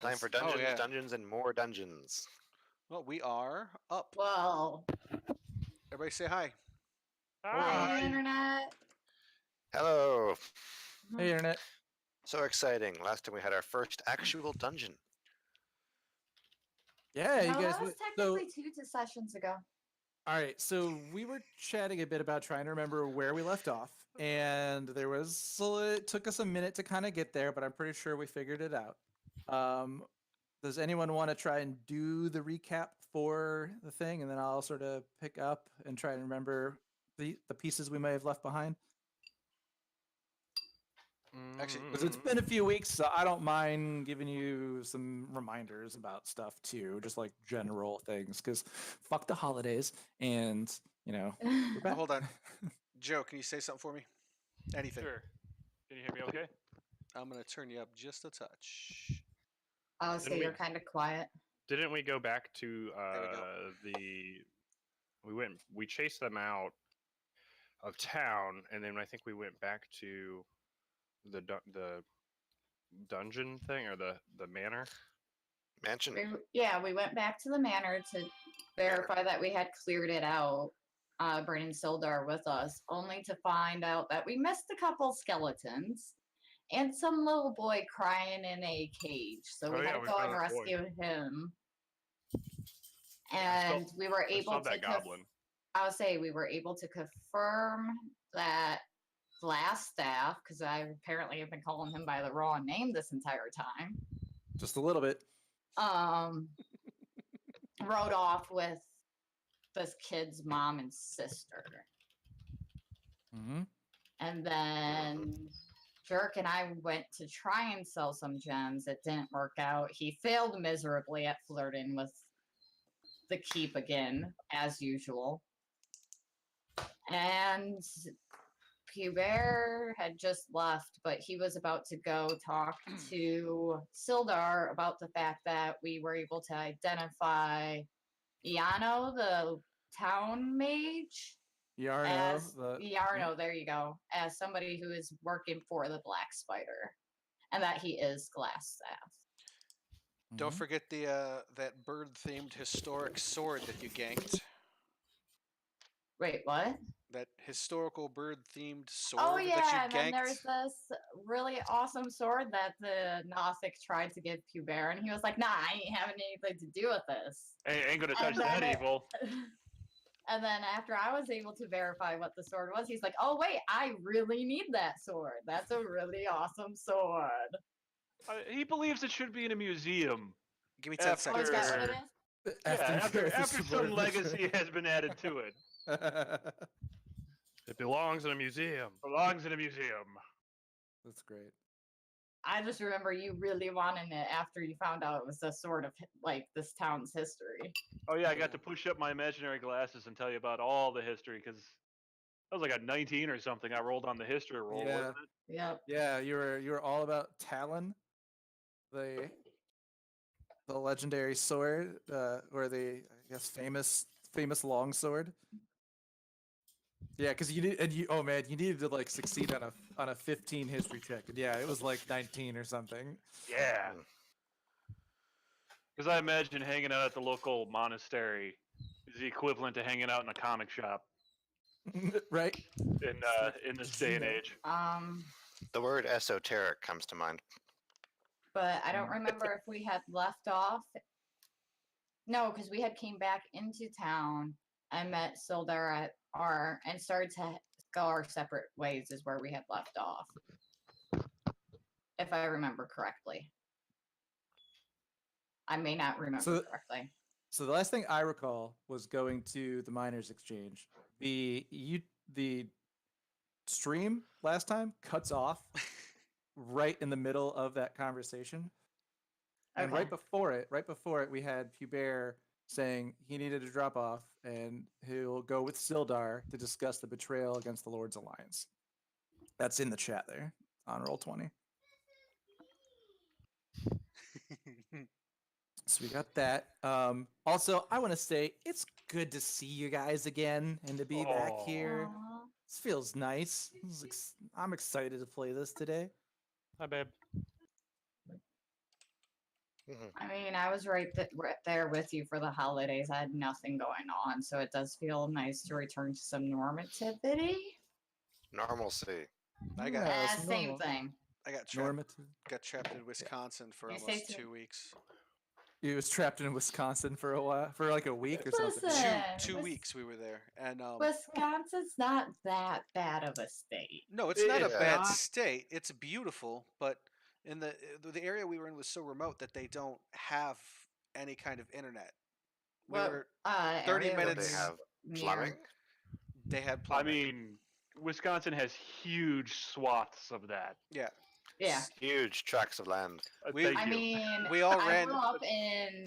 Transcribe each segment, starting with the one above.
Time for dungeons, dungeons, and more dungeons. Well, we are up. Well, Everybody say hi. hi, Internet. Hello. Hey, Internet. So exciting. Last time we had our first actual dungeon. Yeah, you No, guys. that was technically 2 sessions ago. All right, so we were chatting a bit about trying to remember where we left off, and it took us a minute to kind of get there, but I'm pretty sure we figured it out. Does anyone want to try and do the recap for the thing, and then I'll sort of pick up and try and remember the pieces we may have left behind? Actually, Because it's been a few weeks, so I don't mind giving you some reminders about stuff too, just like general things. Because fuck the holidays, and we're back. hold on. Joe, can you say something for me? Anything. Sure. Can you hear me okay? I'm going to turn you up just a touch. Oh, so you're kind of quiet. Didn't we go back to we chased them out of town, and then I think we went back to the dungeon thing, or the manor? Mansion? We went back to the manor to verify that we had cleared it out, bringing Sildar with us, only to find out that we missed a couple skeletons and some little boy crying in a cage. So we had to go and rescue him. And we were able to goblin. I would say we were able to confirm that Glass Staff, because I apparently have been calling him by the wrong name this entire time. Just a little bit. Rode off with this kid's mom and sister. Mm-hmm. And then Jerk and I went to try and sell some gems. It didn't work out. He failed miserably at flirting with the keep again, as usual. And Hubert had just left, but he was about to go talk to Sildar about the fact that we were able to identify Iano, the town mage. Yarno, there you go, as somebody who is working for the Black Spider, and that he is Glass Staff. Don't forget the that bird-themed historic sword that you ganked. Wait, what? That historical bird-themed sword that you ganked. Oh yeah, and then there's this really awesome sword that the Gnostic tried to give Hubert, and he was like, "Nah, I ain't having anything to do with this. Ain't gonna touch that evil." And then after I was able to verify what the sword was, he's like, "Oh wait, I really need that sword. That's a really awesome sword." He believes it should be in a museum. Give me 10 seconds. Oh, is that what it is? After some legacy has been added to it. It belongs in a museum. Belongs in a museum. That's great. I just remember you really wanting it after you found out it was a sort of like this town's history. Oh yeah, I got to push up my imaginary glasses and tell you about all the history, because I was like a 19 or something. I rolled on the history roll, wasn't it? Yep. Yeah, you were all about Talon, the legendary sword, or the famous long sword. Yeah, because you needed to like succeed on a 15 history check, and yeah, it was like 19 or something. Yeah, because I imagine hanging out at the local monastery is the equivalent to hanging out in a comic shop, right? In this day and age. The word esoteric comes to mind. But I don't remember if we had left off. No, because we had came back into town. I met Sildar at and started to go our separate ways is where we had left off. If I remember correctly. I may not remember correctly. So the last thing I recall was going to the Miners Exchange. The stream last time cuts off right in the middle of that conversation. Okay. And right before it, we had Hubert saying he needed to drop off and he'll go with Sildar to discuss the betrayal against the Lord's Alliance. That's in the chat there on Roll20. So we got that. Also, I want to say it's good to see you guys again and to be back here. Aww. This feels nice. I'm excited to play this today. Hi, babe. I mean, I was right there with you for the holidays. I had nothing going on, so it does feel nice to return to some normativity. Normalcy. I got Yeah, it's Same normal. thing. I got trapped Normative. in Wisconsin for You say almost so. 2 weeks. He was trapped in Wisconsin for a while, for like a week or something. Listen, Two weeks we were there, and Wisconsin's not that bad of a state. no, it's not a Yeah. bad Not- state. It's beautiful, but in the area we were in was so remote that they don't have any kind of internet. We What were 30 area Do was they minutes. have near? plumbing? They had I plumbing. mean, Wisconsin has huge swaths of that. Yeah, Yeah. Huge tracts of land. We- Thank I you. mean, we all I ran. grew up in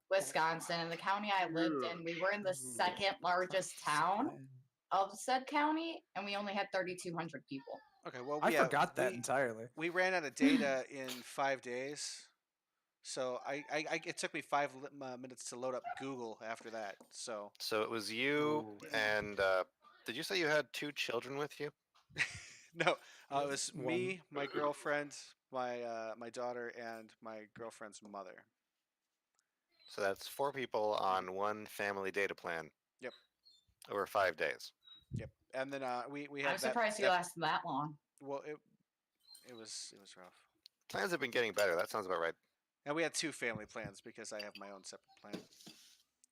Wisconsin, and the county I lived in, we were in the second largest town of said county, and we only had 3,200 people. Okay, well, I yeah, forgot that entirely. we ran out of data in 5 days, so it took me 5 minutes to load up Google after that. So So it was you Ooh. and did you say you had 2 children with you? no, it was One. me, my girlfriend, my daughter, and my girlfriend's mother. So that's 4 people on one family data plan. Yep. Over 5 days. Yep, and then we had I'm surprised you lasted that long. Well, it was rough, Plans have been getting better. That sounds about right. and we had 2 family plans because I have my own separate plan.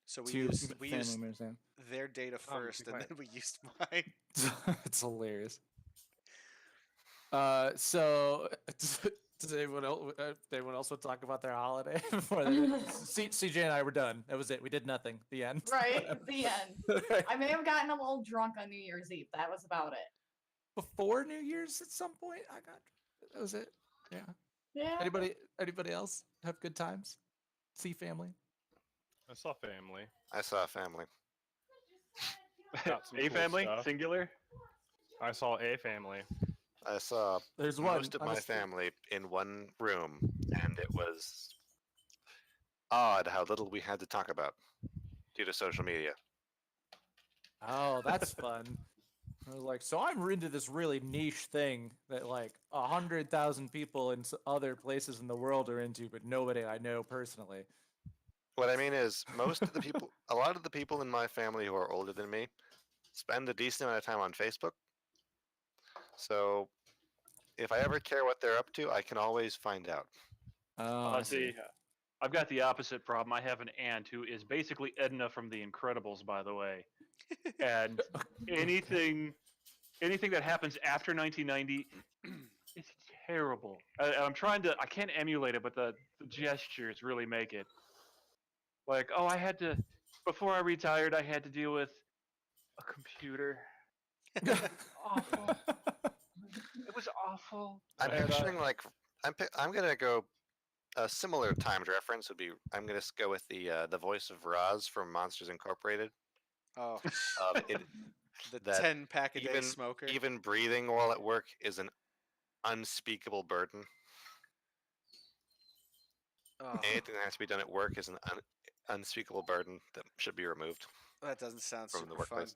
So we Two used family members. Yeah. their data Oh, first, be and quiet. then we used mine. It's hilarious. So does anyone else want to talk about their holiday before CJ and I were done? That was it. We did nothing. The end. Right, the end. I may have gotten a little drunk on New Year's Eve. That was about it. Before New Year's at some point, that was it. Yeah. Yeah. Anybody else have good times? See family? I saw family. I saw a family. Got some A cool family, stuff. singular. I saw a family. I saw There's one. most of my honestly. family in one room, and it was odd how little we had to talk about due to social media. Oh, that's fun. I was like, so I'm into this really niche thing that like 100,000 people in other places in the world are into, but nobody I know personally. What I mean is, a lot of the people in my family who are older than me spend a decent amount of time on Facebook. So if I ever care what they're up to, I can always find out. Oh, I See, I've got the opposite problem. I have an aunt who is basically Edna from The Incredibles, by the way. And anything that happens after 1990 is terrible. I'm trying to. I can't emulate it, but the gestures really make it. Like, oh, before I retired, I had to deal with a computer. Awful. It was awful. I'm And, picturing like I'm gonna go a similar timed reference would be I'm gonna go with the voice of Roz from Monsters Incorporated. Oh, the that 10-pack a day even smoker. even breathing while at work is an unspeakable burden. Oh, Anything that has to be done at work is an unspeakable burden that should be removed. that doesn't sound From the super fun. workplace.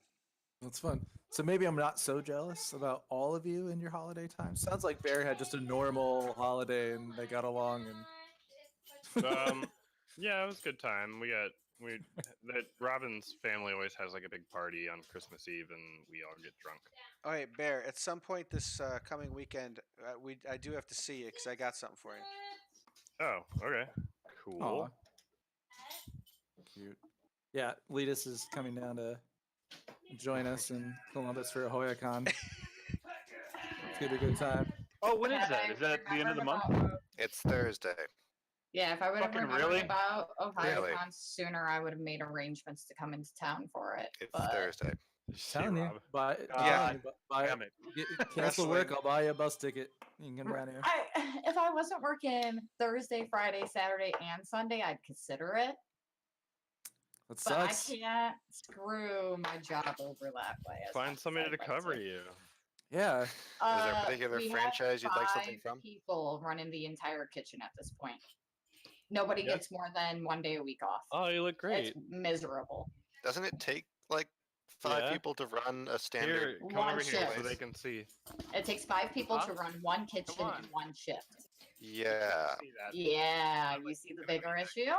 That's fun. So maybe I'm not so jealous about all of you in your holiday time. Sounds like Bear had just a normal holiday and they got along and Yeah, it was a good time. That Robin's family always has like a big party on Christmas Eve, and we all get drunk. All right, Bear. At some point this coming weekend, I do have to see you because I got something for you. Oh, okay, cool. Aw. Cute. Yeah, Letus is coming down to join us in Columbus for AhoyaCon. It's gonna be a good time. Oh, when is Had that? I Is that at the end of the remembered month? about- It's Thursday. Yeah, if I would have Fucking remembered really? about OhioCon Really? sooner, I would have made arrangements to come into town for it. It's But Thursday. Telling you, Rob. buy, Yeah. telling you, buy, Damn it. cancel work. Wrestling. I'll buy you a bus ticket. You can come down here. if I wasn't working Thursday, Friday, Saturday, and Sunday, I'd consider it. That But I sucks. can't screw my job over that way. as much Find as somebody I'd to like cover you. Yeah. Is there a Uh, particular we have franchise you'd like something 5 from? people running the entire kitchen at this point. Nobody Yeah. gets more than 1 day a week off. Oh, you look great. It's miserable. Doesn't it take like 5 Yeah. people to run a Here, standard? come One over here so shift. they can see. It takes 5 people to Huh? run one kitchen on. in one shift. Yeah, See that? Yeah, you see the bigger issue?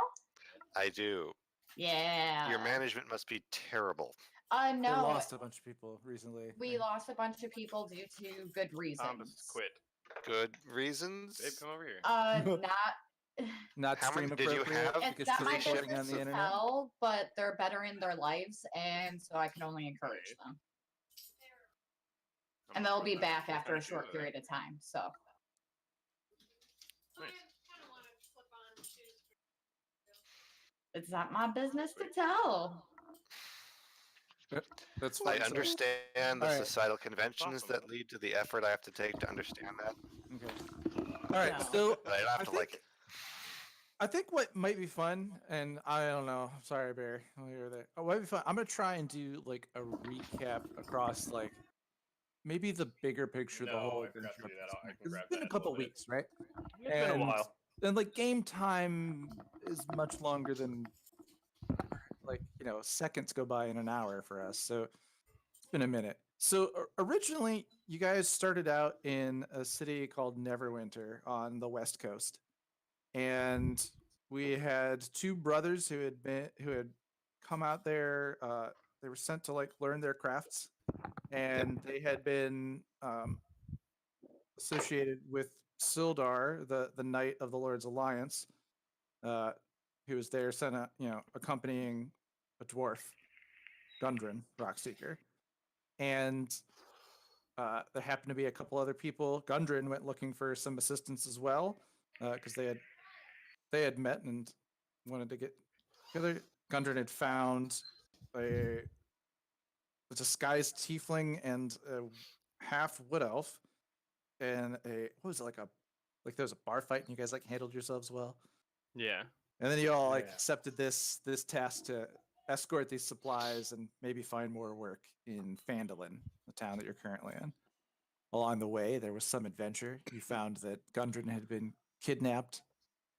I do. Yeah. Your management must be terrible. They No, lost a bunch of people recently. we lost a bunch of people due to good Tom reasons. just quit. Good reasons. Babe, come over here. Not. Not How many stream did you appropriate have? It's because not she's my Because recording on business the to internet. tell, but they're bettering their lives, and so I can only encourage them. And they'll be back after a short period of time. So Nice. it's not my business to tell. That's I fine. So- understand the Alright. societal conventions awesome. that lead to the effort I have to take to understand that, Okay. All right. No. So but I don't have I to like think- it. I think what might be fun, and I don't know. Sorry, Barry. When you were there. What might be fun? I'm gonna try and do like a recap across like maybe the bigger picture, the No, whole I forgot adventure. to do of that. this I night, can 'cause grab it's been that a in a little couple bit. weeks, right? It's been a while. And like game time is much longer than like seconds go by in an hour for us. So it's been a minute. So originally, you guys started out in a city called Neverwinter on the west coast, and we had two brothers who had come out there. They were sent to like learn their crafts, and they had been associated with Sildar, the Knight of the Lord's Alliance, who was there, sent accompanying a dwarf, Gundren, Rockseeker, and there happened to be a couple other people. Gundren went looking for some assistance as well, because they had met and wanted to get together. Gundren had found a disguised tiefling and a half wood elf, and what was it, like there was a bar fight and you guys like handled yourselves well. Yeah. And then you all like Yeah. accepted this task to escort these supplies and maybe find more work in Phandalin, the town that you're currently in. Along the way, there was some adventure. You found that Gundren had been kidnapped.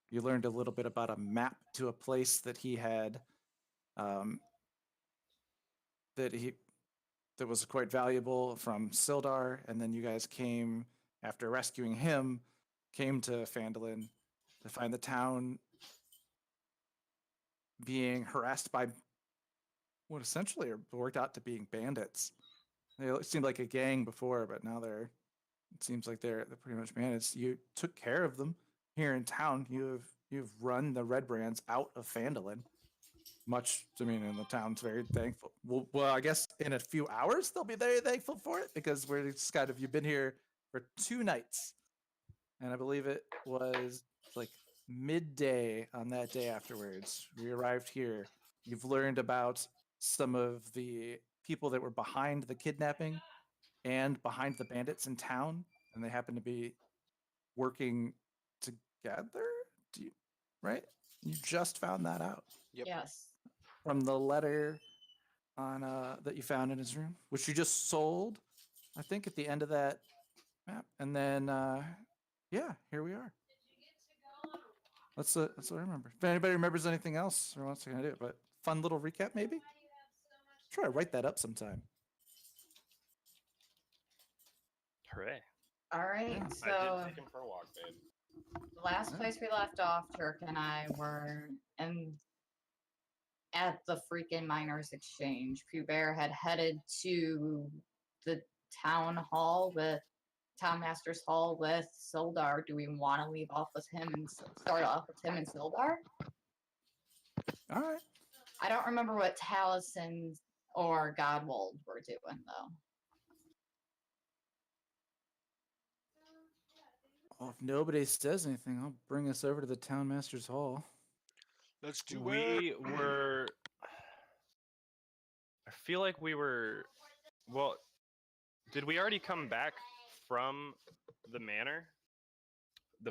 You learned a little bit about a map to a place that he had, that was quite valuable from Sildar, and then you guys came after rescuing him, came to Phandalin to find the town being harassed by what essentially worked out to being bandits. They seemed like a gang before, but now it seems like they're pretty much bandits. You took care of them here in town. You've run the Red Brands out of Phandalin. And the town's very thankful. Well, I guess in a few hours they'll be very thankful for it because you've been here for 2 nights, and I believe it was like midday on that day afterwards. We arrived here. You've learned about some of the people that were behind the kidnapping and behind the bandits in town, and they happen to be working together. Right? You just found that out Yep. Yes. from the letter on that you found in his room, which you just sold, I think, at the end of that map. And then yeah, here we are. That's what I remember. If anybody remembers anything else or wants to do it, but fun little recap maybe. Try to write that up sometime. Hooray. All right. Yeah. So I did take him for a walk, babe. the last Yeah. place we left off, Turk and I were at the freaking miners' exchange. Pubert had headed to the town master's hall with Sildar. Do we want to leave off with him and start off with him and Sildar? All right. I don't remember what Taliesin or Godwald were doing though. Well, if nobody says anything, I'll bring us over to the town master's hall. Let's do it. We were. I feel like we were. Well, did we already come back from the manor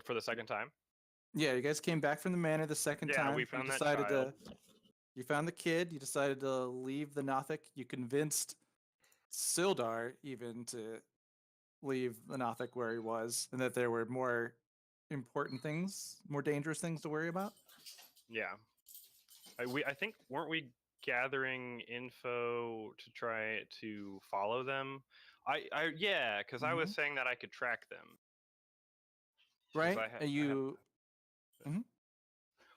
for the second time? Yeah, you guys came back from the manor the second Yeah, time. we You found that decided child. You found the kid. You decided to leave the Nothic. You convinced Sildar even to leave the Nothic where he was, and that there were more important things, more dangerous things to worry about. Yeah. I think weren't we gathering info to try to follow them? Yeah, because I was saying that I could track them. right? I have You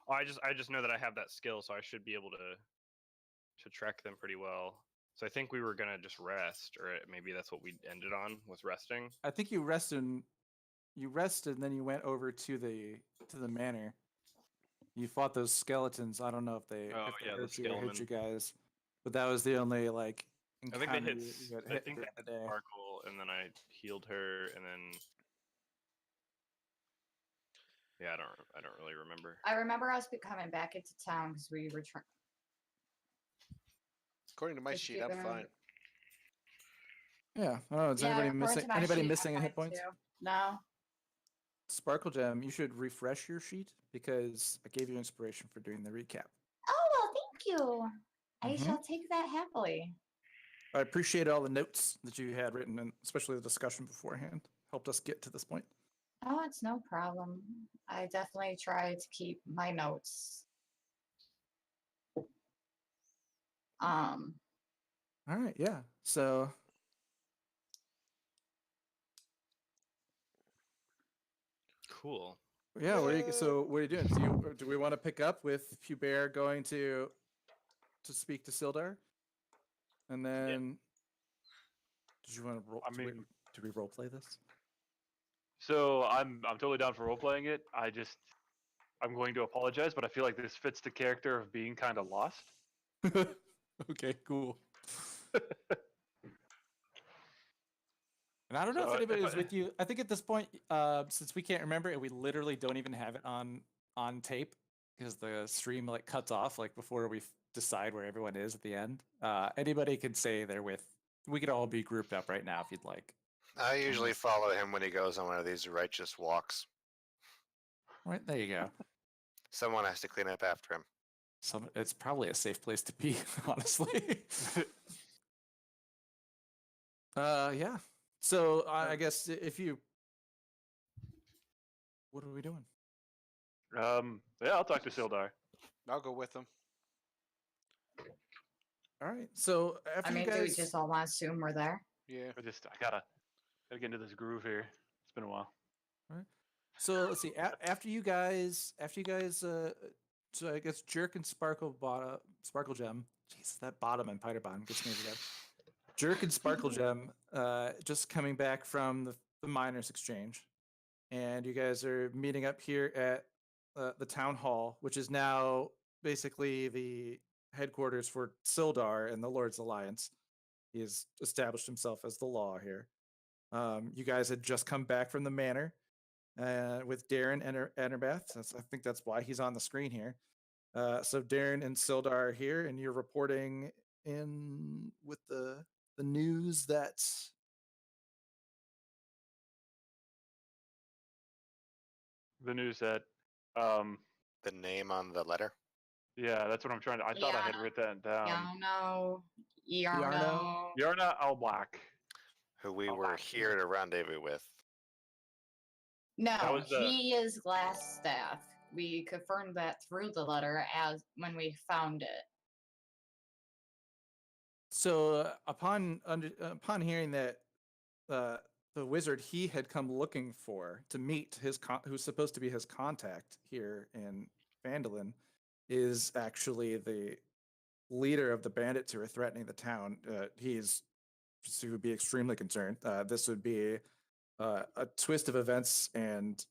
Oh, I just know that I have that skill, so I should be able to track them pretty well. So I think we were gonna just rest, or maybe that's what we ended on, was resting. I think you rested. You rested, and then you went over to the manor. You fought those skeletons. I don't know if they Oh, yeah, the hurt you or hit you skeleton. guys, but that was the only like I think they encounter hit. you got I hit think they during the hit day. Sparkle, and then I healed her, and then yeah, I don't really remember. I remember us coming back into town because we were trying. According to my sheet, I'm fine. Yeah. Oh, is Yeah, anybody according missing? to my Anybody sheet, I'm missing any hit fine points? too. No. Sparkle Gem, you should refresh your sheet because I gave you inspiration for doing the recap. Oh well, thank you. I Mhm. shall take that happily. I appreciate all the notes that you had written, and especially the discussion beforehand. Helped us get to this point. Oh, it's no problem. I definitely try to keep my notes. Um, All right. Yeah. So Cool. yeah, what are you doing? Do we want to pick up with Hubert going to speak to Sildar, and then did you want to roll? I mean, do we role play this? so I'm totally down for role playing it. I'm going to apologize, but I feel like this fits the character of being kind of lost. Okay, cool. And I don't know So if anybody if was I- with you. I think at this point, since we can't remember and we literally don't even have it on tape because the stream like cuts off like before we decide where everyone is at the end. Anybody can say they're with. We could all be grouped up right now if you'd like. I usually follow him when he goes on one of these righteous walks. Right there, you go. Someone has to clean up after him. It's probably a safe place to be, honestly. Yeah. So I guess if you, what are we doing? yeah, I'll talk to Sildar. I'll go with them. All right. So after I mean, you do we guys, just all want to assume we're there? Yeah. I gotta get into this groove here. It's been a while. so let's see. After you guys, so I guess Jerk and Sparkle Gem. Jeez, that bottom and Piter Bottom gets me every time. Jerk and Sparkle Gem, just coming back from the miners' exchange, and you guys are meeting up here at the town hall, which is now basically the headquarters for Sildar and the Lord's Alliance. He has established himself as the law here. You guys had just come back from the manor with Darren Enerbath. I think that's why he's on the screen here. So Darren and Sildar are here, and you're reporting in with the news that The news that, The name on the letter. yeah, that's what I'm trying to. I thought I had Yeah. written that down. Yarno. Yarno. Yarna Albach. Who we Oh, were wow. here to rendezvous with. No, was the- he is Glassstaff. We confirmed that through the letter as when we found it. So upon hearing that the wizard he had come looking for to meet who's supposed to be his contact here in Vandalin is actually the leader of the bandits who are threatening the town. He would be extremely concerned. This would be a twist of events, and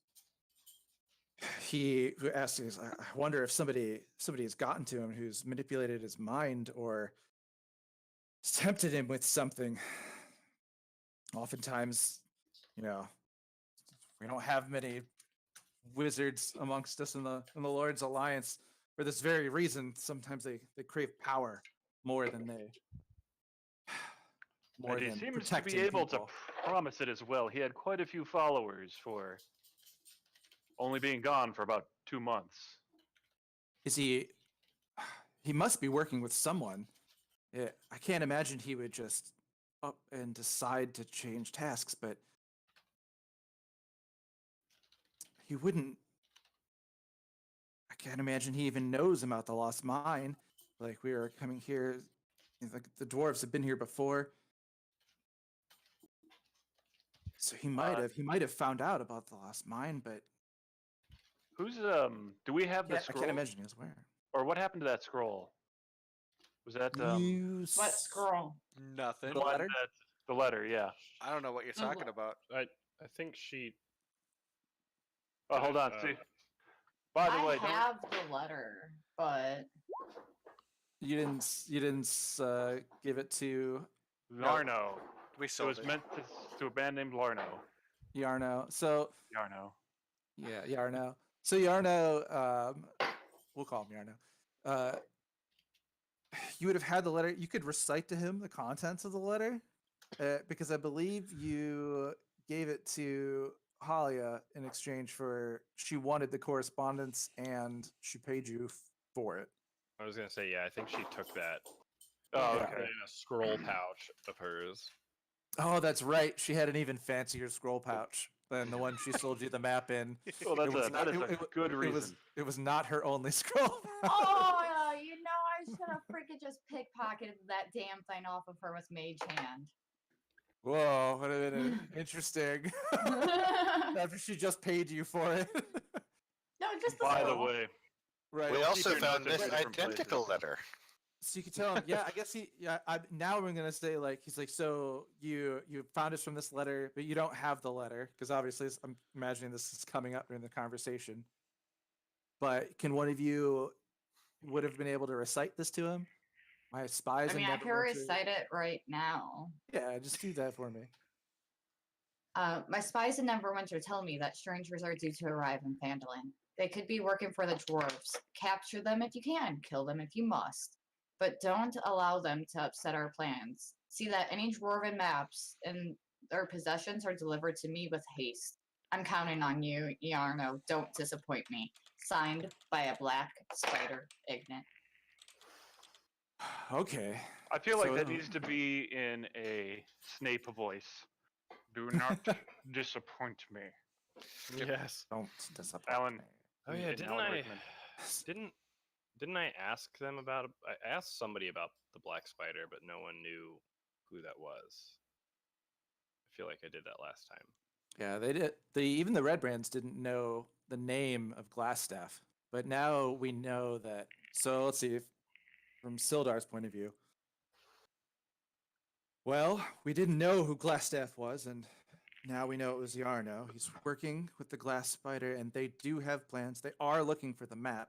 he who asked is, I wonder if somebody has gotten to him who's manipulated his mind or tempted him with something. Oftentimes, we don't have many wizards amongst us in the Lord's Alliance for this very reason. Sometimes they crave power more than And he seems to protecting be able people. to promise it as well. He had quite a few followers for only being gone for about 2 months. Is he? He must be working with someone. I can't imagine he would just up and decide to change tasks, but he wouldn't. I can't imagine he even knows about the lost mine. Like, we are coming here, like the dwarves have been here before, so he might have found out about the lost mine, but Who's Do we have the I scroll? can't imagine he was where. Or what happened to that scroll? Was that You What scroll? Nothing. The one letter? that the letter? Yeah. I don't know what you're The talking le- about. I think she. Oh, hold on. See. By the I way, don't, have the letter, but You didn't give it to Larno. We It sold was it. meant to a band named Larno. Yarno. So Yarno. yeah, Yarno. So Yarno, we'll call him Yarno. You would have had the letter. You could recite to him the contents of the letter, because I believe you gave it to Halia in exchange for she wanted the correspondence and she paid you for it. I was gonna say, yeah, I think she took that. Oh, Yeah. Put it okay. in a scroll pouch of hers. Oh, that's right. She had an even fancier scroll pouch than the one she sold you the map in. Well, It was that is a good reason. It was not her only scroll pouch. oh, I should have freaking just pickpocketed that damn thing off of her with mage hand. Whoa, would have been interesting. After she just paid you for it. No, just the By the scroll. way, Right. We keep also your found notes in this different places. identical letter. So you could tell him, yeah, I guess now I'm gonna say like he's like, so you found us from this letter, but you don't have the letter because obviously I'm imagining this is coming up during the conversation. But can one of you would have been able to recite this to him? My spies I mean, and I never can recite it right now. Yeah, just do that for me. My spies in Neverwinter tell me that strangers are due to arrive in Phandalin. They could be working for the dwarves. Capture them if you can, kill them if you must. But don't allow them to upset our plans. See that any dwarven maps and their possessions are delivered to me with haste. I'm counting on you, Iarno. Don't disappoint me. Signed by a black spider ignet. Okay. I feel like So- that needs to be in a Snape voice. Do not disappoint me. Yes. Don't disappoint Alan. me. Oh yeah, And didn't Alan I? Rickman. Didn't I ask them about? I asked somebody about the black spider, but no one knew who that was. I feel like I did that last time. Yeah, they did. Even the Red Brands didn't know the name of Glassstaff, but now we know that. So let's see, from Sildar's point of view. Well, we didn't know who Glassstaff was, and now we know it was Yarno. He's working with the Glass Spider, and they do have plans. They are looking for the map.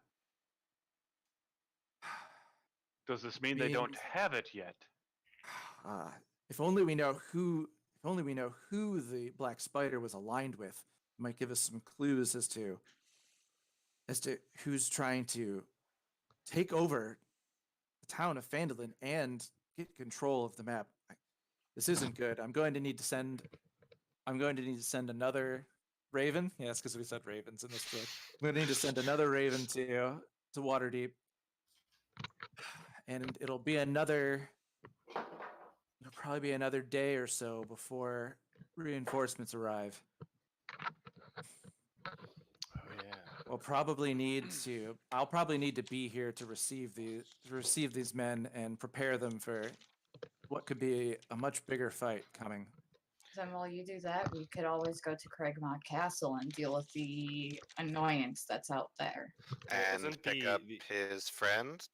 Does this mean they don't Means- have it yet? If only we know who. If only we know who the Black Spider was aligned with. It might give us some clues as to who's trying to take over the town of Phandalin and get control of the map. This isn't good. I'm going to need to send another Raven. Yes, because we said ravens in this book. I'm going to need to send another Raven to Waterdeep, and it'll probably be another day or so before reinforcements arrive. Oh yeah. I'll probably need to be here to receive these men and prepare them for what could be a much bigger fight coming. Then while you do that, we could always go to Craigmont Castle and deal with the annoyance that's out there. And Wasn't pick up the- his friend.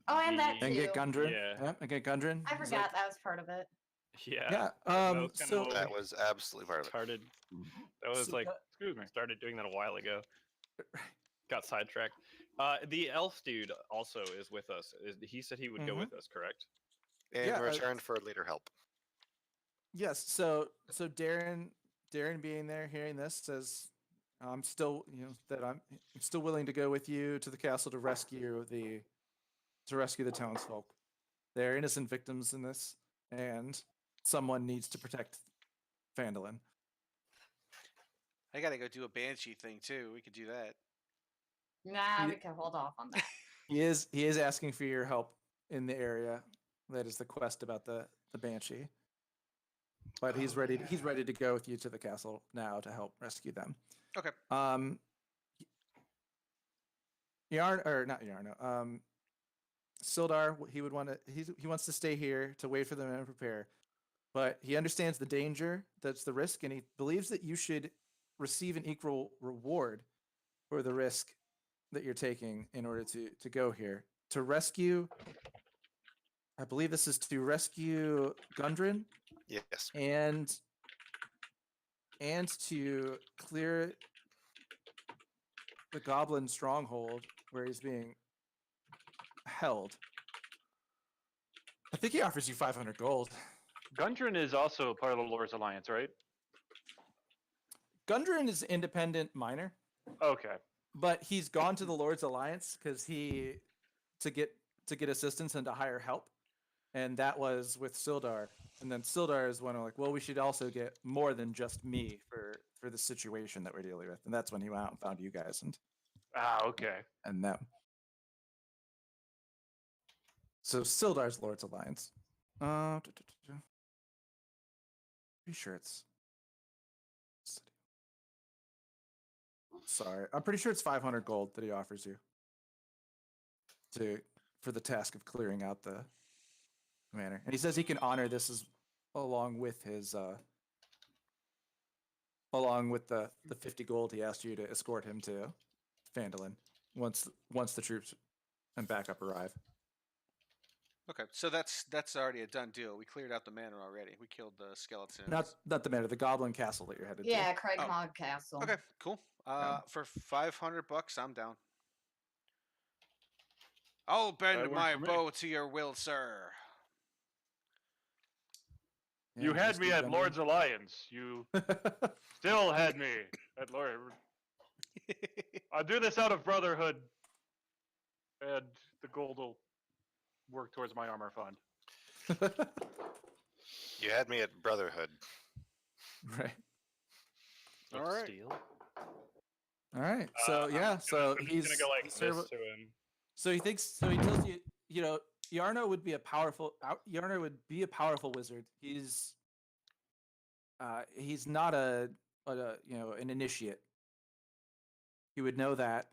Oh, and that And get too. Gundren. Yeah. And get Gundren. I He's forgot that was part of it. Yeah. Yeah. that was kinda So what That we was absolutely part of it. started. That was So like that- Excuse me. started doing that a while ago. Got sidetracked. The elf dude also is with us. He said he would go Mhm. with us, correct? In Yeah, return for leader help. yes. So Darren being there, hearing this, says, "I'm still, that I'm still willing to go with you to the castle to rescue the townsfolk. They're innocent victims in this, and someone needs to protect Phandalin." I gotta go do a banshee thing too. We could do that. Nah, Ye- we can hold off on that. He is asking for your help in the area. That is the quest about the banshee. But he's Oh, ready. yeah. He's ready to go with you to the castle now to help rescue them. Okay. Yarn or not Yarno. Sildar, he would want to. He wants to stay here to wait for them and prepare, but he understands the danger. That's the risk, and he believes that you should receive an equal reward for the risk that you're taking in order to go here to rescue. I believe this is to rescue Gundren Yes. and to clear the goblin stronghold where he's being held. I think he offers you 500 gold. Gundren is also part of the Lord's Alliance, right? Gundren is independent miner, Okay. but he's gone to the Lord's Alliance because to get assistance and to hire help, and that was with Sildar. And then Sildar is one of like, well, we should also get more than just me for the situation that we're dealing with, and that's when he went out and found you guys Okay. and them. So Sildar's Lord's Alliance. Pretty sure it's. Sorry, I'm pretty sure it's 500 gold that he offers you for the task of clearing out the manor, and he says he can honor this as along with his along with the 50 gold he asked you to escort him to Phandalin once the troops and backup arrive. Okay, so that's already a done deal. We cleared out the manor already. We killed the skeletons. Not the manor, the Goblin Castle that you're headed to. Yeah, Craig Oh. Mog Castle. Okay, cool. Yeah. For $500, I'm down. I'll bend works my for me. bow to your will, sir. Yeah, You had just me do at Gundren. Lord's Alliance. You still had me at Lord. I'll do this out of brotherhood, and the gold will work towards my armor fund. You had me at Brotherhood. Right. Of All right. steel. All right. So I'm yeah. just So gonna he's go like he's this sort of- to him. So he thinks. So he tells you. You know, Yarno would be a powerful. Yarno would be a powerful wizard. He's not a an initiate. He would know that.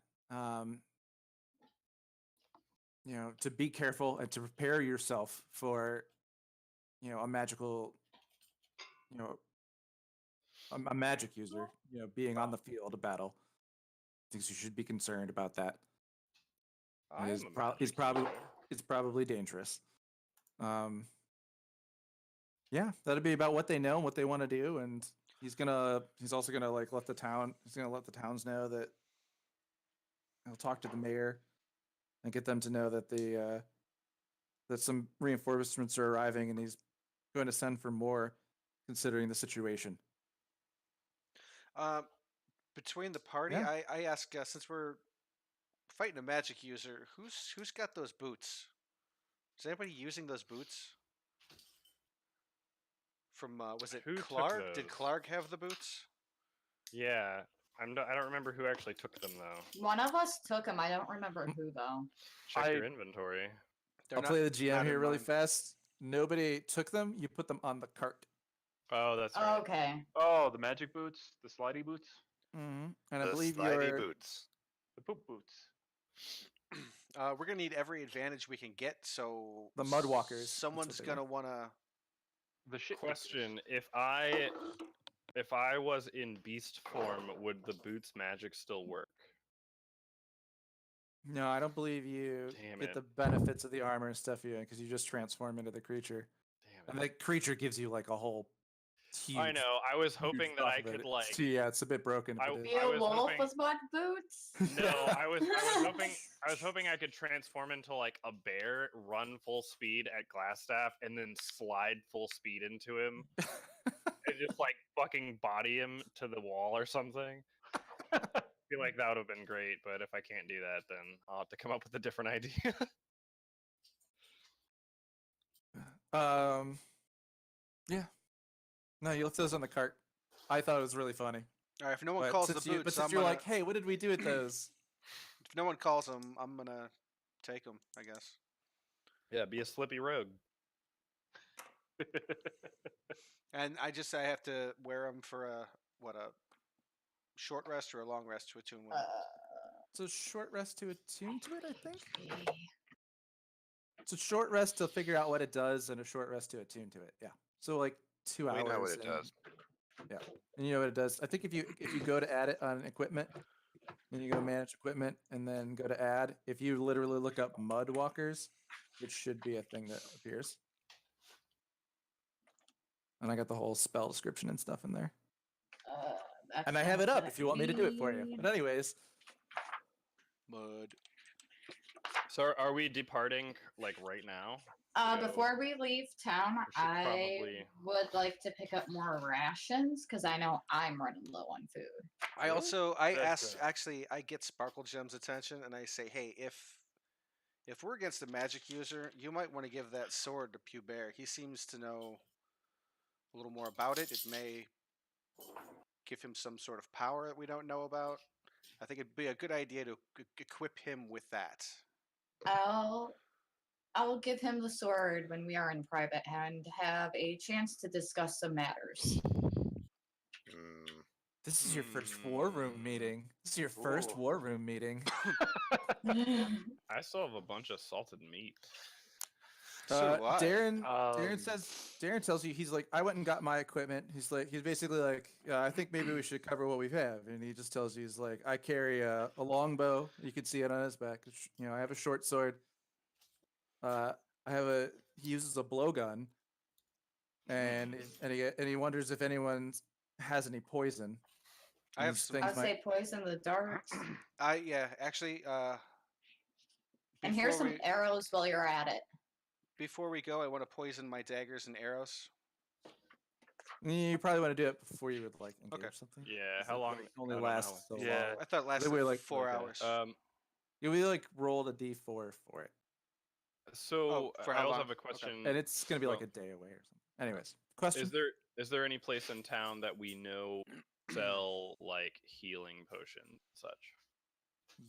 To be careful and to prepare yourself for, a magical, a magic user, being on the field of battle. Thinks you should be concerned about that. I It is am a prob- it's magic probably user. it's probably dangerous. Yeah, that'd be about what they know and what they want to do, and he's also gonna like let the towns know that he'll talk to the mayor and get them to know that that some reinforcements are arriving, and he's going to send for more, considering the situation. Between the party, Yeah. I ask since we're fighting a magic user, who's got those boots? Is anybody using those boots? From was it Who took Clark? Did those? Clark have the boots? Yeah, I don't remember who actually took them though. One of us took him. I don't remember who though. Check I- your inventory. They're I'll not- play the GM not in here really mine. fast. Nobody took them. You put them on the cart. Oh, that's right. Okay. Oh, the magic boots, the slidey boots, Mm-hmm. And I The believe slidey you're. boots. the poop boots. We're gonna need every advantage we can get. So The Mudwalkers, that's what Someone's they gonna wanna. The shit. Question: If I was in beast form, would the boots magic still work? No, I don't believe you Damn get it. the benefits of the armor and stuff you because you just transform into the creature, and Damn the creature gives you like a whole. Huge, I know. I was huge hoping that buff I of it. could like. Yeah, it's a bit broken. I- But Be a was wolf hoping- with mud boots. No, I was hoping I could transform into like a bear, run full speed at Glassstaff, and then slide full speed into him, and just like fucking body him to the wall or something. I feel like that would have been great, but if I can't do that, then I'll have to come up with a different idea. Yeah. No, you left those on the cart. I thought it was really funny. All right, if no one But calls the since boots, you're like, hey, what did we do with those? if no one calls them, I'm gonna take them. I guess. Yeah, be a slippy rogue. And I have to wear them for a short rest or a long rest to attune with. It's a short rest to attune to it, I think. It's a short rest to figure out what it does, and a short rest to attune to it. Yeah. So like 2 hours. We know what it and- does. Yeah, and you know what it does. I think if you go to add it on equipment, Then you go to manage equipment, and then go to add. If you literally look up mud walkers, it should be a thing that appears. And I got the whole spell description and stuff in there. That's And I have not it up what if you want me to do it for you. need. But anyways, Mud. So are we departing like right now? Go. Before we leave town, We should I probably- would like to pick up more rations because I know I'm running low on food. I Really? also That's, actually I get Sparkle Gem's attention and I say, hey, if we're against a magic user, you might want to give that sword to Pubert. He seems to know a little more about it. It may give him some sort of power that we don't know about. I think it'd be a good idea to equip him with that. I'll give him the sword when we are in private and have a chance to discuss some matters. Hmm. this is your first war room meeting. This is your first Ooh. war room meeting. I still have a bunch of salted meat. So do I. Darren tells you, he's like, I went and got my equipment. He's basically like, I think maybe we should cover what we have. And he just tells you, he's like, I carry a longbow. You can see it on his back. I have a short sword. He uses a blowgun, and he wonders if anyone has any poison. I have These some. things I'll say poison the darts. Actually. And here's before some we- arrows while you're at it. Before we go, I want to poison my daggers and arrows. You probably want to do it before you would like engage Okay. something. Yeah, 'cause how it, long? like, only I don't know how lasts so Yeah. long. I thought it lasted we were like 4 okay. hours. We like rolled a d4 for it, So for I how also long? have a Okay. question. and it's gonna be like Well, a day away or something. Anyways, question. Is there any place in town that we know sell like healing potions and such?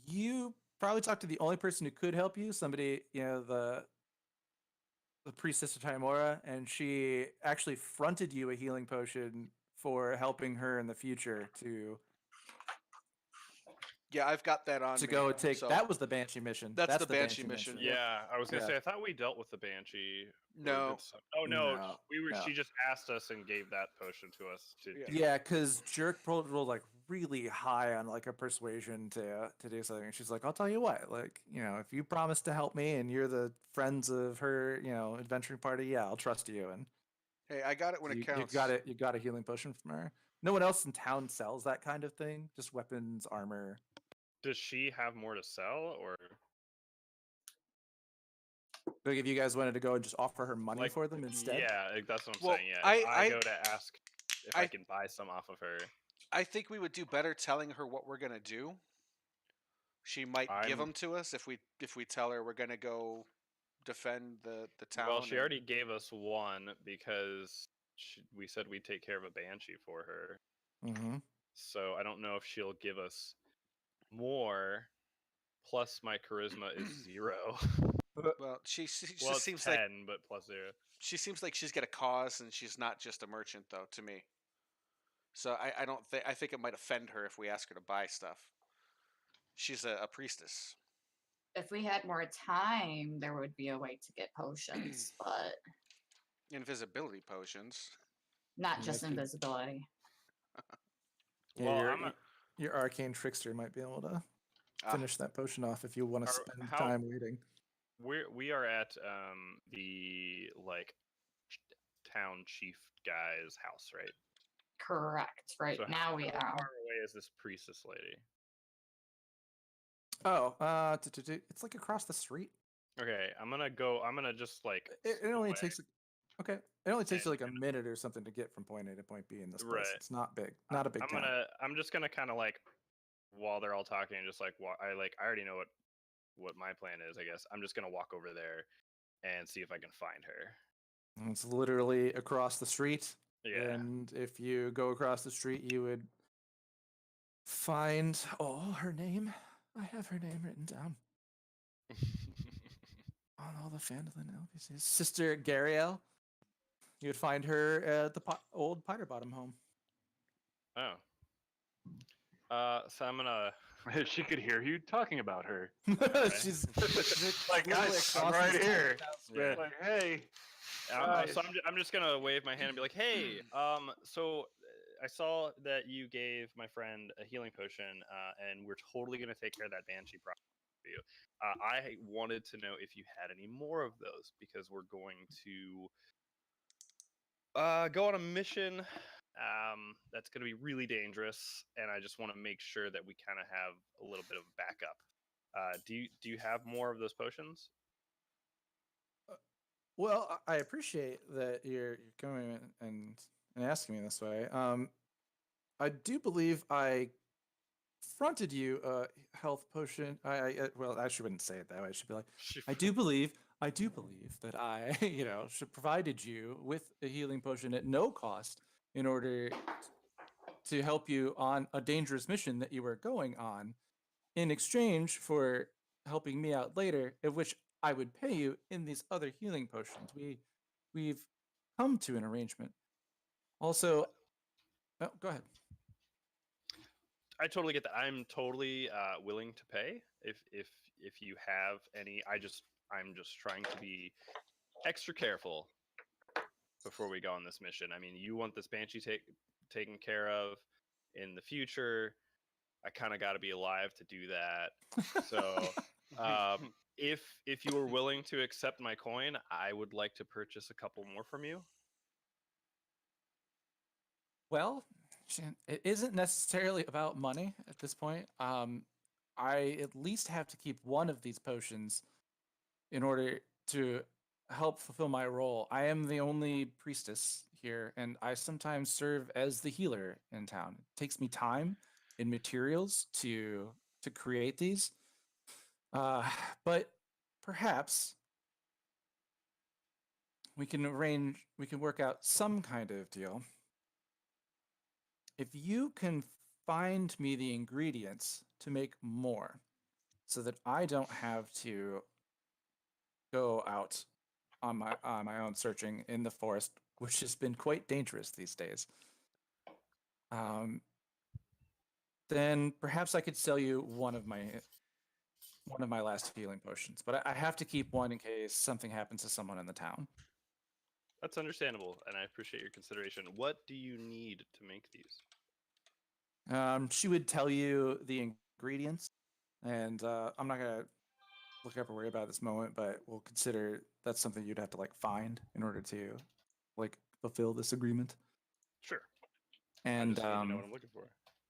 You probably talked to the only person who could help you, somebody, the priestess of Timora, and she actually fronted you a healing potion for helping her in the future to Yeah, I've got that on me. go take. so- That was the Banshee mission. That's the Banshee mission. Yep. Yeah, I was gonna Yeah. say I thought we dealt with the banshee. or No. did oh no, No, we were. no. She just asked us and gave that potion to us to. Yeah. do Yeah, because Jerk rolled like really high on like a persuasion to do something. And she's like, I'll tell you what, like, if you promise to help me and you're the friends of her, adventuring party, yeah, I'll trust you. And Hey, I got it when you, it counts. you got a healing potion from her. No one else in town sells that kind of thing. Just weapons, armor. Does she have more to sell, or Like if you guys wanted to go and just offer her money like for them instead. Yeah, that's what I'm Well, saying. Yeah, I go to ask if I I- can buy some off of her. I think we would do better telling her what we're gonna do. She might give I'm- them to us if we tell her we're gonna go defend the town. Well, she and- already gave us one because we said we'd take care of a banshee for her. Mm-hmm. So I don't know if she'll give us more. Plus, my charisma is 0. Well, she just well, it's seems 10, like but plus 0. she seems like she's got a cause and she's not just a merchant though to me. So I don't think I think it might offend her if we ask her to buy stuff. She's a priestess. If we had more time, there would be a way to get potions, but Invisibility potions. not Yeah, just could- invisibility. Yeah, Well, your arcane trickster might be able to Ah. finish that potion off if you want to Are- spend how- time waiting. we are at the town chief guy's house, right? Correct. Right So now we how are. far away is this priestess lady? Oh, it's like across the street. Okay, I'm gonna go. I'm gonna just It only away. takes okay. It only takes you And- like a minute or something to get from point A to point B in this place. Right. It's not big, not a big town. I'm just gonna kind of while they're all talking, just I already know what my plan is. I guess I'm just gonna walk over there and see if I can find her. And it's literally across the street. Yeah. And if you go across the street, you would find her name. I have her name written down on all the Fandolin LPCs. Sister Gariel. You would find her at the old Piter Bottom home. Oh. So I'm gonna. She could hear you talking about her. she's Like, literally guys, I'm across right this here. town square. Yeah. Like, hey, So I'm just gonna wave my hand and be like, "Hey, so I saw that you gave my friend a healing potion, and we're totally gonna take care of that banshee problem for you. I wanted to know if you had any more of those because we're going to go on a mission that's going to be really dangerous, and I just want to make sure that we kind of have a little bit of backup. Do you have more of those potions? Well, I appreciate that you're coming and asking me this way. I do believe I fronted you a health potion. Well, I actually wouldn't say it that way. I should be like, I do believe that I, should provided you with a healing potion at no cost in order to help you on a dangerous mission that you were going on, in exchange for helping me out later, of which I would pay you in these other healing potions. We've come to an arrangement. Also, oh, go ahead. I totally get that. I'm totally willing to pay if you have any. I'm just trying to be extra careful before we go on this mission. I mean, you want this banshee taken care of in the future. I kind of got to be alive to do that. So, if you were willing to accept my coin, I would like to purchase a couple more from you. Well, it isn't necessarily about money at this point. I at least have to keep one of these potions in order to help fulfill my role. I am the only priestess here, and I sometimes serve as the healer in town. It takes me time and materials to create these, but perhaps we can work out some kind of deal. If you can find me the ingredients to make more so that I don't have to go out on my own searching in the forest, which has been quite dangerous these days, then perhaps I could sell you one of my last healing potions. But I have to keep one in case something happens to someone in the town. That's understandable, and I appreciate your consideration. What do you need to make these? She would tell you the ingredients, and I'm not gonna look up or worry about at this moment, but we'll consider that's something you'd have to find in order to fulfill this agreement. Sure. And I just need to know what I'm looking for.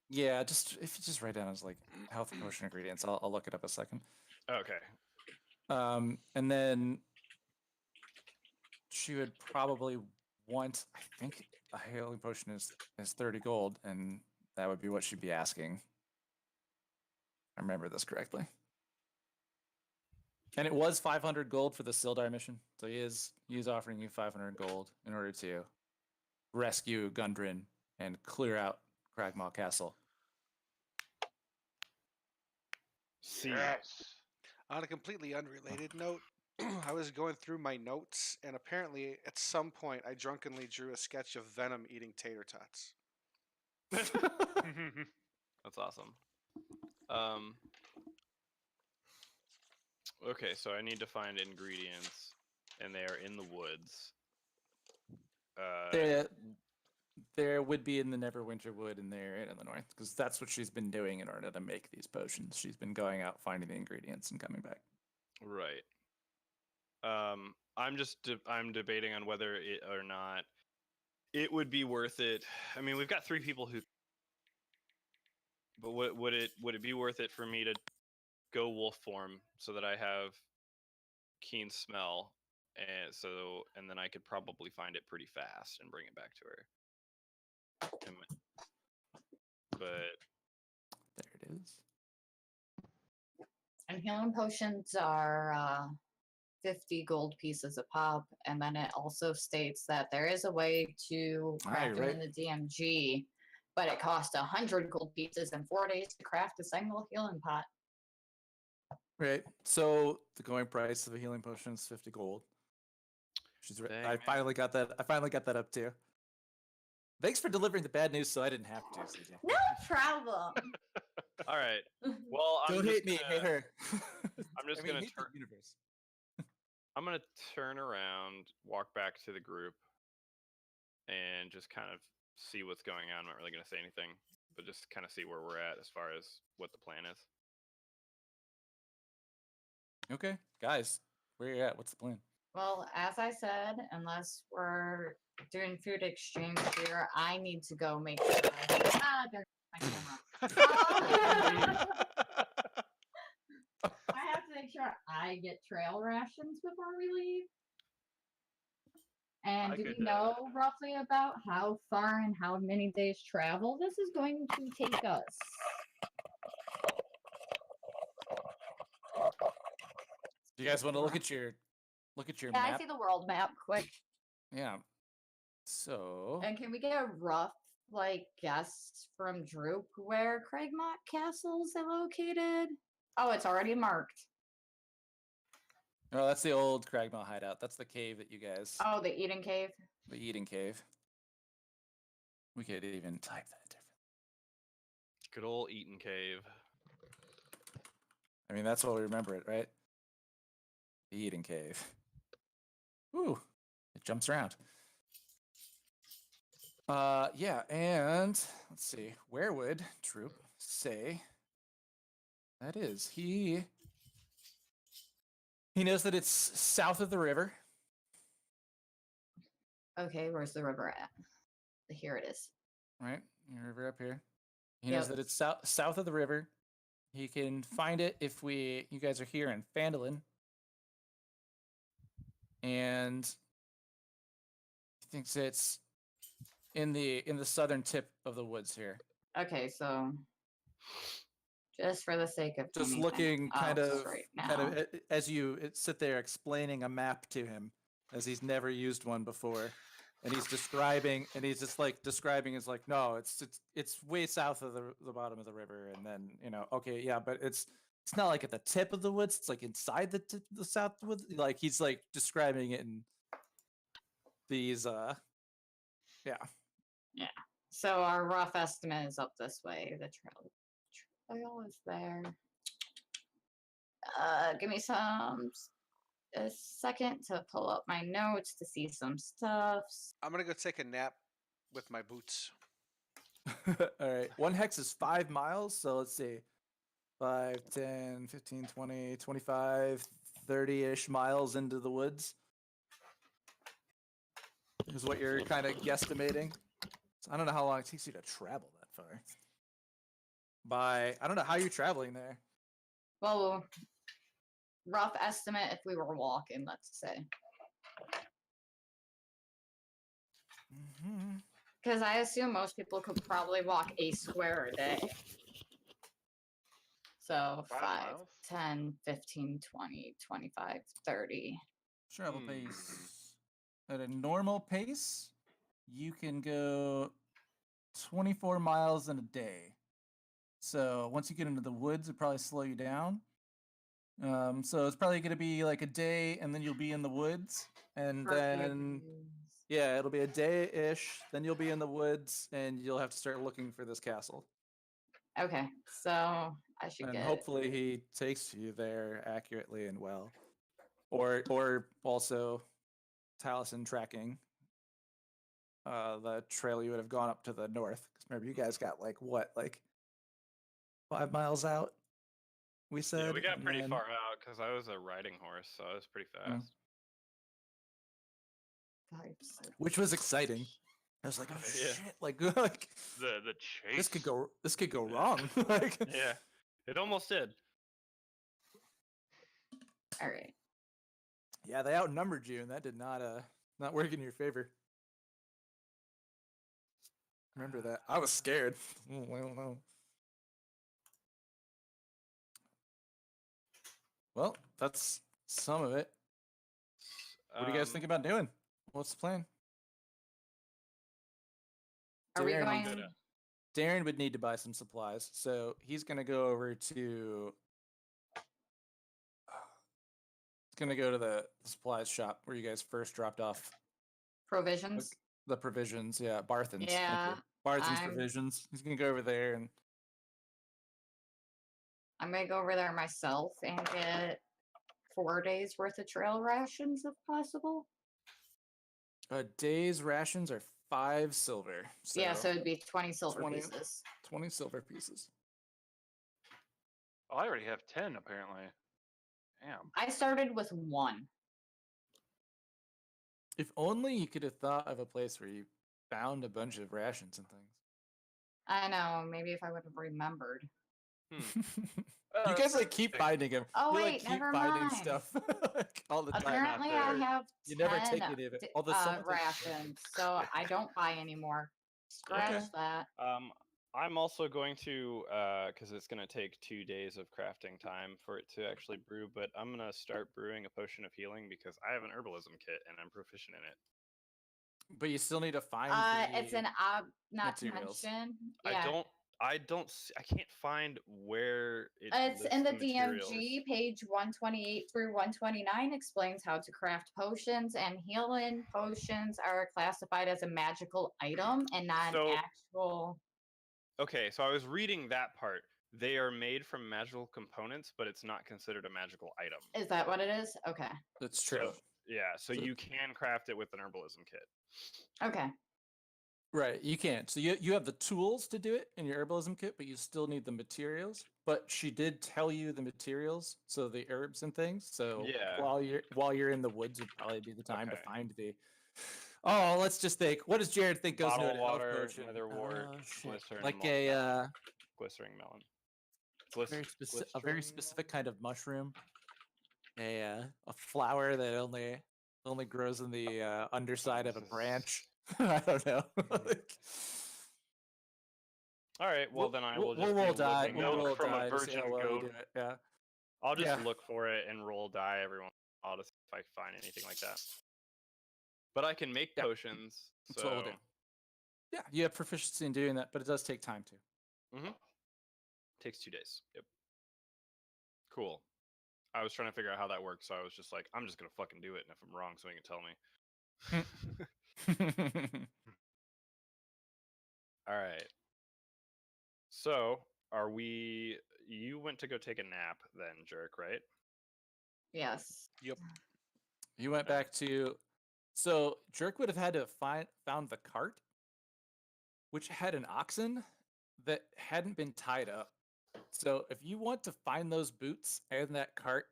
yeah, just if you just write down as health potion ingredients, I'll look it up a second. Okay. And then she would probably want, I think a healing potion is 30 gold, and that would be what she'd be asking. I remember this correctly. And it was 500 gold for the Sildar mission, so he is offering you 500 gold in order to rescue Gundren and clear out Cragmaw Castle. See. Yes. On a completely unrelated note, I was going through my notes, and apparently at some point I drunkenly drew a sketch of Venom eating tater tots. That's awesome. Okay, so I need to find ingredients, and they are in the woods. There would be in the Neverwinter Wood in there in the north, because that's what she's been doing in order to make these potions. She's been going out finding the ingredients and coming back. Right. I'm debating on whether it or not it would be worth it. I mean, we've got 3 people who. But would it be worth it for me to go wolf form so that I have keen smell, and then I could probably find it pretty fast and bring it back to her. But There it is. And healing potions are 50 gold pieces a pop. And then it also states that there is a way to craft them in the DMG, but it costs 100 gold pieces and 4 days to craft a single healing pot. Right. So the going price of a healing potion is 50 gold. She's right. Dang, I finally got that. I finally got that up too. Thanks for delivering the bad news, so I didn't have to, CJ. No problem. all right. Well, Don't hate me, hate her. I'm just gonna hate the universe. I'm gonna turn around, walk back to the group, and just kind of see what's going on. I'm not really gonna say anything, but just kind of see where we're at as far as what the plan is. Okay, guys, where you at? What's the plan? Well, as I said, unless we're doing food exchange here, I need to go make sure. There's my camera. I have to make sure I get trail rations before we leave. And I do could, we know roughly about how far and how many days travel this is going to take us? Do you guys want to look at your Yeah, map? I see the world map quick. Yeah. So And can we get a rough guess from Droop where Craigmont Castle's located? Oh, it's already marked. oh, that's the old Cragmill hideout. That's the cave that you guys, Oh, the Eden Cave. the eating cave. We could even type that different. Good old Eaton Cave. I mean, that's what we remember it, right? The eating cave. Ooh, it jumps around. Yeah, and let's see. Where would Troop say that is? He knows that it's south of the river. Okay, where's the river at? Here it is. Right, the river up here. He knows Yep. that it's south of the river. He can find it if you guys are here in Fandolin. And he thinks it's in the southern tip of the woods here. Okay, so just for the sake of Just anything looking kind else of right now. as you sit there explaining a map to him, as he's never used one before, and he's describing, and he's just like describing is like, no, it's way south of the bottom of the river, and then okay, yeah, but it's not like at the tip of the woods. It's like inside the south woods. Like he's like describing it in these yeah. Yeah. So our rough estimate is up this way. The trail is there. Give me a second to pull up my notes to see some stuff. I'm gonna go take a nap with my boots. All right. One hex is 5 miles. So let's see. 5, 10, 15, 20, 25, 30-ish miles into the woods is what you're kind of guesstimating. So I don't know how long it takes you to travel that far. I don't know how you're traveling there. Well, rough estimate if we were walking, let's say. Mm-hmm. Because I assume most people could probably walk a square a day. So 5 5, miles? 10, 15, 20, 25, 30. Travel pace. At a normal pace, you can go 24 miles in a day. So once you get into the woods, it'll probably slow you down. So it's probably going to be like a day, and then you'll be in the woods, and then yeah, it'll be a day-ish. Then you'll be in the woods, and you'll have to start looking for this castle. Okay, so I should And get. hopefully he takes you there accurately and well, or also Taliesin tracking the trail you would have gone up to the north. Because remember, you guys got like 5 miles out. We said. Yeah, we got and pretty then- far out because I was a riding horse, so I was pretty fast. Mm. 5, 6. which was exciting. I was like, oh Yeah. shit, like The chase. this could go Yeah. wrong. Like, Yeah, it almost did. All right. yeah, they outnumbered you, and that did not work in your favor. Remember that? I was scared. I don't know. Well, that's some of it. What do you guys think about doing? What's the plan? Are we Darren, going? gonna- Darren would need to buy some supplies, so he's gonna go over to. He's gonna go to the supplies shop where you guys first dropped off Provisions? the provisions. Yeah, Barthen's. Thank you. Yeah, Barthen's I'm- provisions. He's gonna go over there and I'm going to go over there myself and get 4 days worth of trail rations if possible. a day's rations are 5 silver. So Yeah, so it'd be 20 silver 20. pieces. 20 silver pieces. Oh, I already have 10 apparently. Damn. I started with 1. If only you could have thought of a place where you found a bunch of rations and things. I know. Maybe if I would have remembered. You guys like keep finding them. Oh, you like wait, keep never finding mind. stuff like, all the time. Apparently, I there. have You never 10 take any of it. Although someone takes it. rations, so I don't buy anymore. Scratch Okay. that. I'm also going to, because it's going to take 2 days of crafting time for it to actually brew, but I'm going to start brewing a potion of healing because I have an herbalism kit and I'm proficient in it. But you still need to find It's an not to materials. mention. Yeah. I can't find where It's lists in the materials. DMG, page 128 through 129 explains how to craft potions, and healing potions are classified as a magical item and not So- an actual. Okay, so I was reading that part. They are made from magical components, but it's not considered a magical item. Is that what it is? Okay. That's true. So So- you can craft it with an herbalism kit. Okay. Right, you can. So you have the tools to do it in your herbalism kit, but you still need the materials. But she did tell you the materials, so the herbs and things. So Yeah. while you're in the woods would probably be the time to Okay. find the. Oh, let's just think. What does Jared think goes Bottle into of a health water, potion? nether wart, Oh, shit. glycerin, Like melon. Glycerin melon. a very specific kind of mushroom. A flower that only grows in the underside of a this is- branch. I don't know. Like, All right, well then I will just we'll be roll die. looking We'll up- roll from a die to see how virgin well you goat. do it. Yeah. I'll just yeah. look for it and roll die every once in a while to see if I find anything like that. But I can make Yeah, potions, That's so what we'll do. Yeah, you have proficiency in doing that, but it does take time too. takes 2 days. Yep. Cool. I was trying to figure out how that works, so I was just like, I'm just gonna fucking do it, and if I'm wrong, somebody can tell me. All right. So, are we? You went to go take a nap, then, Jerk, right? Yes. You went back to. So Jerk would have had to found the cart, which had an oxen that hadn't been tied up. So if you want to find those boots and that cart,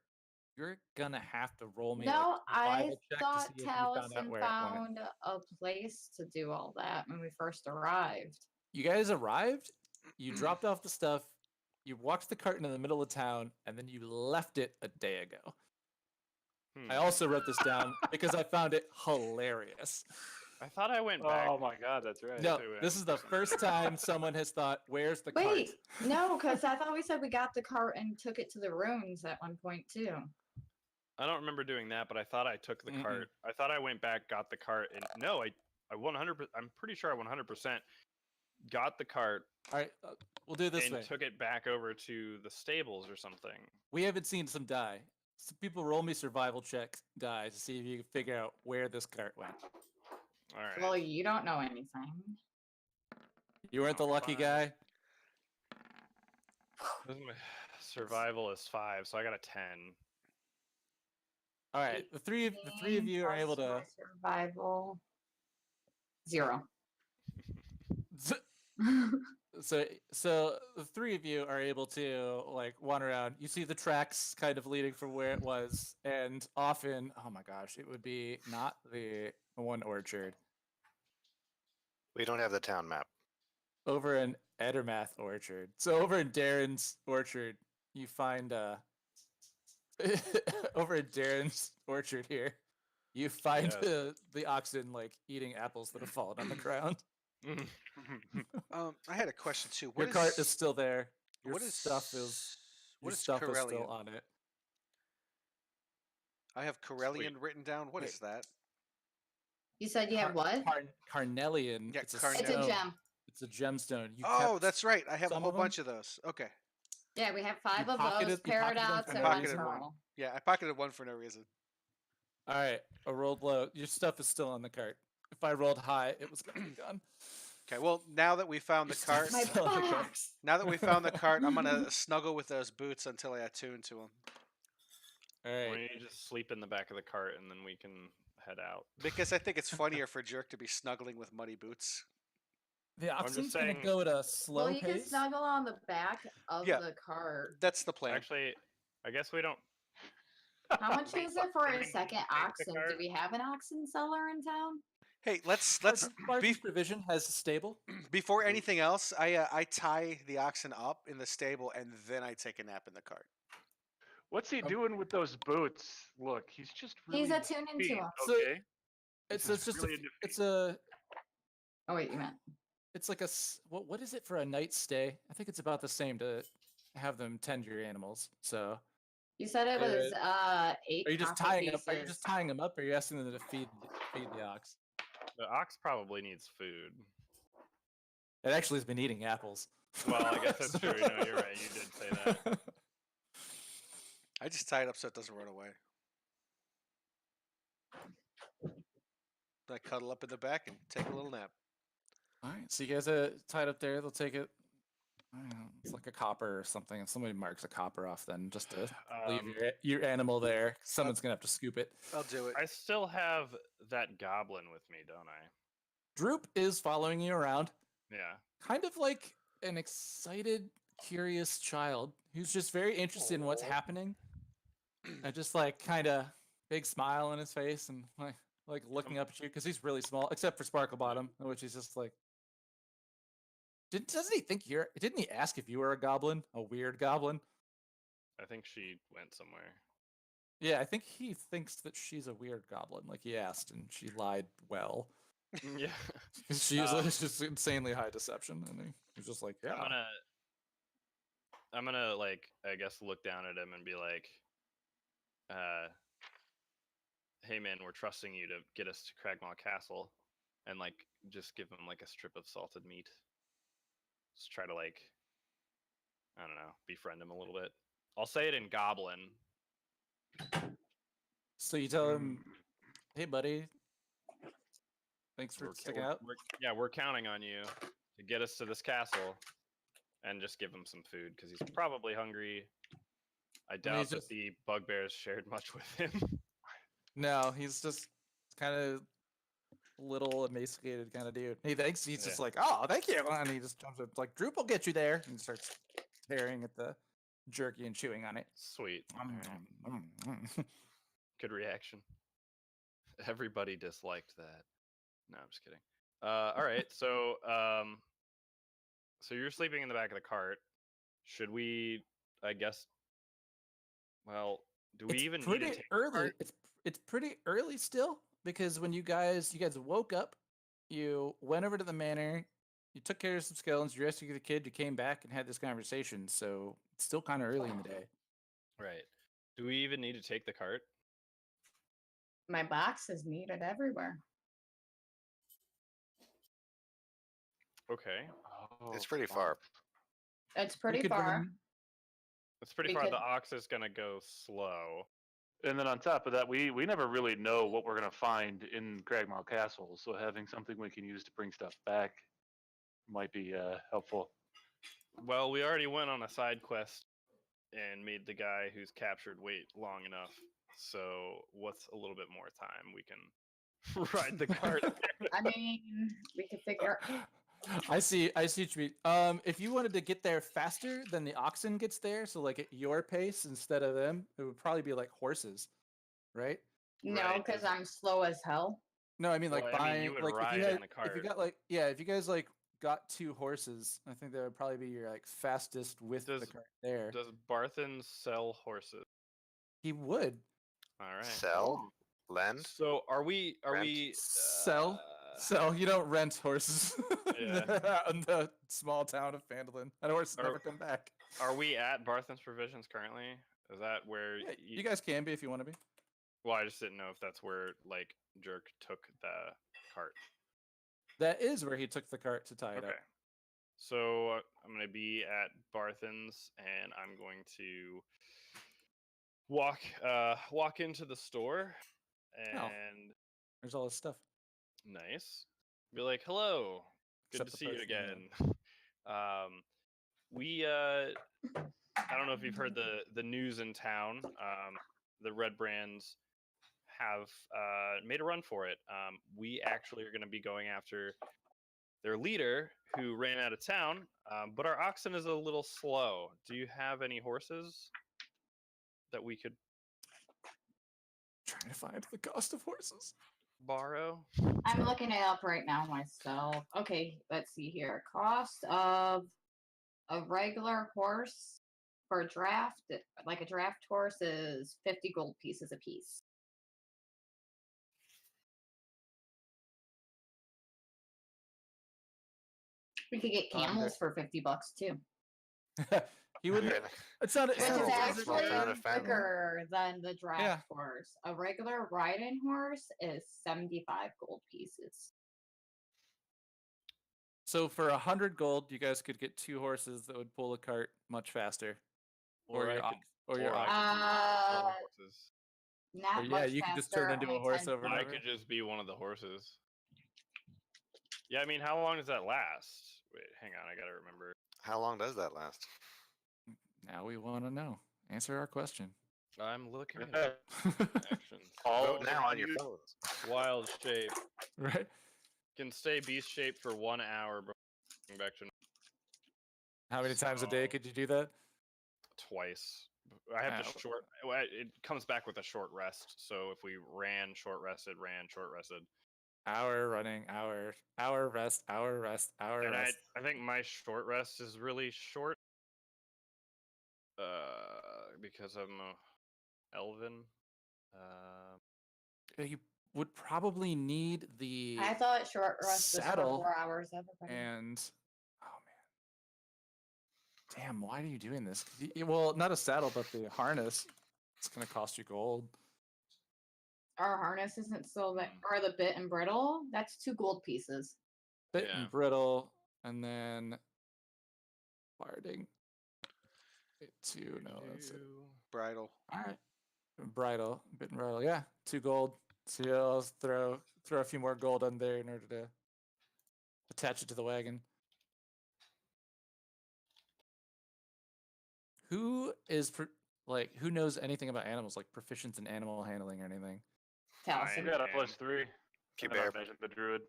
you're gonna have to roll me. No, like, a I survival check to thought see if you found out Taliesin where it went. found a place to do all that when we first arrived. You guys arrived, you dropped off the stuff, you walked the cart into the middle of town, and then you left it a day ago. I also wrote this down because I found it hilarious. I thought I went back. Oh my god, that's right. No, to it this is the or something. first time someone has thought, "Where's the Wait, cart?" no, because I thought we said we got the cart and took it to the ruins at one point too. I don't remember doing that, but I thought I took the Mm-mm. cart. I thought I went back, got the cart, and no, I 100. I'm pretty sure I 100% got the cart All right, we'll do it this and way. took it back over to the stables or something. We haven't seen some die. So people roll me survival check die to see if you can figure out where this cart went. All right. Well, you don't know anything. You weren't the lucky fine. guy. This is my survival is 5, so I got a 10. All right, the three of you are Plus able to. my survival 0. So the three of you are able to like wander around. You see the tracks kind of leading from where it was, and often, oh my gosh, it would be not the one orchard We don't have the town map. over in Edermath orchard. So over in Darren's orchard, you find over in Darren's orchard here, you find Yes. the oxen like eating apples that have fallen on the ground. I had a question too. Your cart is still there. Your what is stuff is what your is stuff is still Corellian? on it. I have Corellian written down. What Wait. is that? You said you have what? Carnelian. Yeah, it's a carnelian. It's a stone. gem. It's a gemstone. You Oh, kept that's right. I have a some whole of 'em? bunch of those. Okay. Yeah, we have 5 of pocketed- those, you pocketed them paradox, for and no one reason? pearl. Yeah, I pocketed one for no reason. All right. I rolled low. Your stuff is still on the cart. If I rolled high, it was gonna be gone. Okay, well, now that we found the Your stuff cart, is My still on the cart. box. now that we found the cart, I'm gonna snuggle with those boots until I attune to them. All Why right. don't you just sleep in the back of the cart and then we can head out. Because I think it's funnier for Jerk to be snuggling with muddy boots. The just oxen's gonna saying- go at a slow Well, you can pace. snuggle on the back of Yeah. the cart. That's the plan. Actually, I guess we don't. How much Wait, is what, it for do we a need to second take the oxen? Do cart? we have an oxen seller in town? Hey, let's Barton's Provision has a stable. before anything else, I tie the oxen up in the stable and then I take a nap in the cart. What's he doing with those boots? Look, he's just really He's into attuning feet, to us. So- Okay. It's He's just really a, into it's feet. a Oh wait, you meant it's like what is it for a night stay? I think it's about the same to have them tend your animals. So you said it was 8 are you just copper tying up? Are you pieces. just tying them up? Or are you asking them to feed the ox? The ox probably needs food. It actually has been eating apples. Well, I guess that's true. No, you're right. You did say that. I just tie it up so it doesn't run away. I cuddle up in the back and take a little nap. All right, so you guys are tied up there. They'll take it. I don't know, it's like a copper or something. And somebody marks a copper off then just to leave your animal there. Someone's gonna have to scoop it. I'll do it. I still have that goblin with me, don't I? Droop is following you around, Yeah. kind of like an excited, curious child who's just very interested in what's Aw. happening. And just like kind of big smile on his face and like looking up at you because he's really small, except for Sparkle Bottom, which he's just like. Doesn't he think you're? Didn't he ask if you were a goblin, a weird goblin? I think she went somewhere. Yeah, I think he thinks that she's a weird goblin. Like he asked, and she lied well. Yeah. She's it's just insanely high deception, and he's just like, yeah. I'm gonna like I guess look down at him and be like, hey man, we're trusting you to get us to Cragmaw Castle, and like just give him like a strip of salted meat. Just try to like, I don't know, befriend him a little bit. I'll say it in Goblin. So you tell him, hey buddy, thanks for We're, sticking out. we're counting on you to get us to this castle, and just give him some food because he's probably hungry. I doubt he's that just- the bugbears shared much with him. No, he's just kind of little emaciated kind of dude. He thinks he's just Yeah. like, oh, thank you, and he just jumps up like, Droop will get you there, and starts tearing at the jerky and chewing on it. Sweet. Mm. Good reaction. Everybody disliked that. No, I'm just kidding. All right, so so you're sleeping in the back of the cart. Should we? I guess. Well, do we It's even need pretty to take the early. cart? It's pretty early still because when you guys woke up, you went over to the manor, you took care of some skeletons, you rescued the kid, you came back and had this conversation. So it's still kind of early in the day. Right. Do we even need to take the cart? My box is needed everywhere. Okay. It's Oh, pretty fuck. far. It's We pretty could bring far. him- It's pretty We far. could- The ox is gonna go slow. And then on top of that, we never really know what we're gonna find in Cragmaw Castle. So having something we can use to bring stuff back might be helpful. Well, we already went on a side quest and made the guy who's captured wait long enough. So what's a little bit more time? We can ride the cart. I mean, we could figure. I see what you mean. If you wanted to get there faster than the oxen gets there, so like at your pace instead of them, it would probably be like horses, right? No, Right, because does it- I'm slow as hell. No, I mean like Well, I mean, buying you would like if ride you in had, the if you cart. got like if you guys like got 2 horses, I think that would probably be your like fastest with the Does- cart there. Does Barthen sell horses? He would All right. Sell? Lend? So are we? Are Rent? we? Sell? uh, so you don't rent horses Yeah. in the small town of Phandalin. And horses Or- never come back. Are we at Barthen's Provisions currently? Is that where Yeah, you guys can be if you want to be. Well, I just didn't know if that's where like Jerk took the cart. That is where he took the cart to tie it Okay. up. So I'm gonna be at Barthen's, and I'm going to walk into the store, and Oh. There's all this stuff. nice. Be like, hello, good Except to the see you person, yeah. again. We I don't know if you've heard the news in town. The Red Brands have made a run for it. We actually are going to be going after their leader, who ran out of town. But our oxen is a little slow. Do you have any horses that we could Trying to find the cost of horses. borrow? I'm looking it up right now myself. Okay, let's see here. Cost of a regular horse for a draft, like a draft horse, is 50 gold pieces a piece. We could get Under. camels for $50 too, He wouldn't. Yeah, It's not. which It's is Camels not are a a small actually town of family. quicker than the draft Yeah. horse. A regular riding horse is 75 gold pieces. So for 100 gold, you guys could get 2 horses that would pull a cart much faster. Or your I ox- or your I ox- could be one of the horses. Not Or, yeah, much you could faster. just turn into a only horse 10 over and I over. could just be one of the horses. Yeah, I mean, how long does that last? Wait, hang on, I gotta remember. How long does that last? Now we want to know. Answer our question. I'm looking at actions. All Vote now on your you- phones. Wild shape Right? can stay beast shape for 1 hour. Before going back to How many times a day So- could you do that? twice. I have Oh. the short. It comes back with a short rest. So if we ran, short rested, ran, short rested, Hour running, hour rest, hour rest, hour and rest. I think my short rest is really short. Because I'm a elven. You would probably need the I thought short rest was saddle for 4 hours. Everybody. and oh man, damn! Why are you doing this? 'Cause well, not a saddle, but the harness. It's gonna cost you gold. Our harness isn't so that, or the bit and brittle. That's 2 gold pieces. Bit Yeah. and brittle, and then barding. Bit two, no, that's it. Bridle. All right, bridle, bit and bridle. Yeah, 2 gold. So yeah, I'll throw a few more gold on there in order to attach it to the wagon. Who is who knows anything about animals, like proficient in animal handling or anything? I Taliesin. got a Man. +3. Keep And I bear. imagine the druid.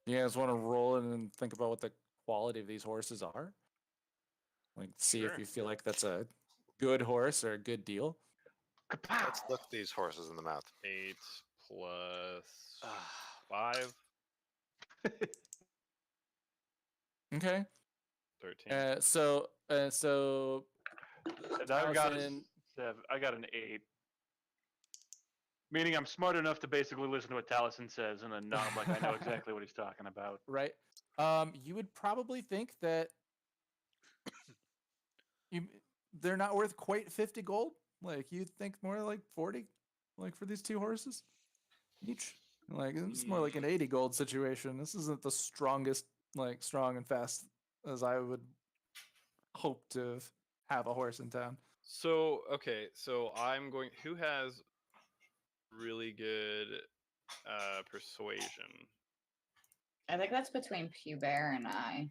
You guys want to roll in and think about what the quality of these horses are? Like, see if Sure. you feel like that's a good horse or a good deal. Let's look these horses in the mouth. 8 plus 5, Okay. 13. So And I got Taliesin- I got an 8. Meaning I'm smart enough to basically listen to what Taliesin says and then nod like I know exactly what he's talking about. right? You would probably think that they're not worth quite 50 gold. Like you'd think more like 40, like for these 2 horses each. Like it's more like an 80 gold situation. This isn't the strongest, like strong and fast as I would hope to have a horse in town. So okay, so I'm going. Who has really good persuasion? I think that's between Bear and I.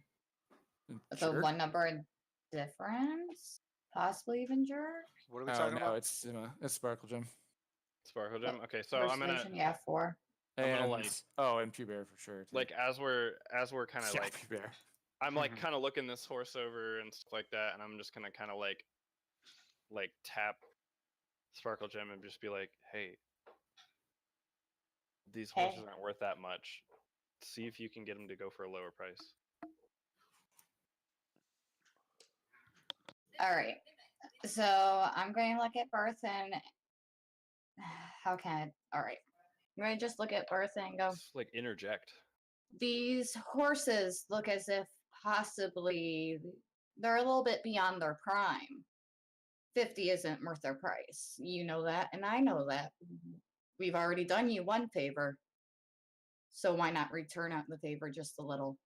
With Jerk? a 1 number in difference, possibly even jerk. What are we Oh talking no, about? it's Sparkle Gem. Sparkle Gem. Okay, so I'm gonna Persuasion, yeah, 4. I'm gonna, And like- and Bear for sure. too. like as we're kind of Yeah, like Bear. I'm like Mhm. kind of looking this horse over and stuff like that, and I'm just gonna kind of like tap Sparkle Gem and just be like, hey, these Hey. horses aren't worth that much. See if you can get them to go for a lower price. All right. So I'm going to look at Bertha and how can I? All right. I'm going to just look at Bertha and go, Just, like interject. these horses look as if possibly they're a little bit beyond their prime. 50 isn't worth their price. You know that, and I know that. We've already done you one favor. So why not return out the favor just a little?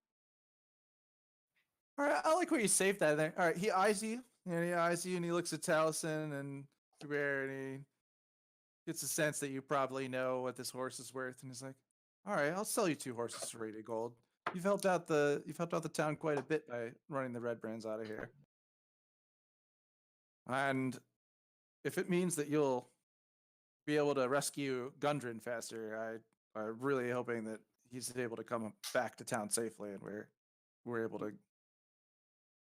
All right, I like where you saved that there. All right, he eyes you, and he looks at Taliesin and Bear, and he gets a sense that you probably know what this horse is worth, and he's like, "All right, I'll sell you 2 horses for 80 gold. You've helped out the town quite a bit by running the Red Brands out of here, and if it means that you'll be able to rescue Gundren faster. I'm really hoping that he's able to come back to town safely, and we're able to Well,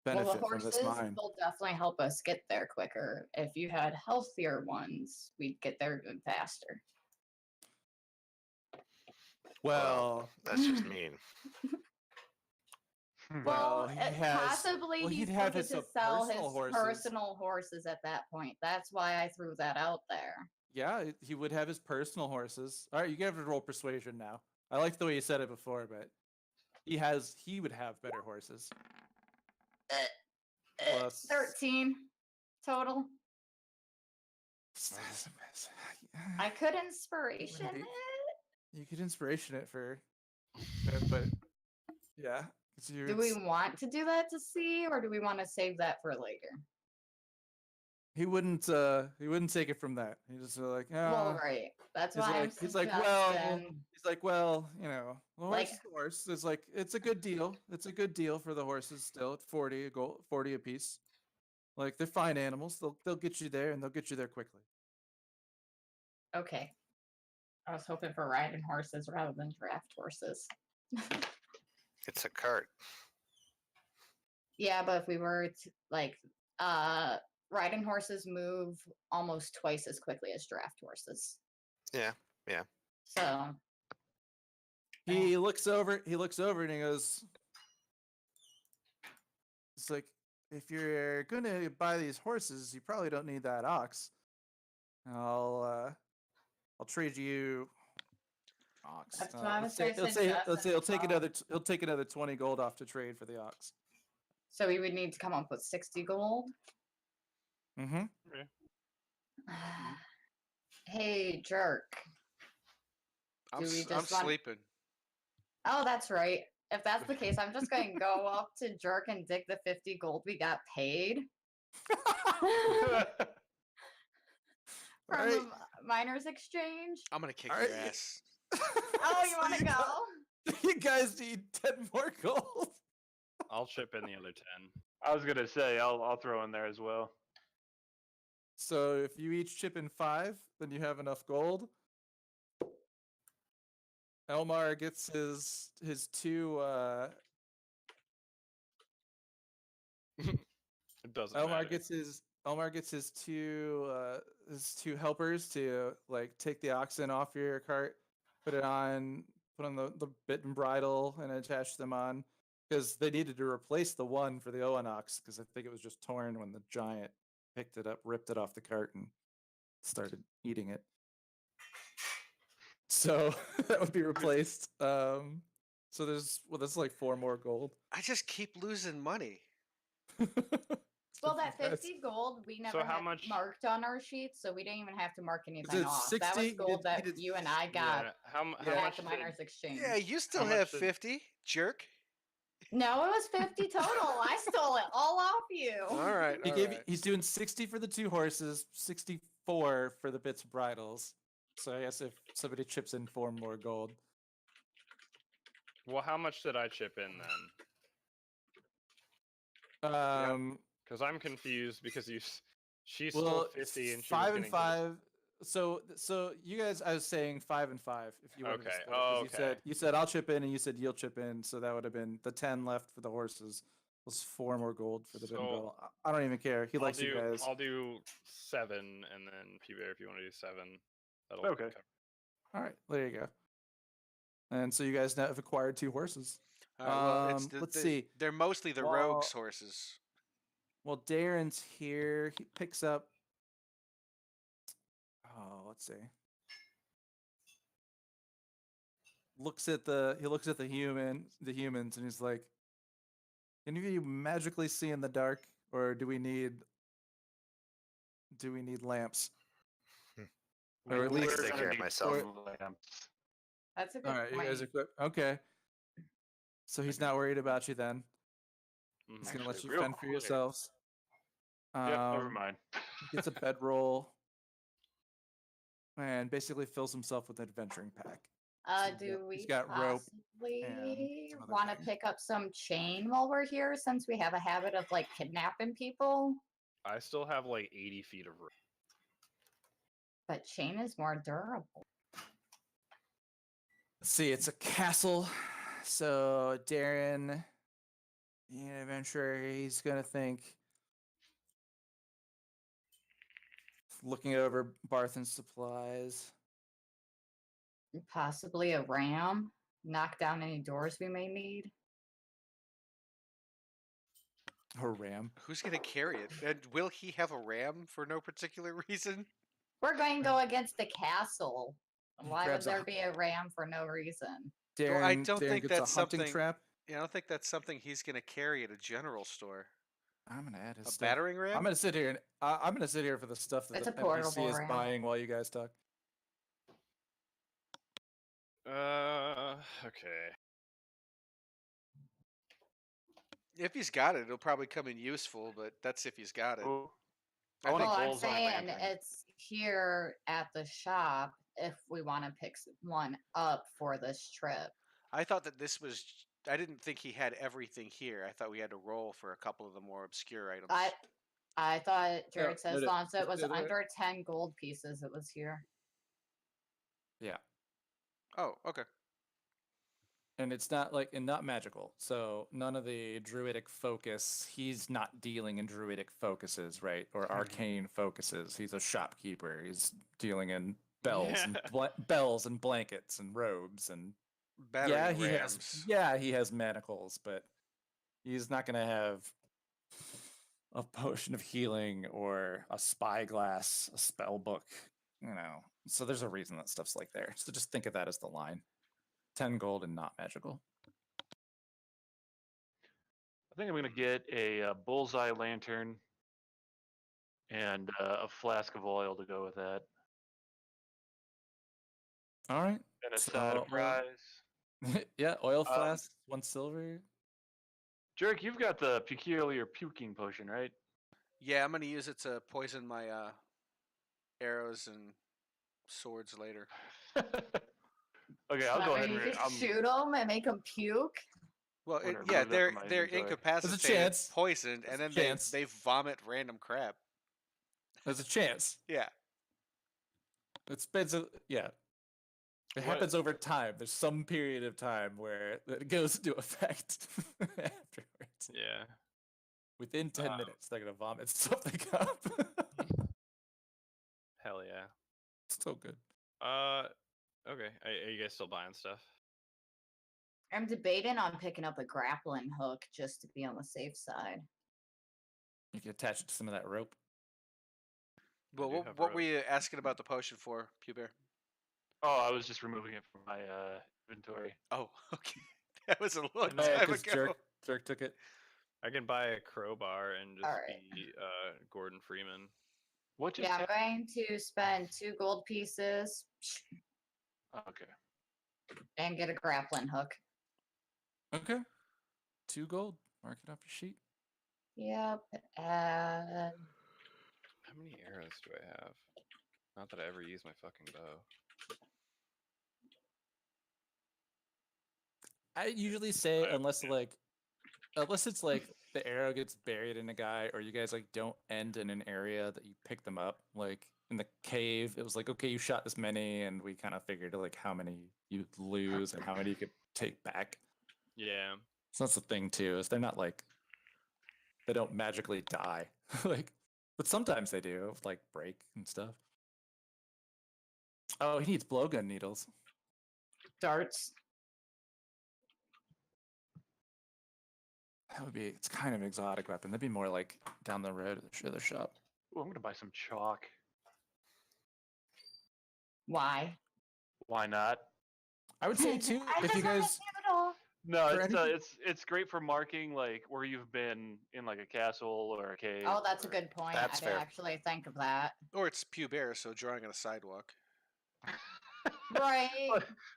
the benefit from this horses mine. will definitely help us get there quicker. If you had healthier ones, we'd get there even faster. Well, that's just mean. Well, he has. possibly Well, he's he'd have looking his to sell his personal horses. personal horses at that point. That's why I threw that out there. Yeah, he would have his personal horses. All right, you have to roll persuasion now. I liked the way you said it before, but he would have better horses. Plus 13 total. I could inspiration Maybe. it. You could inspiration it for, but yeah. Do we want to do that to see, or do we want to save that for later? He wouldn't take it from that. He just like, Well, right. That's he's why like, I'm he's like, well, you know, the Like- horse is like, it's a good deal. It's a good deal for the horses still at 40 a piece. Like, they're fine animals. They'll get you there, and they'll get you there quickly. Okay. I was hoping for riding horses rather than draft horses. It's a cart. Yeah, but if we were to, like, riding horses move almost twice as quickly as draft horses. Yeah. So He looks over and he goes, it's like, if you're gonna buy these horses, you probably don't need that ox. I'll trade you ox. That's what I was let's say suggesting he'll as take well. he'll take another 20 gold off to trade for the ox. So we would need to come up with 60 gold. Mm-hmm. Hey, jerk. I'm Do we I'm just want- sleeping. Oh, that's right. If that's the case, I'm just going to go up to jerk and dig the 50 gold we got paid from Alright. the miners exchange. I'm gonna kick Alright, your yeah. ass. Oh, you want to go? You guys need 10 more gold. I'll chip in the other 10. I was gonna say I'll throw in there as well. So if you each chip in 5, then you have enough gold. Elmar gets his 2 It doesn't matter. Elmar gets his two helpers to like take the oxen off your cart, put on the bit and bridle and attach them on, because they needed to replace the one for the Owen ox, because I think it was just torn when the giant picked it up, ripped it off the cart, and started eating it. So that would be replaced. So that's like 4 more gold. I just keep losing money. Well, that That's- 50 gold we never how had much- marked on our sheets, so we didn't even have to mark anything it off. That 60? was You gold did- that you did- you and I got Yeah, how at much the did- miners exchange. Yeah, you still much have did- 50, jerk. No, it was 50 total. I stole it all off you. All right, all right. He's doing 60 for the 2 horses, 64 for the bits and bridles. So I guess if somebody chips in 4 more gold. Well, how much did I chip in then? Because I'm confused because she stole 50 and she 5 was and gonna get 5. So you guys, I was saying 5 and 5. If you wanted to Okay, split it, 'cause okay. you said I'll chip in, and you said you'll chip in. So that would have been the 10 left for the horses. Plus 4 more gold for the bit and So, bridle. I don't even care. He likes you guys. I'll do 7, and then P-Bear, if you want to do 7, that'll Okay. cover. All right, there you go. And so you guys now have acquired 2 horses. All right, well, it's let's see. They're mostly the Well- rogues' horses. Well, Darren's here. He picks up. Oh, let's see. He looks at the humans, and he's like, "Can any of you magically see in the dark, or do we need lamps?" Or at I least- can take care of myself. That's a good All right, you point. guys equipped. Okay. So he's not worried about you then. Mhm. He's gonna let Actually, you real fend for quick. yourselves. Yep, never Um, mind. He gets a bedroll and basically fills himself with an adventuring pack. So Do we he's got rope possibly some other want to things. pick up some chain while we're here, since we have a habit of like kidnapping people? I still have like 80 feet of rope. But chain is more durable. Let's see, it's a castle. So Darren, the adventurer, he's gonna think. Looking over Barthen's supplies. Possibly a ram. Knock down any doors we may need. Or ram. Who's gonna carry it? And will he have a ram for no particular reason? We're going to go against the castle. Why would grabs a there hu- be a ram for no reason? Darren, Well, I don't Darren think gets that's a hunting something- trap. Yeah, I don't think that's something he's gonna carry at a general store. I'm gonna add his A stuff. battering ram? I'm gonna sit here and I'm gonna sit here for the stuff that It's the a portable NPC is ram. buying while you guys talk. Okay. If he's got it, it'll probably come in useful, but that's if he's got it. Oh, I I want think- a Well, I'm bullseye saying lantern. it's here at the shop if we want to pick one up for this trip. I thought that this was. I didn't think he had everything here. I thought we had to roll for a couple of the more obscure items. I thought Jared said as no, long as it it's was the other way. under 10 gold pieces, it was here. Yeah. Oh, okay. And it's not not magical. So none of the druidic focus, he's not dealing in druidic focuses, right? Or arcane focuses. He's a shopkeeper. He's dealing in bells and bells and blankets and robes and Battering he rams. he has manacles, but he's not gonna have a potion of healing or a spyglass, a spell book, So there's a reason that stuff's like there. So just think of that as the line. 10 gold and not magical. I think I'm gonna get a bullseye lantern and a flask of oil to go with that, All right. and a So, side of fries. Yeah, oil flask, 1 silver. Jerick, you've got the peculiar puking potion, right? Yeah, I'm gonna use it to poison my arrows and swords later. Okay, I'll go ahead You and just shoot them and make them puke. Well, I'm gonna yeah, remove that they're from my they're inventory. incapacitated, chance. poisoned, There's and a then chance. they vomit random crap. There's a chance. Yeah. Yeah. It happens over time. There's some period of time where it goes into effect afterwards. Yeah. Within 10 minutes, they're gonna vomit something up. Hell yeah. So good. Okay. Are you guys still buying stuff? I'm debating on picking up a grappling hook just to be on the safe side. You can attach it to some of that rope. Well, do what, have what were rope. you asking about the potion for, Pubear? Oh, I was just removing it from my inventory. Oh, okay. That was a long No, time Because ago. Jerk took it. I can buy a crowbar and just Alright. be Gordon Freeman. What just Yeah, I'm happened? going to spend 2 gold pieces Okay. and get a grappling hook. Okay. 2 gold. Mark it off your sheet. Yep. How many arrows do I have? Not that I ever use my fucking bow. I usually say I have unless it's like the arrow gets buried in a guy or you guys don't end in an area that you pick them up. Like in the cave, it was like, okay, you shot this many and we kind of figured how many you'd lose and how many you could take back. Yeah. So that's the thing too, is they're not they don't magically die. But sometimes they do, break and stuff. Oh, he needs blowgun needles. Darts. It's kind of an exotic weapon. That'd be more down the road at the other shop. Ooh, I'm gonna buy some chalk. Why? Why not? I would say too, I if you just wanna guys see it all. No, For anything- it's great for marking where you've been in a castle or a cave. Oh, that's a or- good point. That's I didn't fair. actually think of that. Or it's Pubear, so drawing on a sidewalk. Right.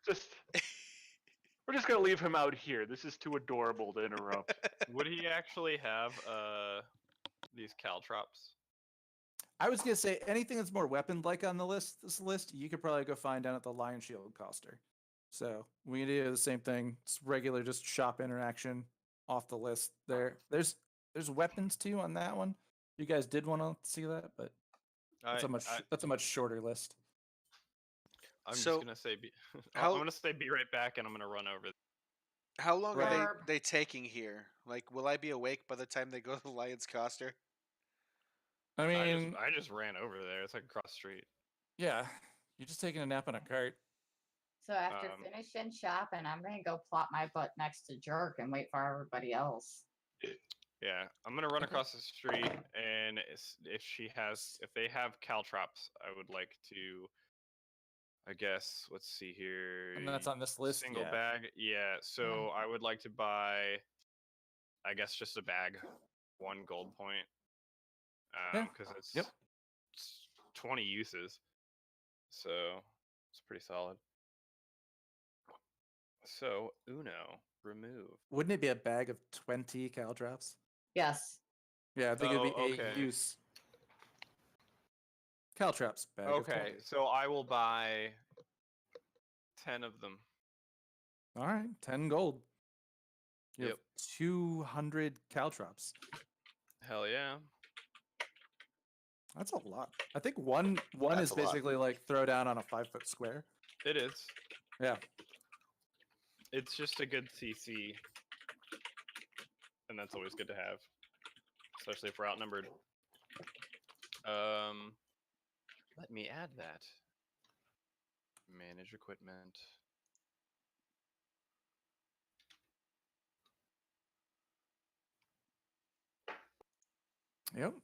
Just we're just gonna leave him out here. This is too adorable to interrupt. Would he actually have these caltrops? I was gonna say anything that's more weapon-like on this list, you could probably go find down at the Lion Shield Coster. So we do the same thing. It's regular, just shop interaction off the list. There's weapons too on that one. You guys did want to see that, but That's a much shorter list. I'm So, just gonna say I'm how gonna say be right back, and I'm gonna run over. how long are Right. they taking here? Like, will I be awake by the time they go to the Lion's Coster? I mean, I just ran over there. It's like across the street. yeah, you're just taking a nap on a cart. So after Um, finishing shopping, I'm gonna go plop my butt next to Jerk and wait for everybody else. Yeah, I'm gonna run Okay. across the street, and if they have caltrops, I would like to. I guess let's see here. And that's on this list. Single Yeah. bag. Yeah, so I would like to buy. I guess just a bag, 1 gold point. Yeah. Because it's, Yep. it's 20 uses, so it's pretty solid. So Uno remove. Wouldn't it be a bag of 20 caltrops? Yes. Yeah, I think it'd be Oh, a okay. use. Caltrops bag of 20. Okay, so I will buy 10 of them. All right, 10 gold. You Yep. have 200 caltrops. Hell yeah. That's a lot. I think one That's is a lot. basically like throw down on a 5-foot square. It is. Yeah. It's just a good CC. And that's always good to have. Especially if we're outnumbered. Let me add that. Manage equipment. Yep.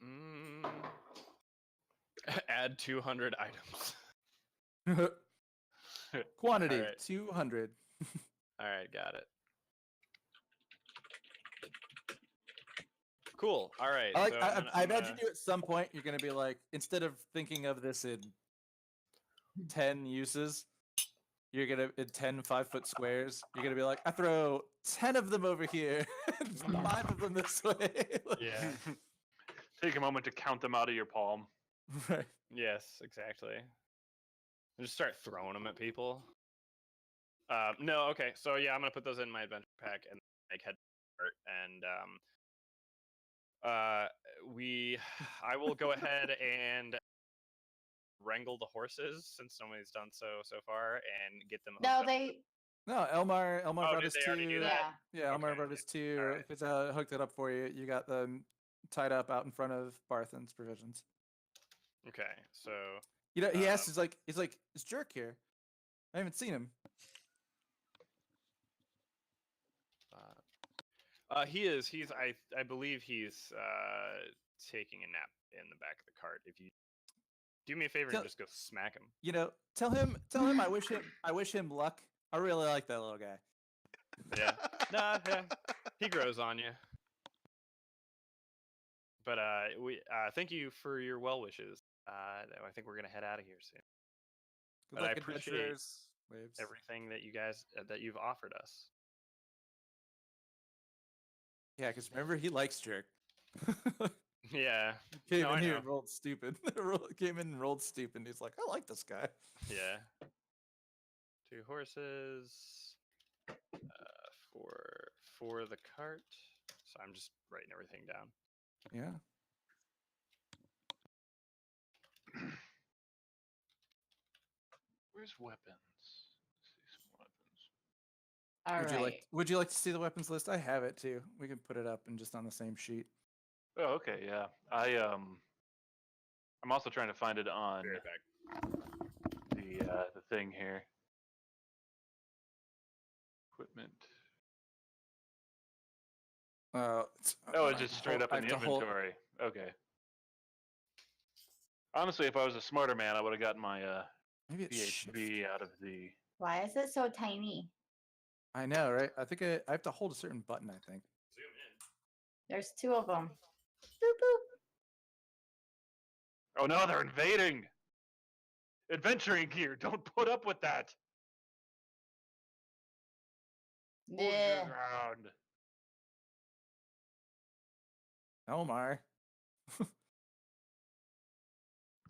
Mm. Add 200 items. Quantity Alright. 200. Alright, got it. Cool. Alright. I like. So I imagine you at some point you're gonna be like, instead of thinking of this in 10 uses, you're gonna in 10 5-foot squares. You're gonna be like, I throw 10 of them over here, and 5 of them this way. Yeah. Take a moment to count them out of your palm. Right. Yes, exactly. And just start throwing them at people. No, okay. So yeah, I'm gonna put those in my adventure pack and make head start. And I will go ahead and wrangle the horses since nobody's done so far and get them. No, hooked up. they. No, Elmar Oh, brought did us they already do two. that? Yeah. Yeah, Elmar Okay. brought us two. Alright. If it's hooked it up for you, you got them tied up out in front of Barthen's provisions. Okay, so You know, he asked, he's like, is Jerk here? I haven't seen him. he is. I believe he's taking a nap in the back of the cart. If you do me a favor Tell- and just go smack him. You know, tell him I wish him luck. I really like that little guy. Yeah. Nah, yeah. He grows on you. But we thank you for your well wishes. I think we're gonna head out of here soon. Good But luck, I appreciate adventurers. Waves. Everything that you guys that you've offered us. Yeah, because remember he likes Jerk. Yeah. Came No, in I here know. and rolled stupid. Came in and rolled stupid. He's like, I like this guy. Yeah. 2 horses. For the cart. So I'm just writing everything down. Yeah. Where's weapons? Let's see some weapons. All right. Would you like to see the weapons list? I have it too. We can put it up and just on the same sheet. Oh, okay, yeah. I'm also trying to find it on Be right back. the thing here. Equipment. Oh, it's just straight up in the inventory. Okay. Honestly, if I was a smarter man, I would have gotten my Maybe it's shift. PHB out of the. Why is it so tiny? I know, right? I think I have to hold a certain button. I think. Zoom in. There's 2 of them. Boop boop. Oh no, they're invading! Adventuring gear, don't put up with that! Hold your Yeah. ground. Elmar.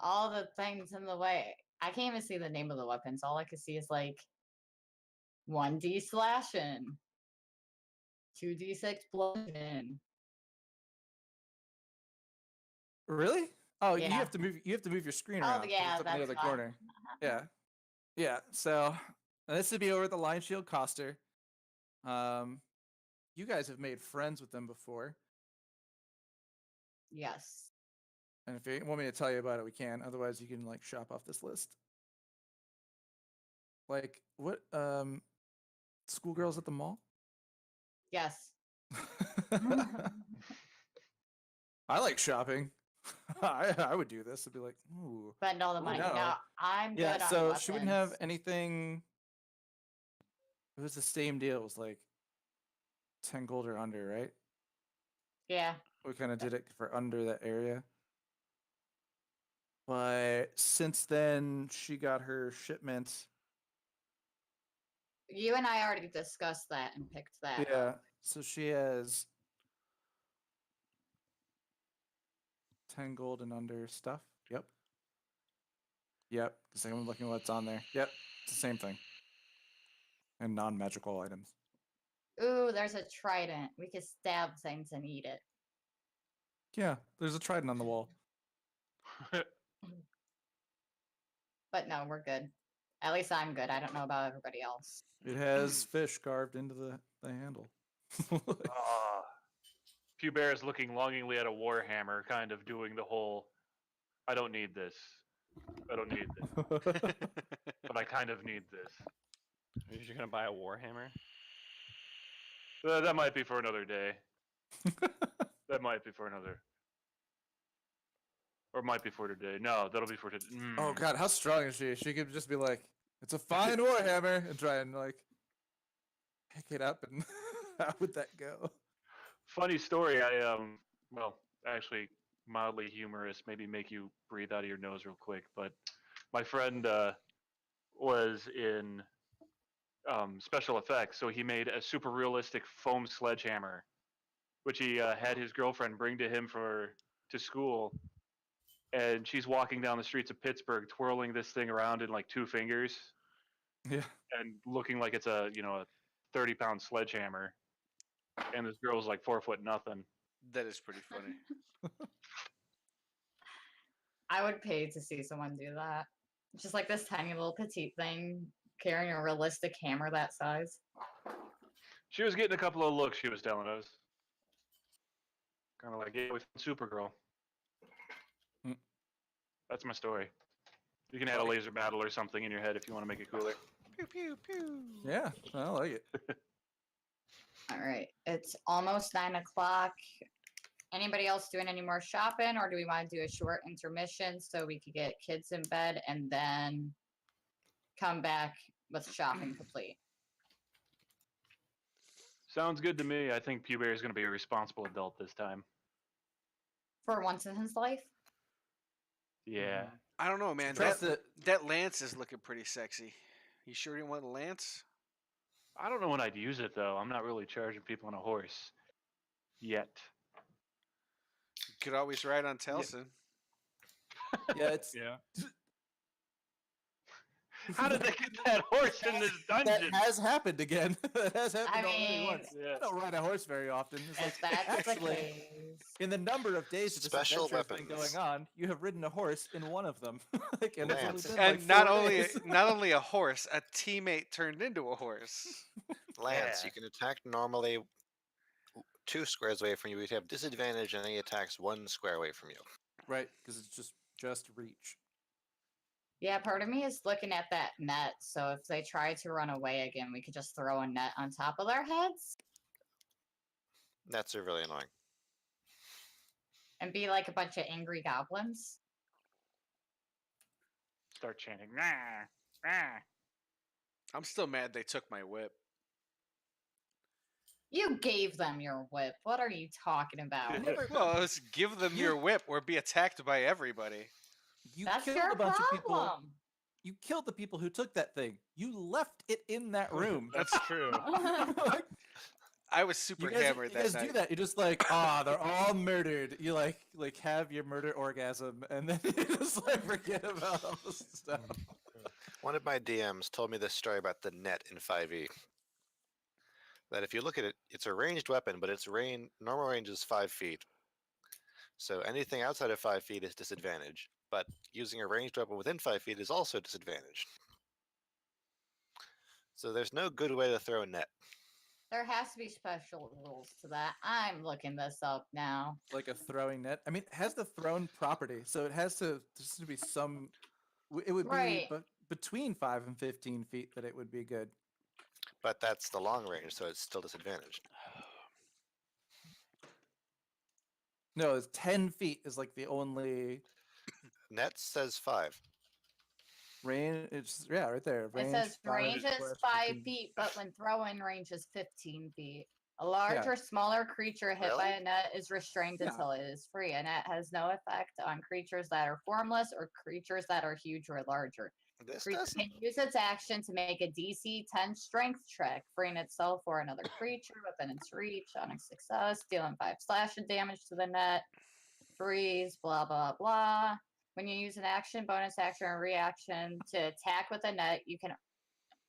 All the things in the way. I can't even see the name of the weapons. All I can see is like 1D slashing. 2d6 bludgeon. Really? Oh, you Yeah. have to move. You have to move your screen Oh, around. 'cause yeah, it's up in the that's other fine. corner. Yeah, yeah. So this would be over at the Lion Shield Coster. You guys have made friends with them before, Yes. and if you want me to tell you about it, we can. Otherwise, you can like shop off this list. Like what? Schoolgirls at the mall. Yes. I like shopping. I would do this. I'd be like, ooh. Spend all the money. no. No, I'm Yeah, good on so weapons. she wouldn't have anything. It was the same deal. It was like 10 gold or under, right? Yeah. We kind of did it for under that area. But since then, she got her shipment. You and I already discussed that and picked that Yeah. up. So she has 10 gold and under stuff. Yep. Yep. Because I'm looking at what's on there. Yep. It's the same thing. And non magical items. Ooh, there's a trident. We could stab things and eat it. Yeah. There's a trident on the wall. But no, we're good. At least I'm good. I don't know about everybody else. It has fish carved into the handle. Pew Bear is looking longingly at a warhammer, kind of doing the whole, I don't need this. I don't need this, but I kind of need this. You're gonna buy a warhammer? That might be for another day. That might be for another. Or might be for today. No, that'll be for today. Oh god, how strong is she? She could just be like, "It's a fine warhammer," and try and like pick it up. And how would that go? Funny story. Well, actually, mildly humorous. Maybe make you breathe out of your nose real quick. But my friend was in special effects, so he made a super realistic foam sledgehammer, which he had his girlfriend bring to him to school. And she's walking down the streets of Pittsburgh, twirling this thing around in like 2 fingers, Yeah. and looking like it's a 30-pound sledgehammer. And this girl's like 4 foot nothing. That is pretty funny. I would pay to see someone do that. Just like this tiny little petite thing carrying a realistic hammer that size. She was getting a couple of looks. She was telling us, kind of like, "Yeah, we found Supergirl." Mm. That's my story. You can add a laser battle or something in your head if you want to make it cooler. Pew pew pew. Yeah, I like it. All right. It's almost 9 o'clock. Anybody else doing any more shopping, or do we want to do a short intermission so we could get kids in bed and then come back with shopping complete? Sounds good to me. I think Pew Bear is going to be a responsible adult this time. For once in his life? Yeah. I don't know, man. Trust it. That lance is looking pretty sexy. You sure you want a lance? I don't know when I'd use it though. I'm not really charging people on a horse yet. You could always ride on Telson. Yeah, it's Yeah. How did they get that horse in this that dungeon? has happened again. That has happened I already mean, once. Yeah. I don't ride a horse very often. It's If like, that's the actually, case. in the number of days that this Special adventure has been weapons. going on, you have ridden a horse in one of them. Like, and it's only Lance. been, And like, not 4 only days. not only a horse, a teammate turned into a horse. Lance, Yeah. you can attack normally 2 squares away from you. You have disadvantage on any attacks 1 square away from you. Right, because it's just reach. Yeah, part of me is looking at that net. So if they try to run away again, we could just throw a net on top of their heads That's really annoying. and be like a bunch of angry goblins. Start chanting, "Nah, nah." I'm still mad they took my whip. You gave them your whip. What are you talking about? Well, let's give them your whip or be attacked by everybody. You That's killed your a bunch of people. problem. You killed the people who took that thing. You left it in that room. That's true. Like, I was super hammered you guys that do night. that. You're just like, they're all murdered. You like have your murder orgasm, and then you just like forget about all this stuff. One of my DMs told me this story about the net in 5e. that if you look at it, it's a ranged weapon, but its normal range is 5 feet. So anything outside of 5 feet is disadvantage. But using a ranged weapon within 5 feet is also disadvantage. So there's no good way to throw a net. There has to be special rules to that. I'm looking this up now. Like a throwing net. I mean, it has the thrown property, so it has to. There's to be some. It would be Right. between 5 and 15 feet that it would be good. But that's the long range, so it's still disadvantaged. No, it's 10 feet is like the only Net says 5. range. It's right there. It says range is 5 15. feet, but when throwing range is 15 feet. A large or smaller creature hit by Really? a net is restrained Yeah. until it is free. A net has no effect on creatures that are formless or creatures that are huge or larger. This Creature doesn't. can use its action to make a DC 10 strength check, freeing itself or another creature within its reach on a success, dealing 5 slashing damage to the net, freeze, blah, blah, blah. When you use an action, bonus action, or reaction to attack with a net, you can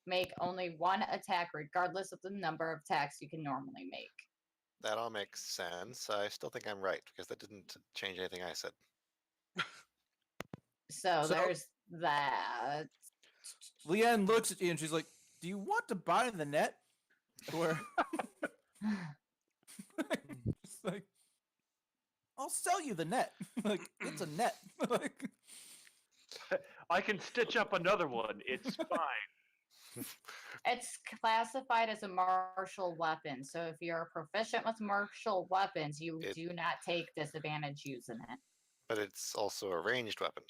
make only one attack regardless of the number of attacks you can normally make. That all makes sense. I still think I'm right because that didn't change anything I said. So So- there's that. Leanne looks at you and she's like, "Do you want to buy the net?" Or just like, "I'll sell you the net." Like it's a net. Like I can stitch up another one. It's fine. It's classified as a martial weapon. So if you're proficient with martial weapons, you do not take disadvantage using it. But it's also a ranged weapon.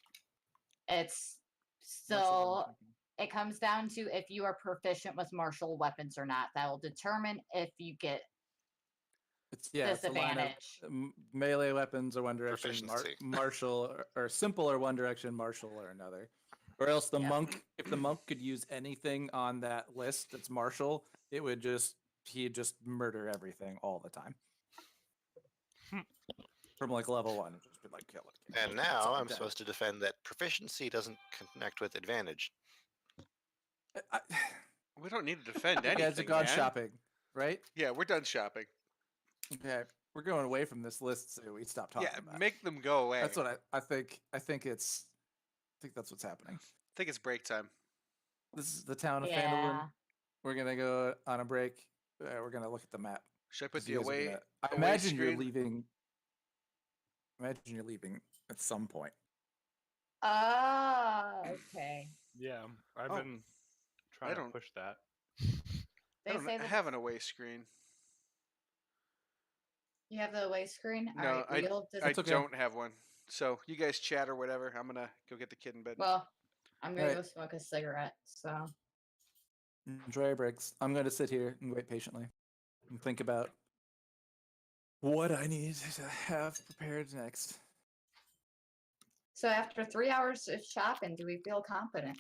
It's still, it comes down to if you are proficient with martial weapons or not. That will determine if you get it's it's a line of disadvantage. melee weapons are one direction, Proficiency. martial or simple are one direction, martial or another. Or else the Yeah. monk, if the monk could use anything on that list that's martial, he'd just murder everything all the time. From like level 1, it'd just be like kill it. And now I'm supposed to defend that proficiency doesn't connect with advantage. We don't need to defend You anything. guys have gone man. shopping, right? Yeah, we're done shopping. Okay, we're going away from this list, so we stop talking Yeah, about it. make them go away. That's what I think. I think that's what's happening. I think it's break time. This is the town of Yeah. Fandolin. We're gonna go on a break. We're gonna look at the map. Should I put 'cause the you guys are away? gonna- I away imagine you're screen? leaving. Imagine you're leaving at some point. Okay. Yeah, I've Oh, been trying to don't- push that. They I don't say that have an away screen. you have the away screen. No, All right, we'll I just, okay. don't have one. So you guys chat or whatever. I'm gonna go get the kid in bed. well, I'm gonna Alright. go smoke a cigarette. So Enjoy your breaks. I'm going to sit here and wait patiently and think about what I need to have prepared next. so after 3 hours of shopping, do we feel confident?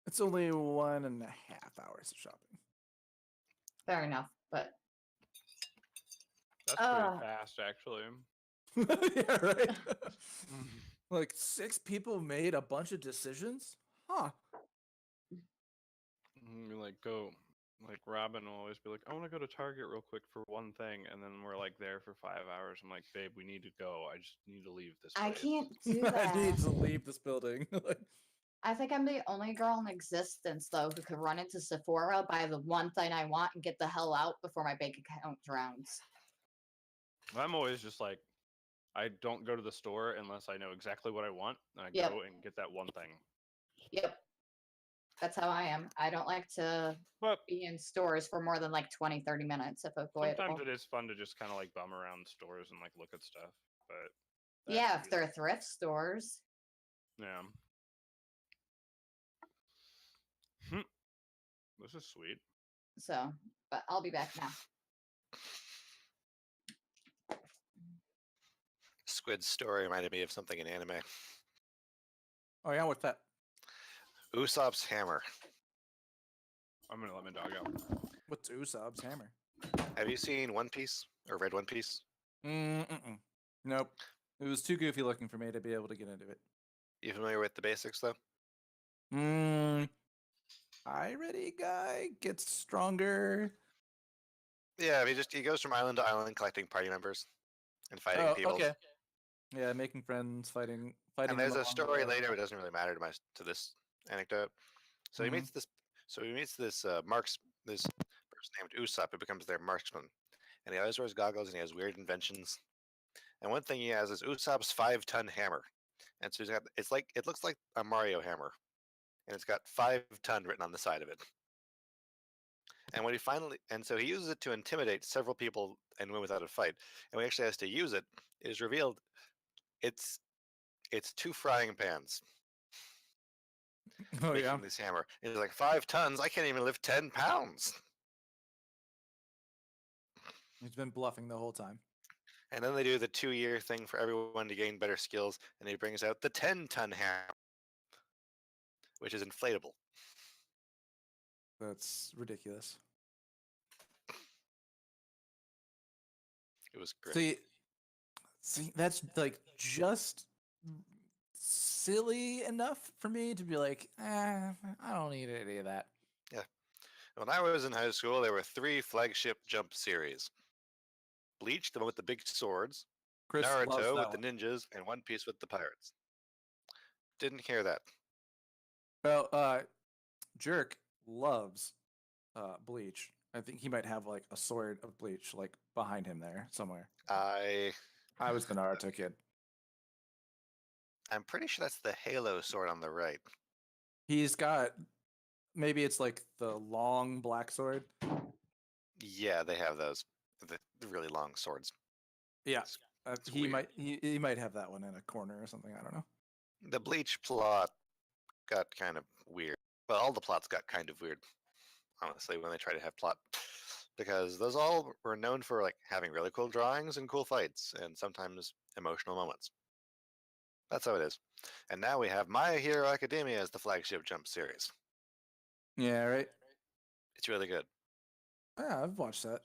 It's only 1.5 hours of shopping. Fair enough, but That's Ah. pretty fast, actually. Yeah, right. Like 6 people made a bunch of decisions? Huh. You like go, like Robin will always be like, "I want to go to Target real quick for one thing," and then we're like there for 5 hours. I'm like, "Babe, we need to go. I just need to leave this." I place." can't do I that. need to leave this building. Like, I think I'm the only girl in existence, though, who could run into Sephora, buy the one thing I want, and get the hell out before my bank account drowns. I'm always just like, I don't go to the store unless I know exactly what I want, and I Yep. go and get that one thing. Yep. That's how I am. I don't like to But be in stores for more than like 20, 30 minutes if avoidable. sometimes it is fun to just kind of like bum around stores and like look at stuff. But that Yeah, can if be, they're like- thrift stores. yeah. This is sweet. So, but I'll be back now. Squid's story reminded me of something in anime. oh yeah, what's that? Usopp's hammer. I'm gonna let my dog out. What's Usopp's hammer? Have you seen One Piece or read One Piece? Mm-mm. Nope. It was too goofy looking for me to be able to get into it. You familiar with the basics though? Ready guy gets stronger. Yeah, he goes from island to island collecting party members and fighting Oh, people. okay. Yeah, making friends, fighting And them there's a along the story way. later, but it doesn't really matter to this anecdote. So he Mhm. meets this. So he meets this this person named Usopp, who becomes their marksman. And he always wears goggles, and he has weird inventions. And one thing he has is Usopp's 5-ton hammer. And so it looks like a Mario hammer, and it's got 5-ton written on the side of it. And so he uses it to intimidate several people and win without a fight. And when he actually has to use it, it is revealed it's 2 frying pans Oh yeah. making this hammer. It's like 5 tons. I can't even lift 10 pounds. He's been bluffing the whole time. And then they do the 2-year thing for everyone to gain better skills, and he brings out the 10-ton hammer, which is inflatable. That's ridiculous. It was great. See, that's like just silly enough for me to be like, I don't need any of that. Yeah. When I was in high school, there were 3 flagship jump series: Bleach, the one with the big swords; Chris loves Naruto that with the one. ninjas; and One Piece with the pirates. Didn't hear that. Well, Jerk loves Bleach. I think he might have like a sword of Bleach like behind him there somewhere. I was the Naruto kid. I'm pretty sure that's the Halo sword on the right. He's got maybe it's like the long black sword. Yeah, they have those. The really long swords. Yeah, It's he weird. might have that one in a corner or something. I don't know. The Bleach plot got kind of weird. Well, all the plots got kind of weird, honestly, when they try to have plot, because those all were known for like having really cool drawings and cool fights, and sometimes emotional moments. That's how it is. And now we have My Hero Academia as the flagship jump series. Yeah, right. It's really good. Yeah, I've watched that.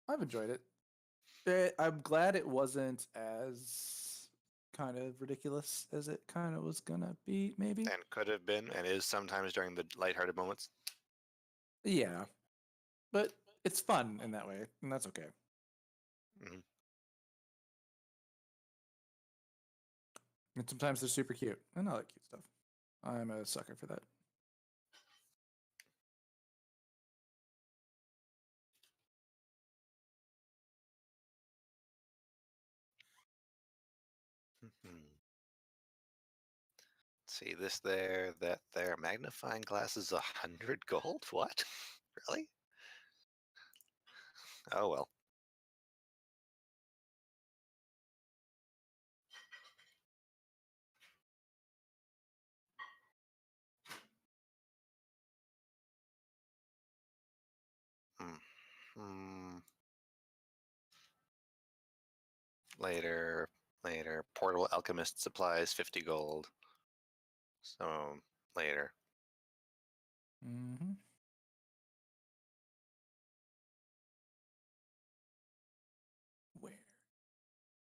I've enjoyed it. I'm glad it wasn't as kind of ridiculous as it kind of was gonna be, maybe. And could have been, and is sometimes during the lighthearted moments. Yeah, but it's fun in that way, and that's okay. Hmm. And sometimes they're super cute, and I like cute stuff. I'm a sucker for that. See this there, that there. Magnifying glass is 100 gold? What? Really? Oh well. Hmm. Later, later. Portable alchemist supplies 50 gold. So later. Mm-hmm. Where?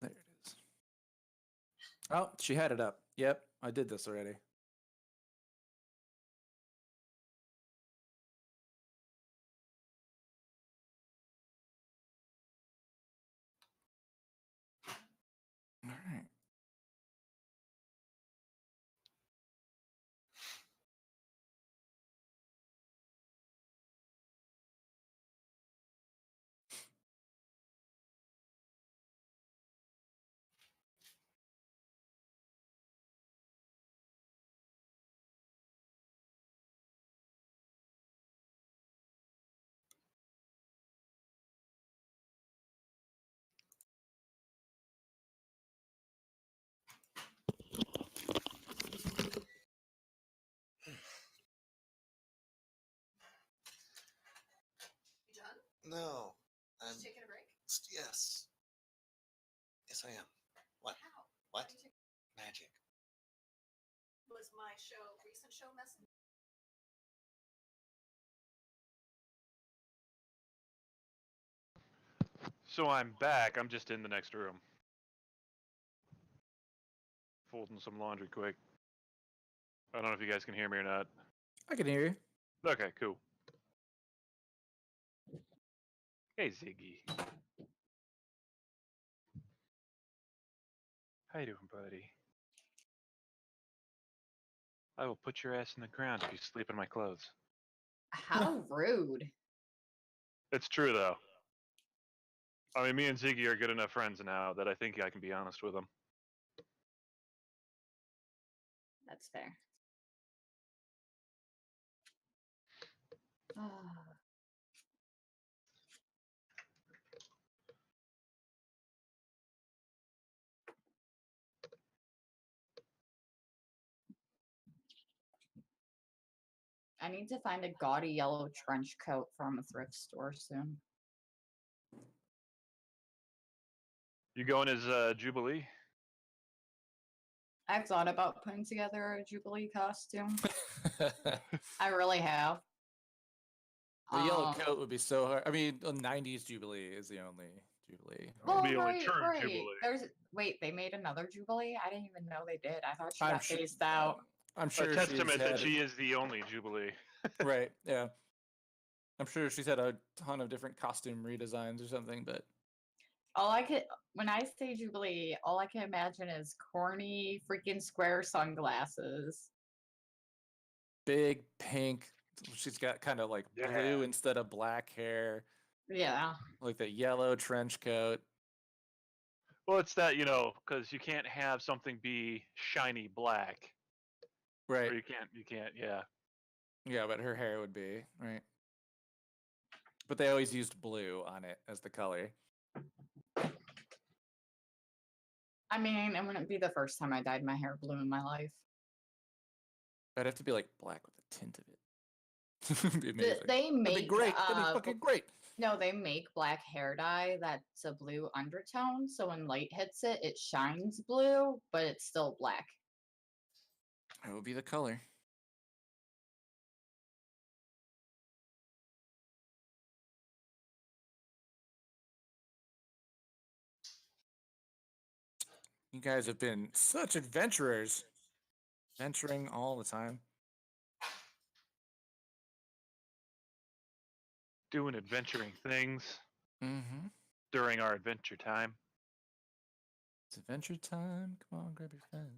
There it is. Oh, she had it up. Yep, I did this already. All right. No. I'm just taking a break? Yes. Yes, I am. What? How? What? Magic. Was my recent show messing? So I'm back. I'm just in the next room. Folding some laundry quick. I don't know if you guys can hear me or not. I can hear you. Okay, cool. Hey, Ziggy. How you doing, buddy? I will put your ass in the ground if you sleep in my clothes. How rude. It's true, though. I mean, me and Ziggy are good enough friends now that I think I can be honest with him. That's fair. Ah. I need to find a gaudy yellow trench coat from a thrift store soon. You going as Jubilee? I've thought about putting together a Jubilee costume. The I really have. yellow Um, coat would be so hard. I mean, the 90s Jubilee is the only Jubilee. Well, the only right, true right. Jubilee. Wait, they made another Jubilee? I didn't even know they did. I thought she I'm got sure- phased out. I'm A sure testament she's that had she is the only Jubilee. right. Yeah, I'm sure she's had a ton of different costume redesigns or something. But When I say Jubilee, all I can imagine is corny freaking square sunglasses. big pink. She's got kind of like Yeah. blue instead of black hair, Yeah. like the yellow trench coat. Well, it's that, because you can't have something be shiny black. Right. Or you can't, yeah. Yeah, but her hair would be right. But they always used blue on it as the color. I mean, it wouldn't be the first time I dyed my hair blue in my life. I'd have to be like black with a tint of it. It'd be Th- amazing. They That'd be make great. That'd be fucking great. No, they make black hair dye that's a blue undertone, so when light hits it, it shines blue, but it's still black. That would be the color. You guys have been such adventurers. Venturing all the time. Doing adventuring things Mm-hmm. during our adventure time. It's adventure time. Come on, grab your friends.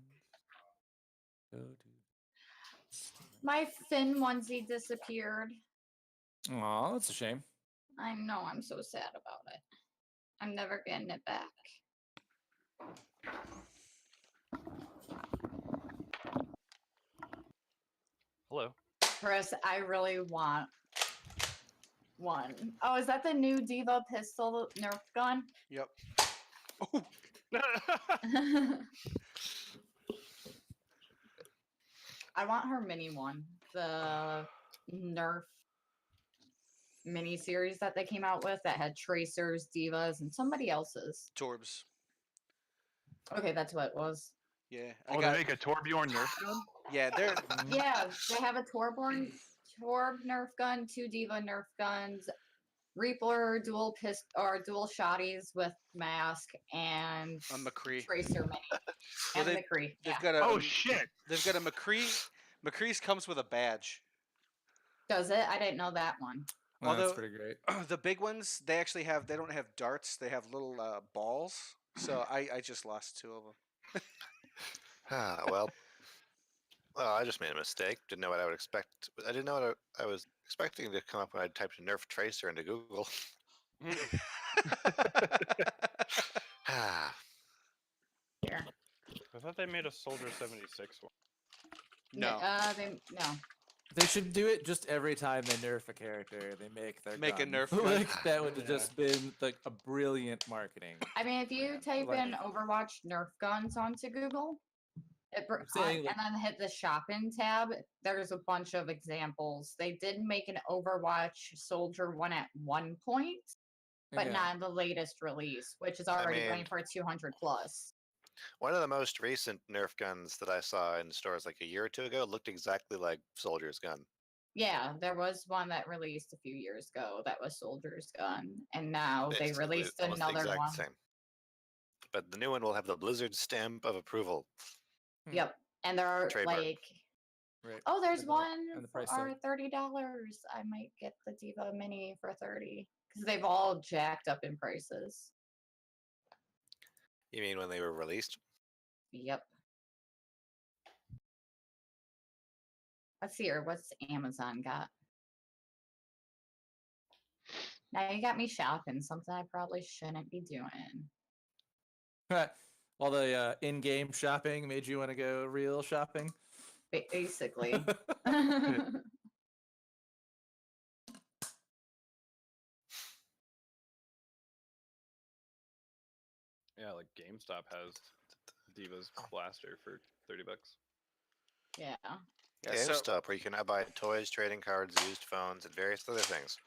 Go to. My Finn onesie disappeared. Aw, that's a shame. I know, I'm so sad about it. I'm never getting it back. Hello. Chris, I really want one. Oh, is that the new Diva pistol Nerf gun? Yep. Oh, I want her mini one. The Nerf mini series that they came out with that had Tracers, Divas, and somebody else's. Torbs. Okay, that's what it was. Yeah, Oh, they make a Torbjorn Nerf gun? Yeah, they're Yeah, they have a Torb Nerf gun, 2 Diva Nerf guns, Reaper dual dual shotties with mask, and a McCree. Tracer mini. Well, And McCree. Yeah. They've got a Oh, shit! they've got a McCree. McCree's comes with a badge. Does it? I didn't know that one. Oh, that's Although- pretty great. The big ones, they don't have darts. They have little balls. So I just lost 2 of them. Well, I just made a mistake. Didn't know what I would expect. I didn't know what I was expecting to come up when I typed Nerf Tracer into Google. Here. I thought they made a Soldier 76 one. No. No. They should do it just every time they nerf a character. They make their Make a gun. Nerf gun. Like that would have Yeah. just been like a brilliant marketing. I mean, if you type Like- in Overwatch Nerf guns onto Google, saying, like- and then hit the shopping tab, there's a bunch of examples. They did make an Overwatch Soldier one at one point, but Yeah. not in the latest release, which is already going mean- for 200 plus. One of the most recent Nerf guns that I saw in stores like a year or 2 ago looked exactly like Soldier's gun. Yeah, there was one that released a few years ago that was Soldier's gun, and now they It's released almost the another exact one. same. But the new one will have the Blizzard stamp of approval. Yep, and there are Trademark. like Right. Oh, there's And one and the for price tag. $30. I might get the Diva Mini for 30 because they've all jacked up in prices. You mean when they were released? Yep. Let's see here. What's Amazon got? Now you got me shopping, something I probably shouldn't be doing. All the in-game shopping made you want to go real shopping. Basically. Yeah, like GameStop has Diva's blaster for $30. Yeah. Yeah, so GameStop, where you can now buy toys, trading cards, used phones, and various other things,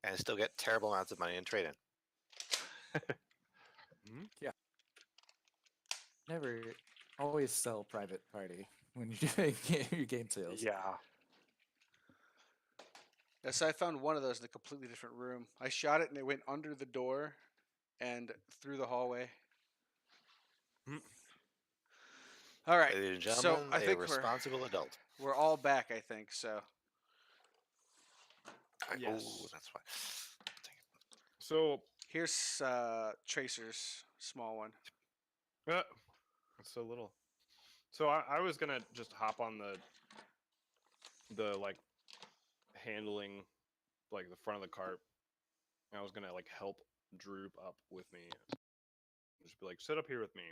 and still get terrible amounts of money in trade-in. Never always sell private party when you're doing your game sales. Yeah. I found one of those in a completely different room. I shot it and it went under the door and through the hallway. Hmm. All right. Ladies and So gentlemen, I a think responsible adult. we're all back. I think so. Yes. Oh, that's why. So, Here's Tracer's small one. it's so little. So I was gonna just hop on the like handling, like the front of the cart. And I was gonna like help Droop up with me. Just be like, sit up here with me.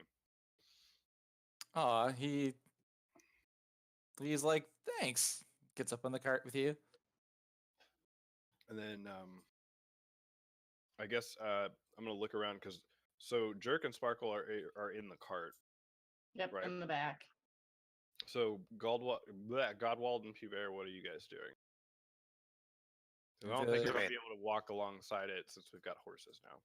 Aw, he's like, thanks. Gets up on the cart with you. And then I guess I'm gonna look around because so Jerk and Sparkle are in the cart. Yep, Right. in the back. So Godwald and Pubert, what are you guys doing? 'Cause I don't think Okay. you're gonna be able to walk alongside it since we've got horses now.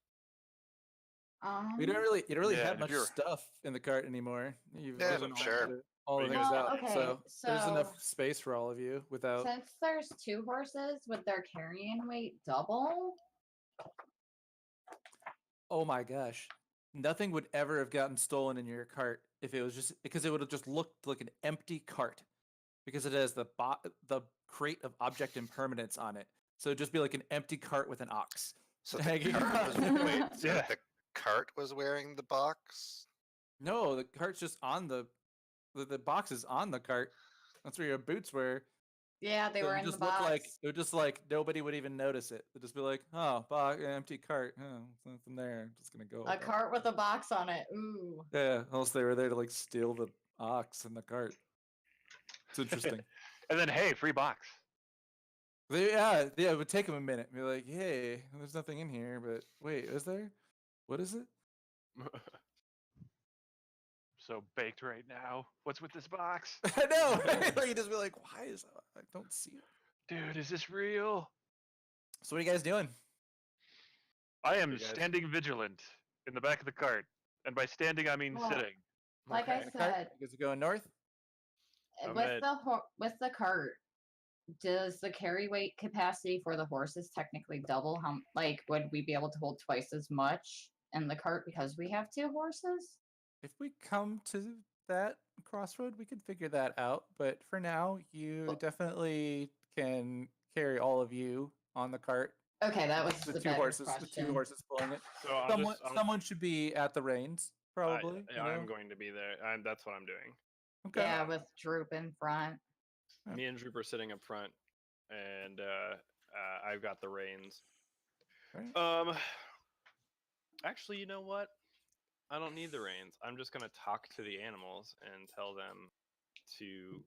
You don't really Yeah, have and if much you're- stuff in the cart anymore. You've Yeah, given sure. all the But you things guys- out. Okay, So there's so enough space for all of you without. since there's 2 horses, would their carrying weight double? Oh my gosh. Nothing would ever have gotten stolen in your cart if it was just because it would have just looked like an empty cart because it has the crate of object impermanence on it. So it'd just be like an empty cart with an ox. So the hanging cart was, on. wait, so Yeah. the cart was wearing the box? No, the cart's just on the box is on the cart. That's where your boots were. Yeah, they So were it in would the just look like box. it would just like nobody would even notice it. It'd just be like, oh, empty cart. Oh, nothing there. I'm just gonna go. A with that." cart with a box on it. Ooh. Yeah, unless they were there to like steal the ox in the cart. It's interesting. And then, hey, free box. Yeah, it would take them a minute. Be like, hey, there's nothing in here, but wait, is there? What is it? So baked right now. What's with this box? I know. Right? You just be like, why is I don't see it. Dude, is this real? So what are you guys doing? I am You guys- standing vigilant in the back of the cart. And by standing, I mean Well, sitting. Like I The cart? said, You guys are going north. I'm with at- with the cart, does the carry weight capacity for the horses technically double? How like would we be able to hold twice as much in the cart because we have 2 horses? If we come to that crossroad, we could figure that out. But for now, you Well- definitely can carry all of you on the cart. Okay, that was The the two better horses, the question. 2 horses pulling it. So I'll Someone, just, I'll, someone should be at the reins, probably. you I'm know? going to be there. That's what I'm doing. Okay. Yeah, with Droop in front. Yeah. Me and Droop are sitting up front, and I've got the reins. Right. Actually, you know what? I don't need the reins. I'm just gonna talk to the animals and tell them to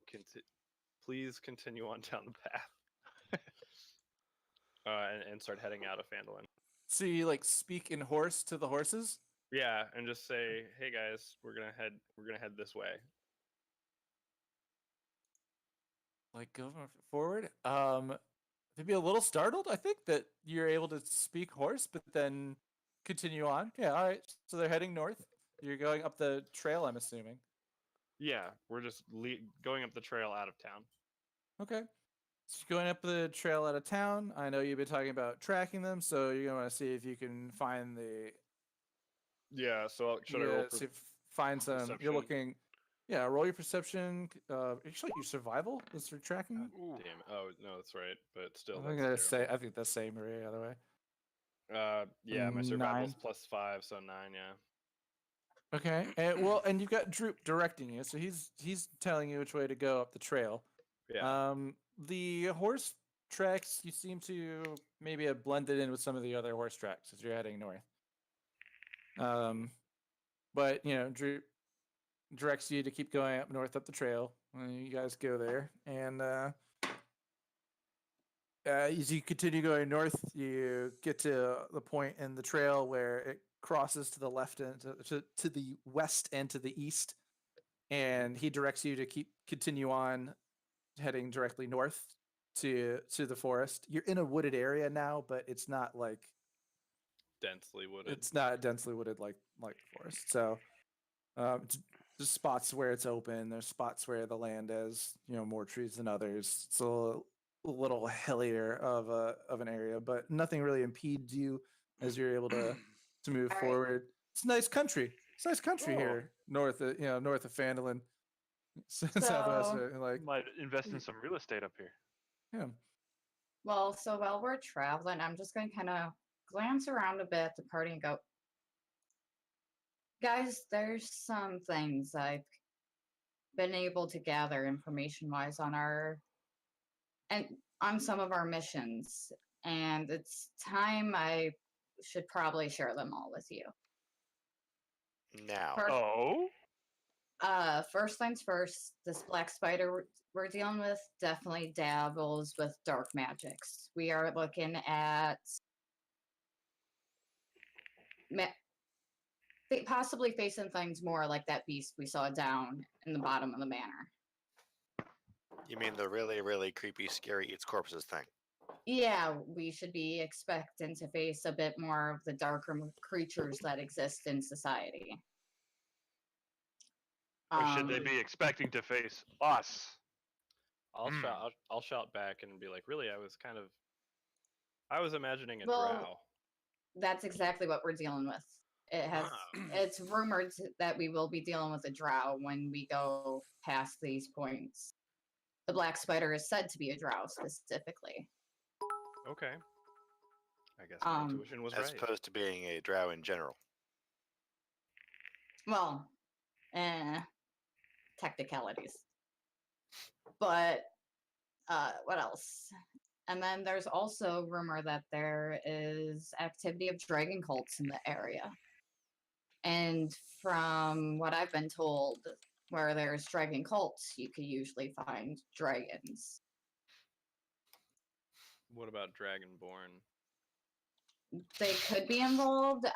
please continue on down the path, and start heading out of Fandolin. So you like speak in horse to the horses? Yeah, and just say, "Hey guys, we're gonna head this way." Like go forward. They'd be a little startled, I think, that you're able to speak horse, but then continue on. Yeah, all right. So they're heading north. You're going up the trail, I'm assuming. Yeah, we're just going up the trail out of town. Okay. So you're going up the trail out of town. I know you've been talking about tracking them, so you're gonna want to see if you can find the Yeah. So should I roll? see if find some. You're perception? looking. Yeah, roll your perception. Actually, your survival is for tracking. Ooh. Damn. Oh no, that's right. But still, I think that's that's terrible. I think that's same for the other way. Yeah, my survival's 9. +5, so 9. Yeah. Okay. And you've got Droop directing you, so he's telling you which way to go up the trail. Yeah. The horse tracks you seem to maybe have blended in with some of the other horse tracks as you're heading north. But Droop directs you to keep going up north up the trail. And you guys go there, and as you continue going north, you get to the point in the trail where it crosses to the left and to the west and to the east, and he directs you to continue on heading directly north to the forest. You're in a wooded area now, but it's not like Densely wooded. it's not densely wooded like the forest. So there's spots where it's open. There's spots where the land has more trees than others. It's a little hillier of an area, but nothing really impedes you as you're able to move All right. forward. It's nice country. It's nice country Oh. here north of north of Fandolin, southwest. So- Like Might invest in some real estate up here. yeah. Well, so while we're traveling, I'm just going to kind of glance around a bit at the party and go, guys, there's some things I've been able to gather information wise on some of our missions, and it's time I should probably share them all with you. Now, First, Oh, first things first, this black spider we're dealing with definitely dabbles with dark magics. We are looking at possibly facing things more like that beast we saw down in the bottom of the manor. you mean the really, really creepy, scary eats corpses thing? Yeah, we should be expecting to face a bit more of the darker creatures that exist in society. or should they be expecting to face us? I'll shout back and be like, really, I was imagining a Well, drow. That's exactly what we're dealing with. It's rumored that we will be dealing with a drow when we go past these points. The black spider is said to be a drow specifically. Okay. I guess my intuition was As right. opposed to being a drow in general. Well, technicalities. But what else? And then there's also rumor that there is activity of dragon cults in the area. And from what I've been told, where there's dragon cults, you could usually find dragons. What about Dragonborn? They could be involved.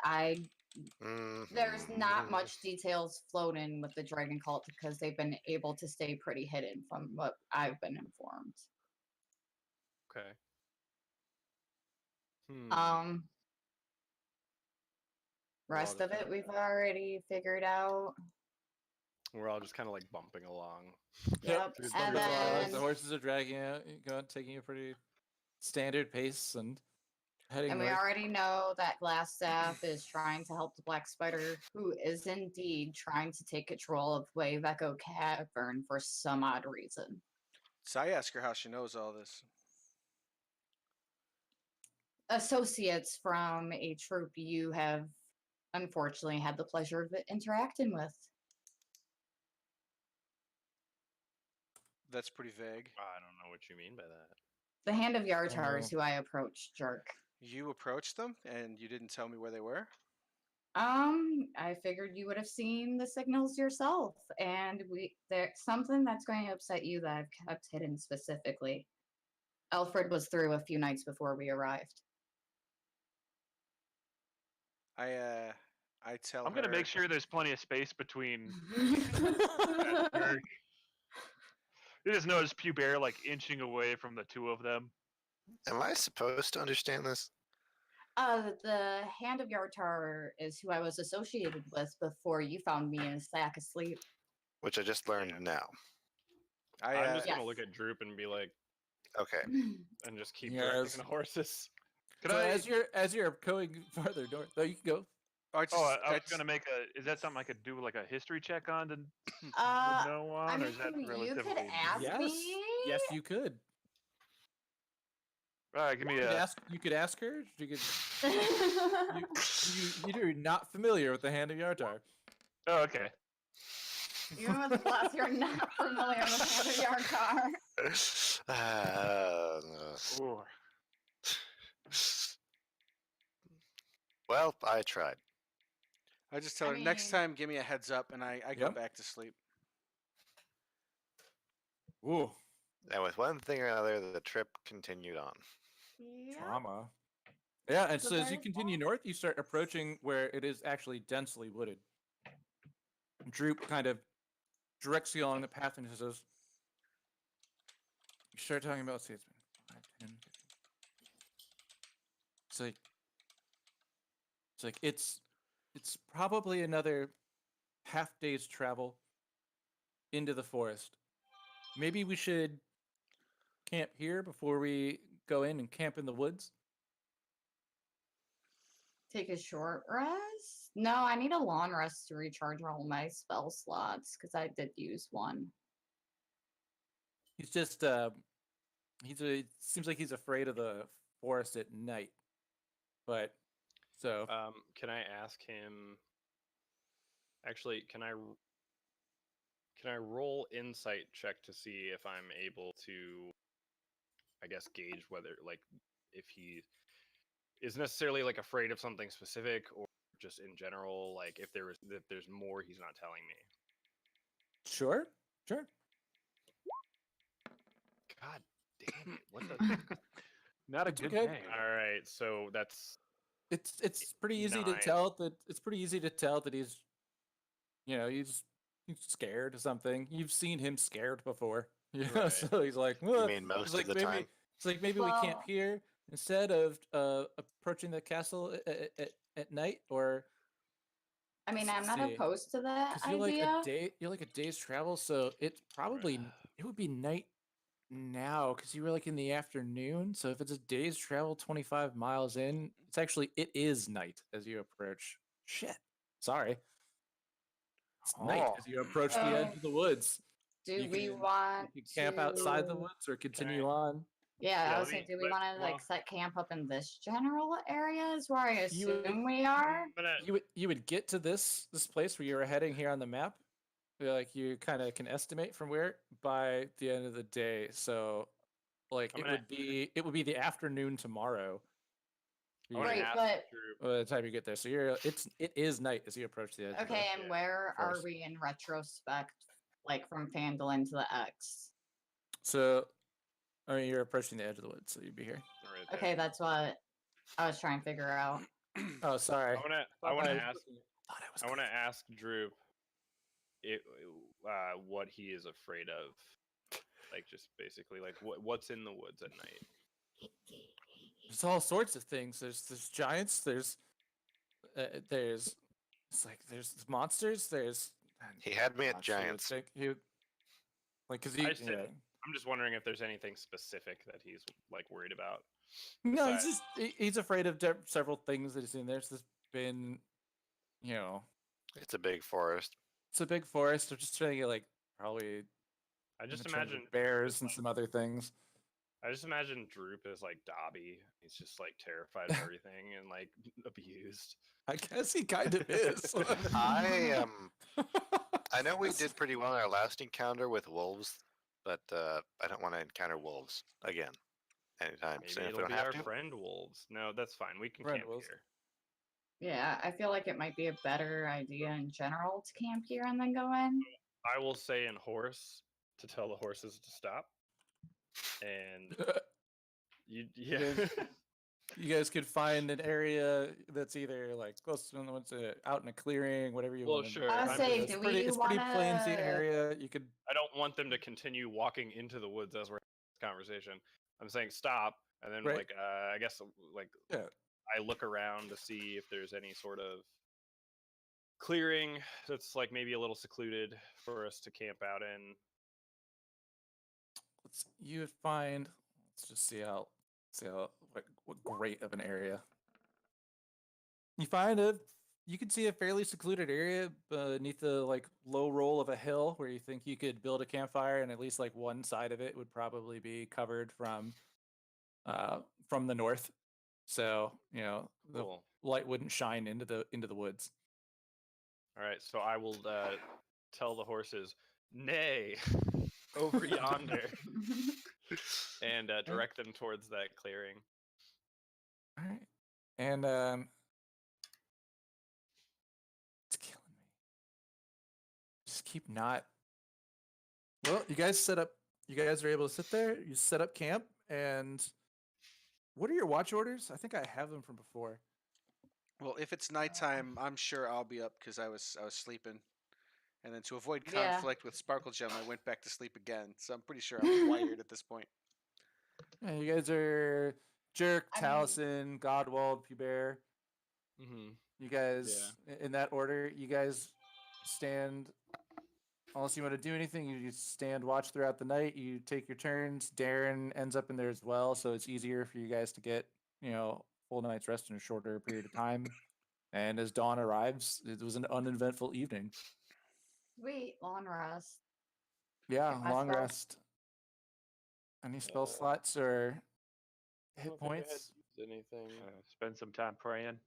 There's not Mhm. much details floating with the dragon cult because they've been able to stay pretty hidden from what I've been informed. Okay. Rest of it we've already figured out. We're all just kind of like bumping along. Yep. Just And bumping along, then the horses are dragging out, taking a pretty standard pace and heading And we north. already know that Glassstaff is trying to help the Black Spider, who is indeed trying to take control of Wave Echo Cavern for some odd reason. So I ask her how she knows all this. Associates from a troop you have unfortunately had the pleasure of interacting with. That's pretty vague. I don't know what you mean by that. The Hand of Yartar is Oh. who I approached, jerk. You approached them and you didn't tell me where they were? I figured you would have seen the signals yourself, and there's something that's going to upset you that I've kept hidden specifically. Alfred was through a few nights before we arrived. I tell her. I'm gonna make sure there's plenty of space between. You just notice Bear like inching away from the two of them. Am I supposed to understand this? The Hand of Yartar is who I was associated with before you found me in a sack asleep. Which I just learned now. I'm just gonna Yes. look at Droop and be like, Okay. and just keep Yes. directing the horses. Could So I? as you're going farther north, you can go. I just, Oh, I was just- gonna make a. Is that something I could do like a history check on to Uh, know I on, or mean, is that you could relatively? ask Yes. me. Yes, you could. All right, give me You could a. ask. You could ask her. You could. You're not familiar with the Hand of Yartar. Oh, okay. Even with plus, you're not familiar with Hand of Yartar. No. Ooh. Well, I tried. I just tell I her next mean- time, give me a heads up, and I go Yep. back to sleep. Ooh, And with one thing or another, the trip continued on. Yeah. trauma. Yeah, and So so as you there's continue north, you start approaching where it is actually densely wooded. Droop kind of directs you along the path and he says, you start talking about, see, it's been 5, 10, 15. It's probably another half day's travel into the forest. Maybe we should camp here before we go in and camp in the woods. Take a short rest? No, I need a long rest to recharge all my spell slots because I did use one. He's just seems like he's afraid of the forest at night. But so Can I ask him? Actually, can I roll insight check to see if I'm able to, I guess, gauge whether like if he is necessarily like afraid of something specific or just in general, like if there's more he's not telling me. sure. God damn it! What the? Not a It's good okay. day. All right, so that's It's pretty easy to 9. tell that he's he's scared of something. You've seen him scared before. You know, Right. so he's like, You "Well," mean it's most like of the maybe time? it's like maybe we camp Well- here instead of approaching the castle at night, or I mean, let's I'm not see. opposed to that Because you're like idea. you're like a day's travel, so it's probably it would be night now because you were like in the afternoon. So if it's a day's travel, 25 miles in, it is night as you approach. Shit, sorry, it's night Oh. as you approach the edge Oh. of the woods. Do You we can- want You can camp outside the to- woods or continue on. Yeah, Yeah, I was let saying, me- do we let- want to like well- set camp up in this general area? Is where I You would- assume we are. I'm gonna. You would get to this place where you were heading here on the map. Like you kind of can estimate from where by the end of the day. So like I'm it gonna- would be the afternoon tomorrow. I wanna Right, ask but- Drew- By the time you get there, so it is night as you approach the edge. of the- Okay, and Yeah, where are forest. we in retrospect, like from Phandalin to the X? So, I mean, you're approaching the edge of the woods, so you'd be here. right there. Okay, that's what I was trying to figure out. Oh, sorry. I want to ask. I want to ask Drew it, what he is afraid of. Like just basically like what's in the woods at night. There's all sorts of things. There's giants. There's there's monsters. There's He had me at gosh, you would giants. think like because I just didn't- I'm just wondering if there's anything specific that he's like worried about. no, besides- he's afraid of several things that he's seen. There's been, It's a big forest. it's a big forest. They're just trying to get like probably I just in terms of imagine bears and like- some other things. I just imagine Droop as like Dobby. He's just like terrified of everything and like abused. I guess he kind of is. I know we did pretty well in our last encounter with wolves, but I don't want to encounter wolves again anytime Maybe soon. If we it'll don't be have our to. friend wolves. No, that's fine. We can Friend camp wolves. here. Yeah, I feel like it might be a better idea in general to camp here and then go in. I will say in horse to tell the horses to stop. And yeah. You guys could find an area that's either like close to the ones out in a clearing, whatever you Well, want. sure, I I'm was saying, just- do It's we pretty plainsy wanna- area. You could I don't want them to continue walking into the woods as we're having this conversation. I'm saying stop, and then Right. like I guess like Yeah. I look around to see if there's any sort of clearing that's like maybe a little secluded for us to camp out in. you would find. Let's just see how what great of an area. You find a you can see a fairly secluded area beneath the like low roll of a hill where you think you could build a campfire, and at least like one side of it would probably be covered from the north, so the Cool. light wouldn't shine into the woods. All right, so I will tell the horses, nay, over yonder, and direct them towards that clearing. All right, and it's killing me. Just keep not. Well, you guys set up. You guys are able to sit there. You set up camp, and what are your watch orders? I think I have them from before. Well, if it's nighttime, I'm sure I'll be up because I was sleeping, and then to avoid Yeah. conflict with Sparkle Gem, I went back to sleep again. So I'm pretty sure I'm wired at this point. Yeah, you guys are Jerk, I mean- Taliesin, Godwald, Pubert. Mm-hmm. You guys, in that order, you guys stand. Unless you want to do anything, you just stand watch throughout the night. You take your turns. Darren ends up in there as well, so it's easier for you guys to get full night's rest in a shorter period of time. And as dawn arrives, it was an uneventful evening. Sweet long rest. Yeah, Get my long spells. rest. Any spell slots or hit points? Anything? Spend some time praying.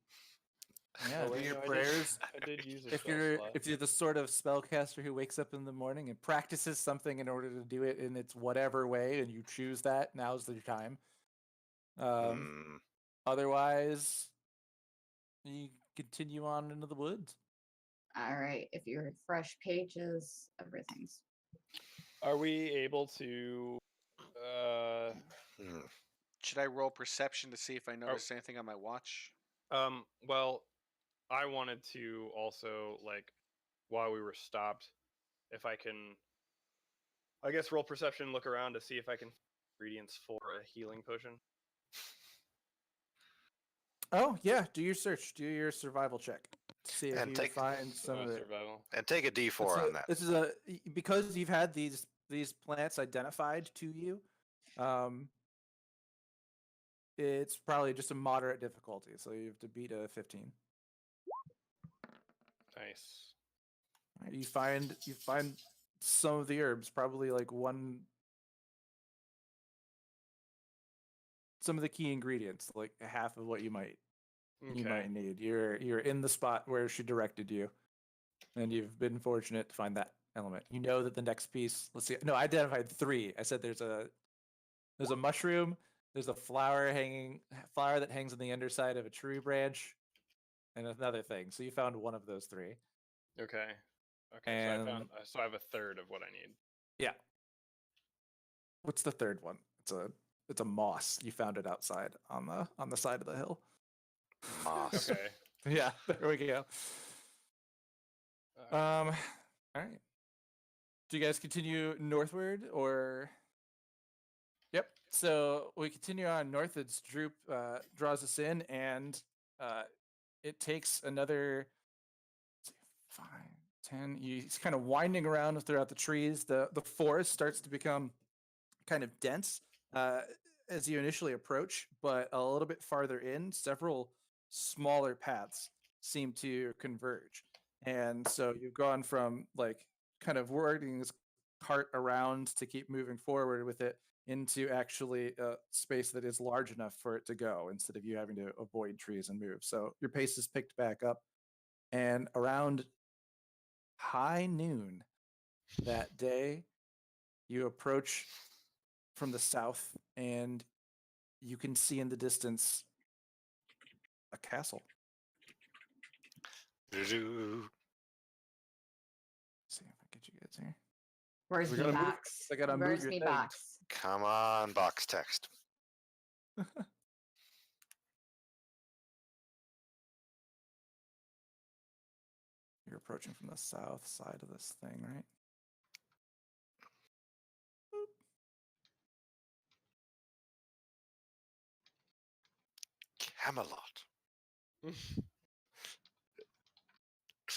Yeah, do wait, your no, prayers. I did use a If spell you're slot. if you're the sort of spellcaster who wakes up in the morning and practices something in order to do it in its whatever way, and you choose that, now's the time. Hmm. Otherwise, you continue on into the woods. All right. If you refresh pages, everything's. Are we able to? Hmm. Should I roll perception to see if I notice anything on my watch? Well, I wanted to also while we were stopped, if I can, I guess roll perception, look around to see if I can ingredients for a healing potion. Oh yeah, do your search. Do your survival check to see if And you take- find some of it. Survival. And take a D4 on that. This is because you've had these plants identified to you. It's probably just a moderate difficulty, so you have to beat a 15. Nice. Right, you find some of the herbs, probably like some of the key ingredients, like half of what you might need. You're in the spot where she directed you, and you've been fortunate to find that element. You know that the next piece. Let's see. No, I identified 3. I said there's a mushroom. There's a flower that hangs on the underside of a tree branch, and another thing. So you found one of those 3. Okay. And So I have a third of what I need. yeah. What's the third one? It's a moss. You found it outside on the side of the hill. Moss. Okay. Yeah, there we go. All right. Do you guys continue northward or? Yep. So we continue on north. It's Droop draws us in, and it takes another 5, 10. He's kind of winding around throughout the trees. The forest starts to become kind of dense as you initially approach, but a little bit farther in, several smaller paths seem to converge. And so you've gone from like kind of working this cart around to keep moving forward with it into actually a space that is large enough for it to go instead of you having to avoid trees and move. So your pace is picked back up. And around high noon that day, you approach from the south, and you can see in the distance a castle. Doo-doo. See if I get you guys here. Where's We me gotta move- box? I gotta move Where's your me thing. box? Come on, box text. You're approaching from the south side of this thing, right? Camelot.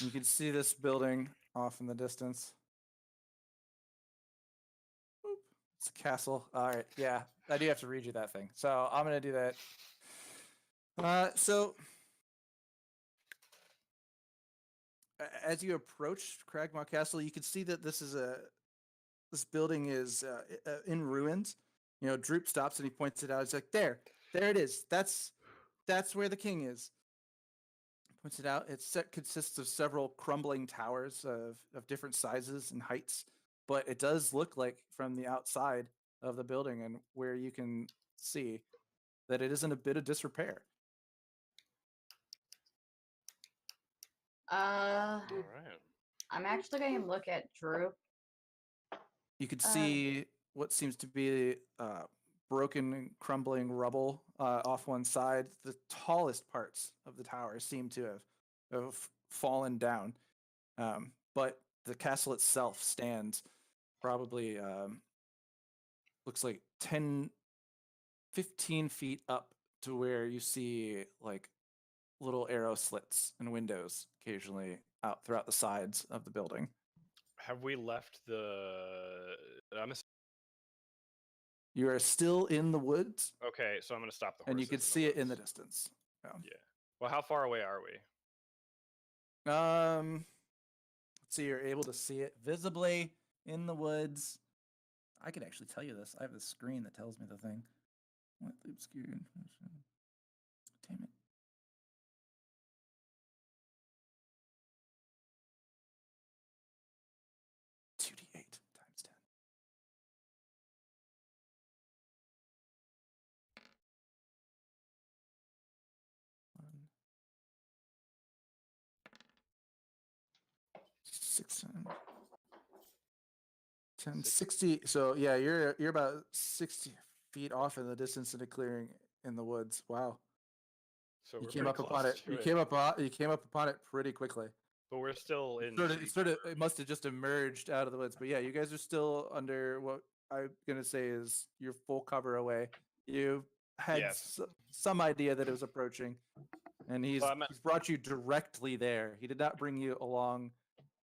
You can see this building off in the distance. Boop. It's a castle. All right, yeah, I do have to read you that thing, so I'm gonna do that. So as you approach Cragmaw Castle, you can see that this building is in ruins. You know, Droop stops and he points it out. He's like, there it is. That's where the king is. Points it out. Consists of several crumbling towers of different sizes and heights, but it does look like from the outside of the building and where you can see that it is in a bit of disrepair. Uh, All right. I'm actually going to look at Droop. You could see what seems to be broken and crumbling rubble off one side. The tallest parts of the tower seem to have fallen down, but the castle itself stands probably looks like 10, 15 feet up to where you see like little arrow slits and windows occasionally out throughout the sides of the building. Have we left the? You are still in the woods, Okay, so I'm gonna stop the horses. and you can see it in the distance. Yeah. Well, how far away are we? So you're able to see it visibly in the woods. I could actually tell you this. I have the screen that tells me the thing. What the obscure information? Damn it. $2d8 times 10. One. 600. 10, 60. So yeah, you're about 60 feet off in the distance in a clearing in the woods. Wow. So You we're came pretty up upon close it. to You came up upon it pretty quickly. But we're still in. It must have just emerged out of the woods. But yeah, you guys are still under what I'm gonna say is your full cover away. You had Yes. some idea that it was approaching, and he's brought you directly there. He did not bring you along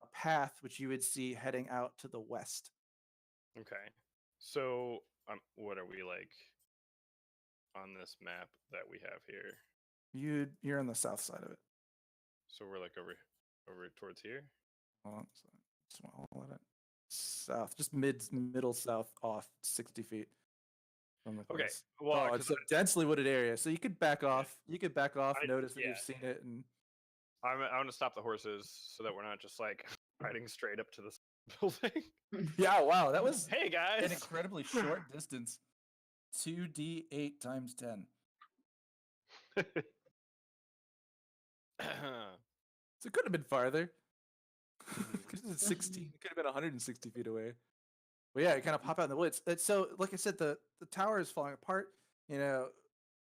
a path which you would see heading out to the west. Okay. So, what are we like on this map that we have here? You're on the south side of it. So we're like over towards here. Hold on, just want to let it south, just middle south, off 60 feet from the Okay. place. Well, It's a densely wooded area, so you could back off. You could back off. Notice that yeah. you've seen it, and I'm gonna stop the horses so that we're not just like riding straight up to this building. yeah, wow, that was Hey guys. an incredibly short distance. 2d8 times 10. So it could have been farther. Because it's 60. It could have been 160 feet away. But yeah, you kind of pop out in the woods. So, like I said, the tower is falling apart. You know,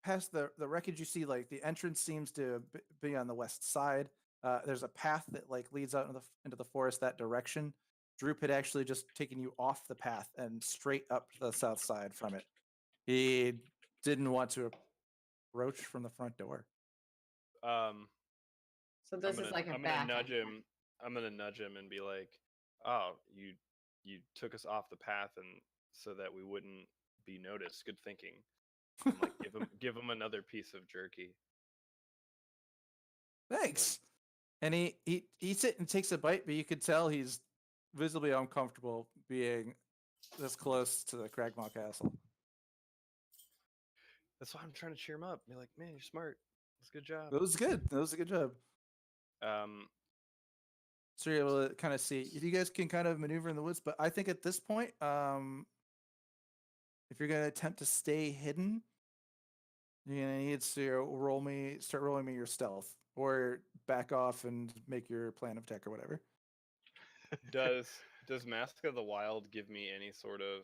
past the wreckage, you see like the entrance seems to be on the west side. There's a path that like leads out into the forest that direction. Droop had actually just taken you off the path and straight up to the south side from it. He didn't want to approach from the front door. So this is like a I'm back. gonna nudge him. I'm gonna nudge him and be like, "Oh, you took us off the path and so that we wouldn't be noticed. Good thinking." And, like give him another piece of jerky. Thanks. And he eats it and takes a bite, but you could tell he's visibly uncomfortable being this close to the Cragmaw Castle. That's why I'm trying to cheer him up. Be like, "Man, you're smart. That's a good job." That was good. That was a good job. So you're able to kind of see. You guys can kind of maneuver in the woods, but I think at this point, if you're going to attempt to stay hidden, you're going to need to start rolling me your stealth, or back off and make your plan of attack or whatever. Does Mask of the Wild give me any sort of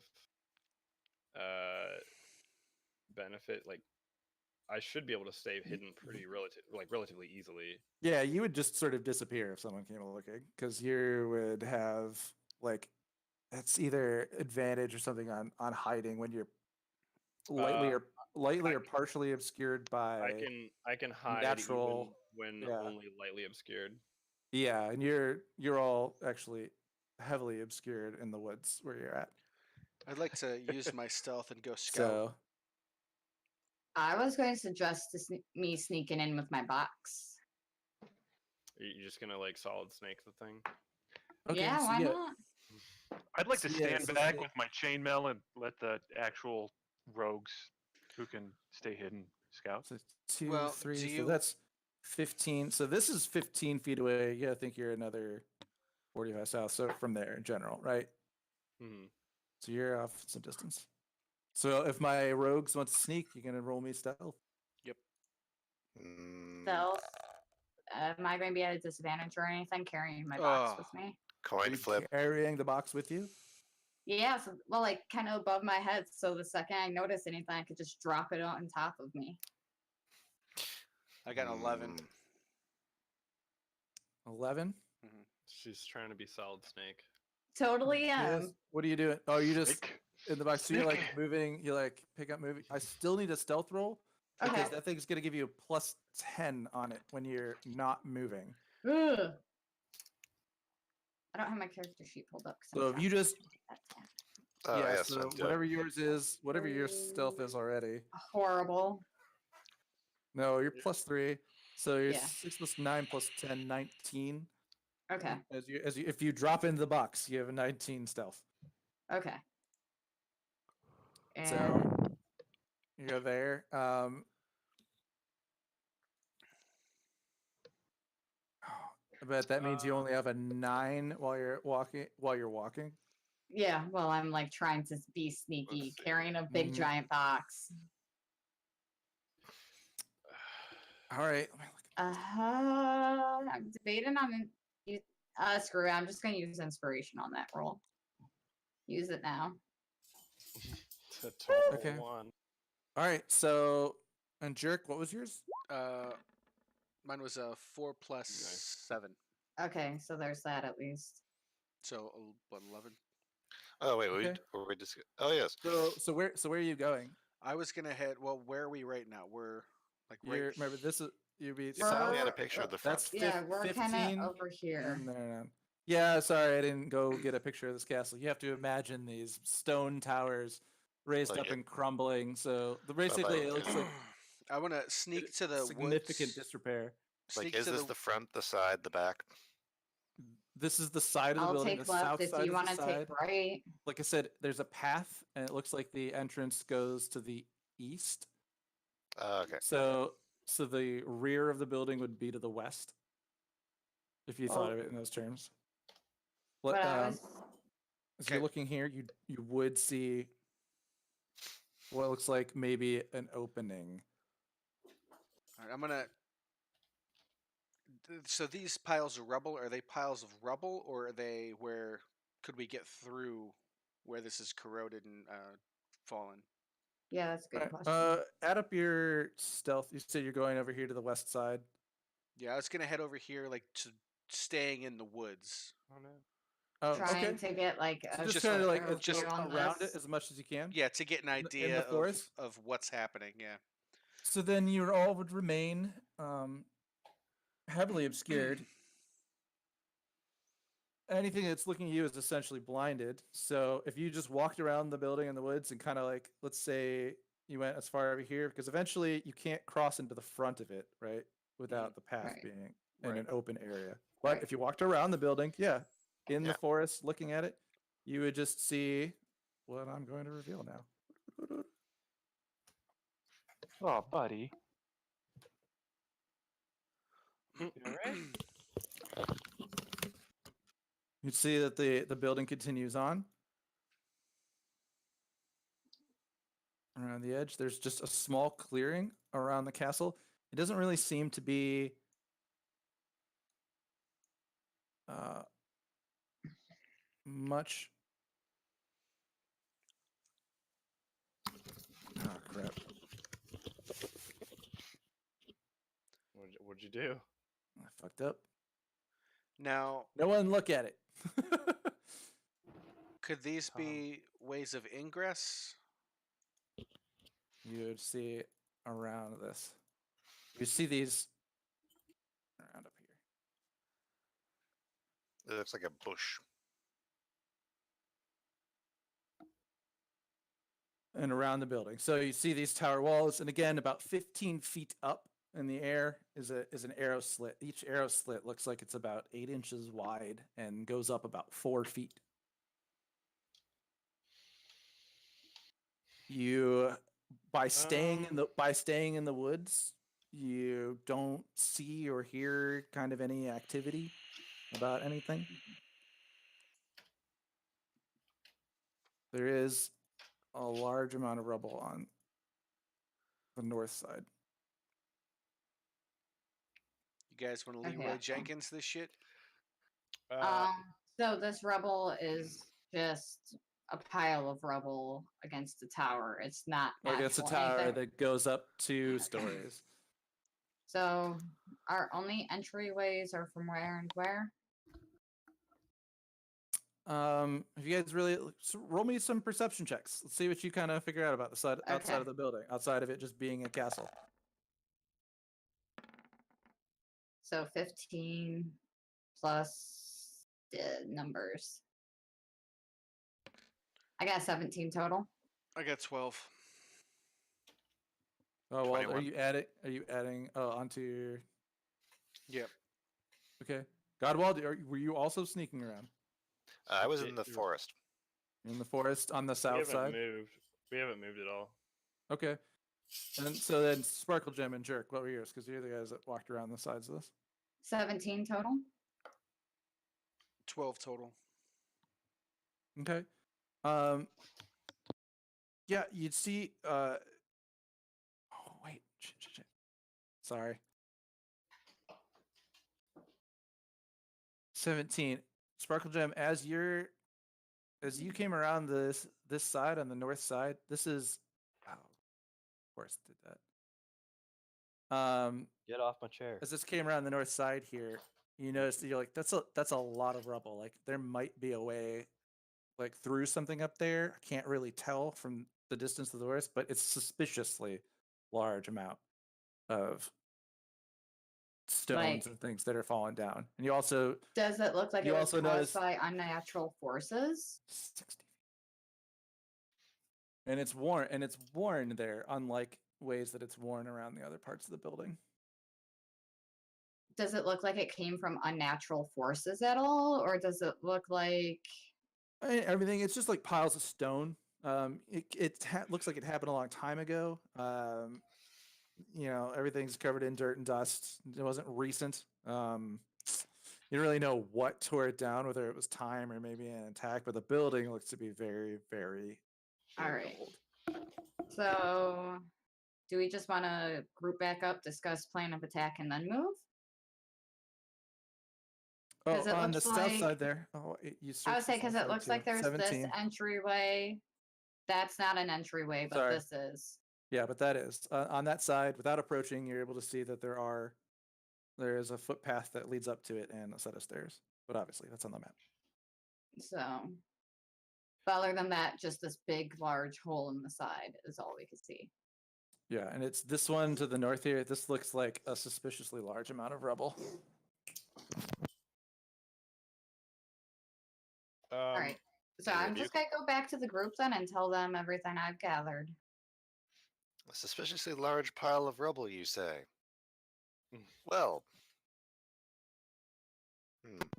benefit? Like, I should be able to stay hidden relatively easily. Yeah, you would just sort of disappear if someone came looking, because you would have like it's either advantage or something on hiding when you're lightly or partially obscured by. I can hide natural even when only lightly obscured. Yeah, and you're all actually heavily obscured in the woods where you're at. I'd like to use my stealth and go scout. So I was going to suggest me sneaking in with my box. Are you just gonna like solid snake the thing? Okay, yeah, so why yeah, not? I'd like to So, yeah, stand so back say- with my chainmail and let the actual rogues who can stay hidden scout. So 2, Well, 3. do So you- that's 15. So this is 15 feet away. Yeah, I think you're another 45 south. So from there in general, right? Hmm. So you're off some distance. So if my rogues want to sneak, you're gonna roll me stealth. Stealth. Am I going to be at a disadvantage or anything carrying my box with me? Are Coin you flip. carrying the box with you? Yeah, so, well, like kind of above my head, so the second I notice anything, I could just drop it on top of me. I got an 11. 11. She's trying to be solid snake. Totally Yes. am. What are you doing? Oh, you just Snake. in the box. So you're like Snake. moving. You like pick up moving. I still need a stealth roll because Okay. that thing's gonna give you a +10 on it when you're not moving. Ugh. I don't have my character sheet pulled up. 'cause I'm So if you shocked. just Oh, yeah, yes. so and, whatever yours is, whatever your stealth is already. Horrible. No, you're +3. So you're Yeah. 6 plus 9 plus 10, 19. Okay. As you if you drop into the box, you have a 19 stealth. Okay. And So you're there. But that means you only have a 9 while you're walking. yeah, well, I'm like trying to be sneaky, see. carrying a big Mhm. giant box. All right. Let me look. I'm debating on screw it. I'm just gonna use inspiration on that roll. Use it now. It's a total Okay. 1. All right. So and jerk, what was yours? Mine was a 4 plus Nice. 7, Okay, so there's that at least. so what 11? Oh, wait. Okay. We just. Oh, yes. So where are you going? I was gonna head. Well, where are we right now? We're like right. You're remember this is you'd be You sent me south. a picture of the front. That's Yeah, we're kind 15. of over here. And there. Yeah, sorry, I didn't go get a picture of this castle. You have to imagine these stone towers raised Like up it- and crumbling. So basically, it looks like I want to sneak to the significant woods. disrepair. Like, Sneak is to this the front, the side, the back? This is the side of the I'll building. take The left south if side you is want the to take side. right. Like I said, there's a path, and it looks like the entrance goes to the east. Okay. So the rear of the building would be to the west, if you thought Well, of it in those terms. But But I was as you're Okay. looking here, you would see what looks like maybe an opening. All right, I'm gonna. So these piles of rubble, are they piles of rubble, or are they where could we get through where this is corroded and fallen? yeah, that's a good Alright, question. add up your stealth. You said you're going over here to the west side. Yeah, I was gonna head over here, like to staying in the woods. Oh, no. Oh, Trying okay. to get like So a just just trying to like- like just overview on around this. it as much as you can. Yeah, to get an In the idea forest? of what's happening. Yeah. So then you all would remain heavily obscured. Anything that's looking at you is essentially blinded. So if you just walked around the building in the woods and kind of like, let's say you went as far over here, because eventually you can't cross into the front of it, right? Without the path Right. being in Right. an open area. But Right. if you walked around the building, yeah, in Yeah. the forest looking at it, you would just see what I'm going to reveal now. Oh, buddy. You alright? You'd see that the building continues on. Around the edge, there's just a small clearing around the castle. It doesn't really seem to be much. Oh crap! What'd you do? I fucked up. Now, No one look at it. could these be ways of ingress? You would see around this. You see these around up here. It looks like a bush. And around the building. So you see these tower walls, and again, about 15 feet up in the air is an arrow slit. Each arrow slit looks like it's about 8 inches wide and goes up about 4 feet. You by staying in the woods, you don't see or hear kind of any activity about anything. There is a large amount of rubble on the north side. You guys want to Okay, Leroy awesome. Jenkins this shit? So this rubble is just a pile of rubble against the tower. It's not Against the actual tower anything. that goes up 2 stories. So our only entryways are from where and where? If you guys really roll me some perception checks. Let's see what you kind of figure out about the side outside Okay. of the building, outside of it just being a castle. So 15 plus the numbers. I got 17 total. I got 12. Oh, well, are 21. you adding onto your Yep. okay. Godwald, were you also sneaking around I was in Yeah, the you're- forest. in the forest on the we south haven't side? moved. We haven't moved at all. Okay. And so then Sparkle Gem and Jerk, what were yours? Because you're the guys that walked around the sides of this. 17 total. 12 total. Okay. Yeah, you'd see oh wait. Shit. Sorry. 17. Sparkle Gem, as you came around this side on the north side, this is of course did that. Get off my chair. As this came around the north side here, you notice that you're like, that's a lot of rubble. Like there might be a way like through something up there. I can't really tell from the distance of the forest, but it's suspiciously large amount of stones Like- and things that are falling down. And you also Does it look like You it was also caused notice- by unnatural forces? 60 feet. And it's worn there, unlike ways that it's worn around the other parts of the building. Does it look like it came from unnatural forces at all, or does it look like Everything, it's just like piles of stone. Looks like it happened a long time ago. Everything's covered in dirt and dust. It wasn't recent. You don't really know what tore it down, whether it was time or maybe an attack, but the building looks to be very, very, all very right? old. So, do we just want to group back up, discuss plan of attack, and then move? Oh, 'Cause it on the looks south like- side there. Oh, you I would searched say the because south it side looks like too. there's 17. this entryway. That's not an entryway, but Sorry. this is. Yeah, but that is on that side. Without approaching, you're able to see that there is a footpath that leads up to it and a set of stairs. But obviously, that's on the map. So, but other than that, just this big, large hole in the side is all we could see. Yeah, and it's this one to the north here. This looks like a suspiciously large amount of rubble. All right. So either I'm of you- just gonna go back to the group then and tell them everything I've gathered. A suspiciously large pile of rubble, you say? Well.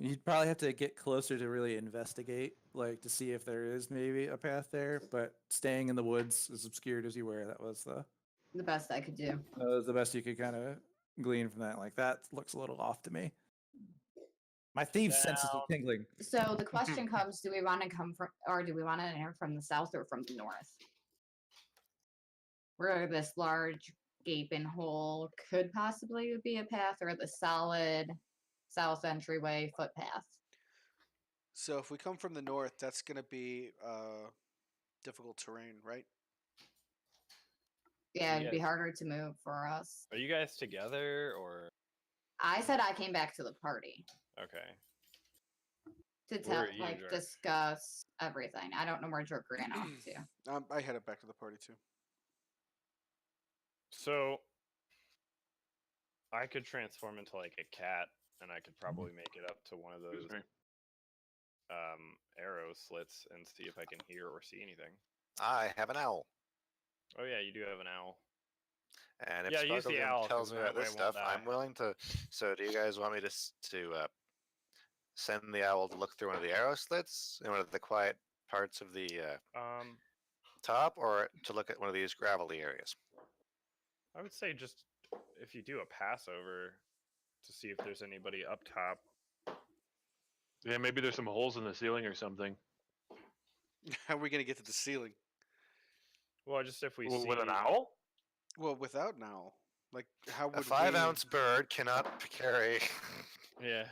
You'd probably have to get closer to really investigate, like to see if there is maybe a path there. But staying in the woods, as obscured as you were, that was The best I could do. the best you could kind of glean from that. Like that looks a little off to me. My thieves' senses are tingling. So the question comes: do we want to come from, or do we want to enter from the south or from the north? Where this large gaping hole could possibly be a path, or the solid south entryway footpath. So if we come from the north, that's going to be difficult terrain, right? Yeah, You it'd be guys- harder to move for us. Are you guys together or I said I came back to the party okay? to Where tell, are you, like, Jerk? discuss everything. I don't know where Jerk ran off to. I headed back to the party too. So I could transform into like a cat, and I could probably make it up to one of those Excuse me. arrow slits and see if I can hear or see anything. I have an owl. Oh yeah, you do have an owl. And if Yeah, use the Sparkle Jim owl, 'cause tells me that about way this it won't stuff, I'm die. willing to. So, do you guys want me to send the owl to look through one of the arrow slits in one of the quiet parts of the top, or to look at one of these gravelly areas? I would say just if you do a passover to see if there's anybody up top. Yeah, maybe there's some holes in the ceiling or something. How are we gonna get to the ceiling? Well, just if we With see an owl? Well, without an owl, like how A would 5-ounce bird cannot carry. Yeah,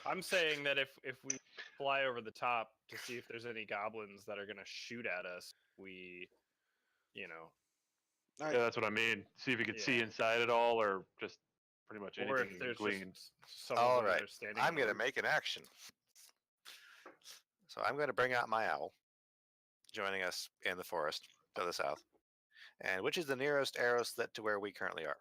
I'm saying that if we fly over the top to see if there's any goblins that are gonna shoot at us, we, you know, I, Yeah, that's what I mean. See if you could see Yeah. inside it all, or just pretty much anything or you if can there's glean. just some All of them right, that are standing. I'm on the going to roof. make an action. So I'm going to bring out my owl, joining us in the forest to the south, and which is the nearest arrow slit to where we currently are.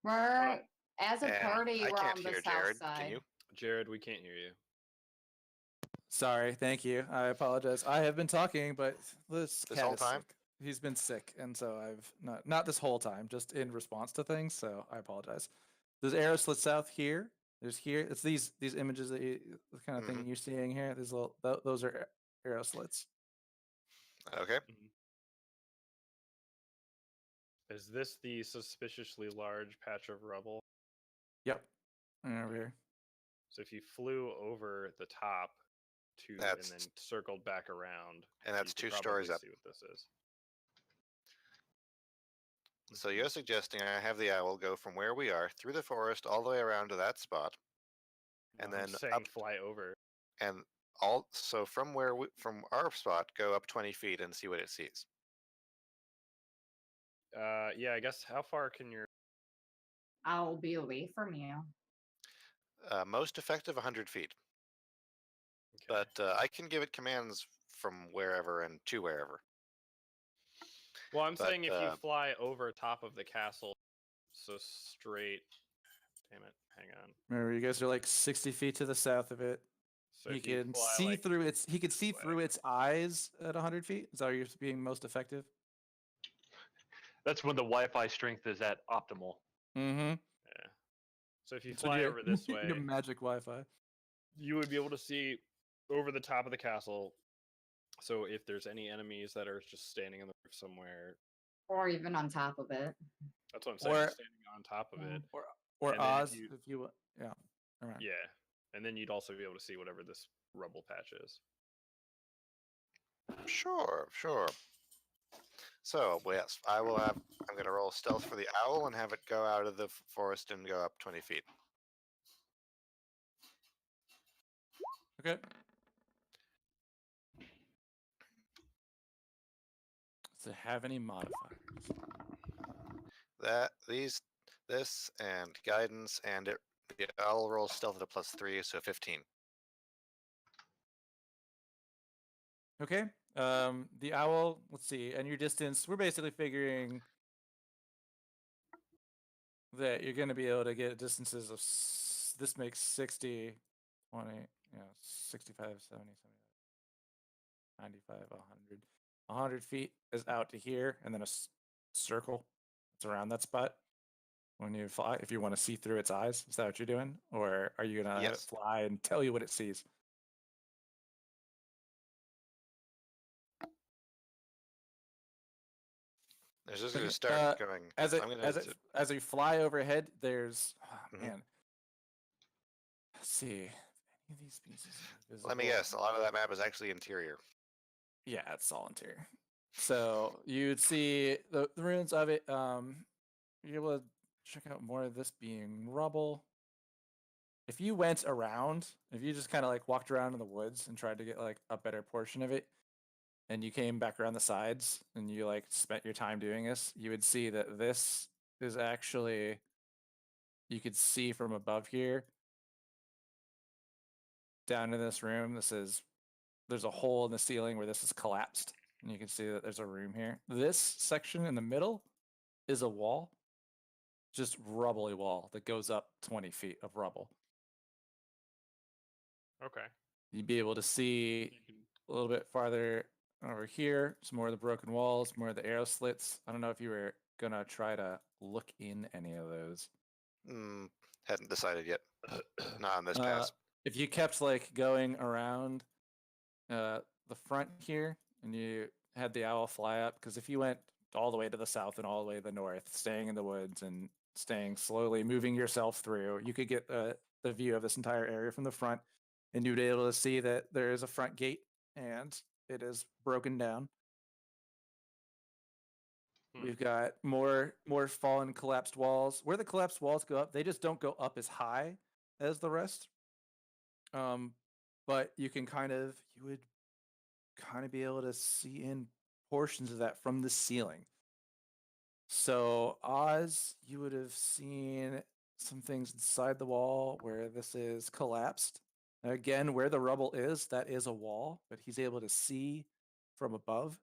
We're as a And party, I we're can't on the hear south Jared. side. Can you? Jared, we can't hear you. Sorry, thank you. I apologize. I have been talking, but this This cat whole is time? sick. He's been sick, and so I've not this whole time, just in response to things. So I apologize. There's arrow slits south here. There's here. It's these images that the kind of thing Mhm. you're seeing here. These little those are arrow slits. Okay. Is this the suspiciously large patch of rubble? Yep. And over here. So if you flew over the top to That's- and then circled back around, And that's you 2 could stories probably up. see what this is. So you're suggesting I have the owl go from where we are through the forest all the way around to that spot, and I'm then saying up fly over. and so from from our spot go up 20 feet and see what it sees. Yeah, I guess how far can your I'll be away from you. Most effective 100 feet, okay. but I can give it commands from wherever and to wherever. Well, I'm but, saying if you fly over top of the castle, so straight. Damn it! Hang on. Remember, you guys are like 60 feet to the south of it. So He if you can fly, see like, through its. He could this see way. through its eyes at 100 feet. Is that where you're being most effective? That's when the Wi-Fi strength is at optimal. Mm-hmm. Yeah. So if you That's when fly you're- over this way, your magic Wi-Fi. you would be able to see over the top of the castle. So if there's any enemies that are just standing on the roof somewhere, Or even on top of it. that's what I'm saying. Or- Standing on top of it. Or And then if Oz, you- if you want. Yeah. All right. Yeah. And then you'd also be able to see whatever this rubble patch is. Sure. So yes, I'm going to roll stealth for the owl and have it go out of the forest and go up 20 feet. Okay. Does it have any modifiers? This and guidance, and the owl rolls stealth at a +3, so 15. Okay. The owl. Let's see. And your distance. We're basically figuring that you're going to be able to get distances of. This makes 60, 20, 65, 70, 95, 100. 100 feet is out to here, and then a circle. It's around that spot. When you fly, if you want to see through its eyes, is that what you're doing, or are you gonna have it Yes. fly and tell you what it sees? It's just going Okay, to start going. As I'm gonna as you fly overhead, there's Mhm. man. Let's see. If any of these pieces are Let me visible- guess. A lot of that map is actually interior. Yeah, it's all interior. So you'd see the ruins of it. You're able to check out more of this being rubble. If you went around, if you just kind of like walked around in the woods and tried to get like a better portion of it, and you came back around the sides and you like spent your time doing this, you would see that this is actually, you could see from above here down in this room. There's a hole in the ceiling where this is collapsed, and you can see that there's a room here. This section in the middle is a wall, just rubbly wall that goes up 20 feet of rubble. Okay. You'd be able to see a little bit farther over here, some more of the broken walls, more of the arrow slits. I don't know if you were gonna try to look in any of those. Hadn't decided yet. Not on this Uh, pass. if you kept like going around the front here and you had the owl fly up, because if you went all the way to the south and all the way to the north, staying in the woods and staying slowly, moving yourself through, you could get the view of this entire area from the front, and you'd be able to see that there is a front gate and it is broken down. We've got more fallen collapsed walls. Where the collapsed walls go up, they just don't go up as high as the rest. But you would kind of be able to see in portions of that from the ceiling. So Oz, you would have seen some things inside the wall where this is collapsed. Now again, where the rubble is, that is a wall, but he's able to see from above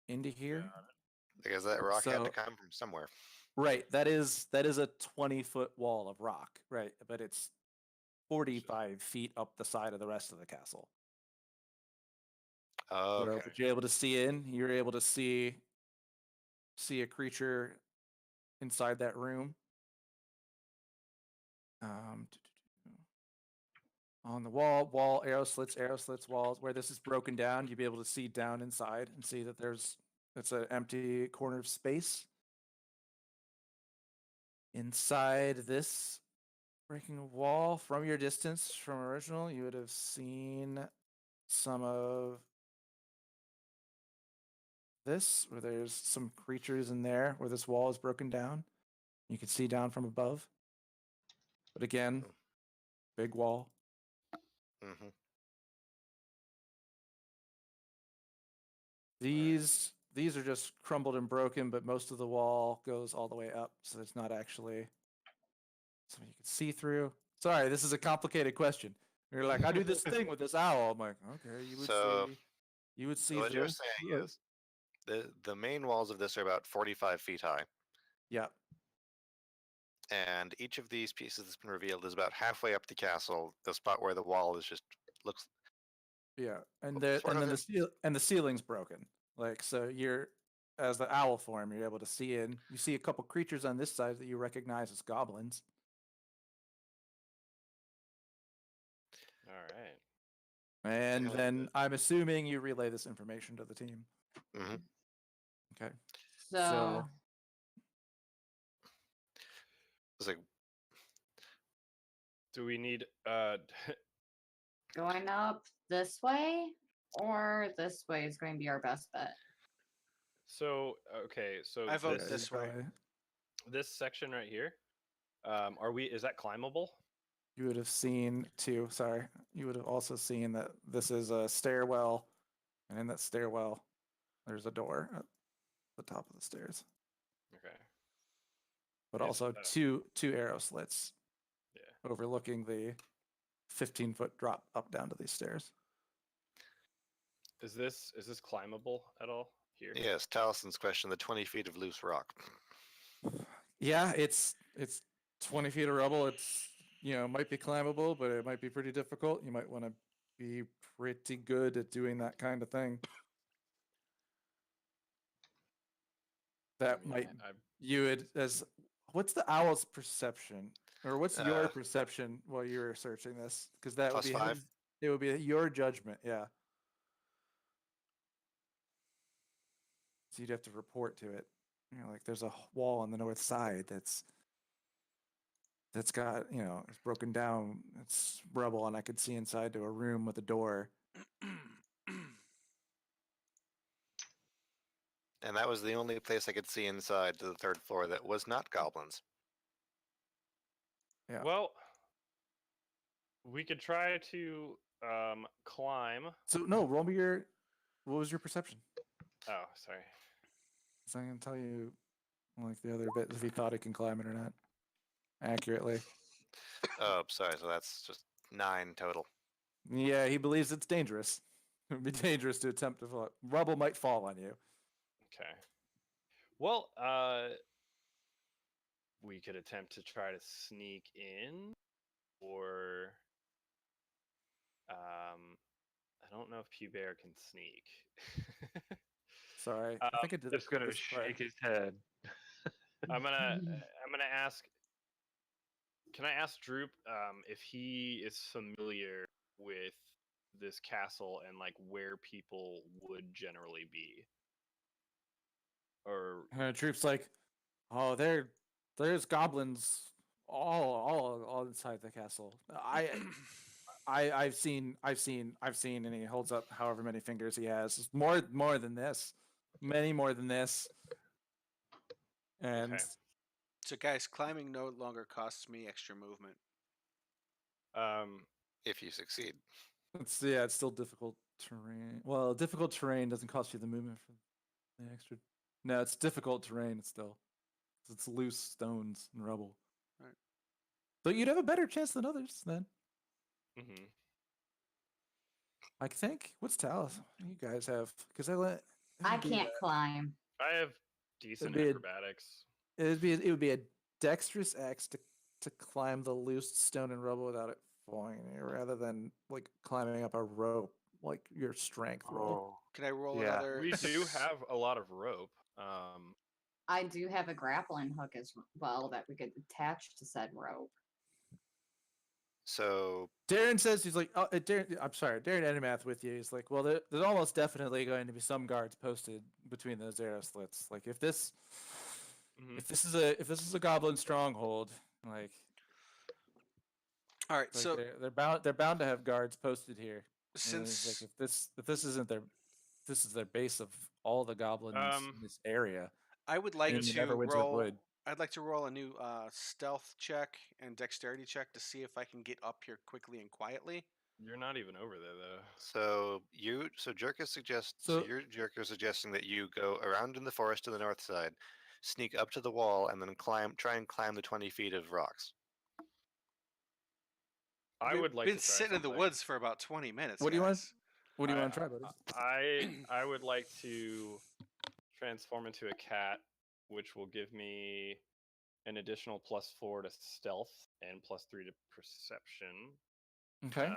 into here. Because that rock had to So- come from somewhere. Right, that is a 20-foot wall of rock, right? But it's 45 feet up the side of the rest of the castle. Oh, So, okay. but you're able to see in. You're able to see a creature inside that room. On the wall, arrow slits, walls. Where this is broken down, you'll be able to see down inside and see that it's an empty corner of space. Inside this breaking wall, from your distance from original, you would have seen some of this, where there's some creatures in there, where this wall is broken down. You can see down from above. But again, big wall. Hmm. These are just crumbled and broken, but most of the wall goes all the way up, so it's not actually something you can see through. Sorry, this is a complicated question. You're like, I do this thing with this owl. I'm like, okay, you would see what you're this. saying is the main walls of this are about 45 feet high, Yeah. and each of these pieces that's been revealed is about halfway up the castle. The spot where the wall is just looks. Yeah, and Sort of the ceiling's broken. Like, so you're, as the owl form, you're able to see in. You see a couple creatures on this side that you recognize as goblins. All right. And Yeah. then I'm assuming you relay this information to the team. Hmm. Okay. So, It's like, Do we need going up this way or this way is going to be our best bet. so okay, so I vote this, this way. this section right here, is that climbable? You would have seen too. Sorry, you would have also seen that this is a stairwell, and in that stairwell, there's a door at the top of the stairs, Okay. but Is, also two arrow slits. Yeah. Overlooking the 15-foot drop up down to these stairs. Is this climbable at all here? yes, Talison's question: the 20 feet of loose rock. Yeah, it's 20 feet of rubble. It's, might be climbable, but it might be pretty difficult. You might want to be pretty good at doing that kind of thing. That I mean, might I you would as what's the owl's perception, or what's your Uh, perception while you were searching this? Because that would Plus be 5. it would be your judgment. Yeah. So you'd have to report to it. Like there's a wall on the north side that's got, it's broken down, it's rubble, and I could see inside to a room with a door. And that was the only place I could see inside to the third floor that was not goblins. Yeah. Well, we could try to climb. So no, roll me your. What was your perception? Oh, sorry. So I'm gonna tell you, like the other bit, if he thought he can climb it or not accurately. Oh, sorry. So that's just 9 total. Yeah, he believes it's dangerous. It would be dangerous to attempt to fall. Rubble might fall on you. Okay. Well, we could attempt to try to sneak in, or I don't know if Pew Bear can sneak. Sorry, I think I did it. Just gonna this part. shake his head. I'm gonna ask. Can I ask Droop if he is familiar with this castle and like where people would generally be? Or Troops like, oh, there's goblins all inside the castle. I've seen, and he holds up however many fingers he has. It's more than this, many more than this. And Okay. So, guys, climbing no longer costs me extra movement. If you succeed. it's still difficult terrain. Well, difficult terrain doesn't cost you the movement for the extra. No, it's difficult terrain still. It's loose stones and rubble. Right. So you'd have a better chance than others then. hmm I think. What's Talis? You guys have because I can't climb. I have decent be a- acrobatics. it would be a dexterous X to climb the loose stone and rubble without it falling, rather than like climbing up a rope, like your strength roll. Can I roll Yeah. another? We do have a lot of rope. I do have a grappling hook as well that we could attach to said rope. So Darren says he's like, oh, Darren. I'm sorry, Darren Endermath with you. He's like, well, there's almost definitely going to be some guards posted between those arrow slits. Like if this Mhm. if this is a goblin stronghold, like All right. Like So they're bound to have guards posted here. And it's like since if this isn't their this is their base of all the goblins in this area I would like in to Neverwinter roll, Wood. I'd like to roll a new stealth check and dexterity check to see if I can get up here quickly and quietly. You're not even over there though. so your jerk is suggesting that you go around in the forest to the north side, sneak up to the wall, and then try and climb the 20 feet of rocks. I We've would like been to try sitting in the something. woods for about 20 minutes. What do you want? guys. What do you I- want to try, buddy? I would like to transform into a cat, which will give me an additional +4 to stealth and +3 to perception. Okay.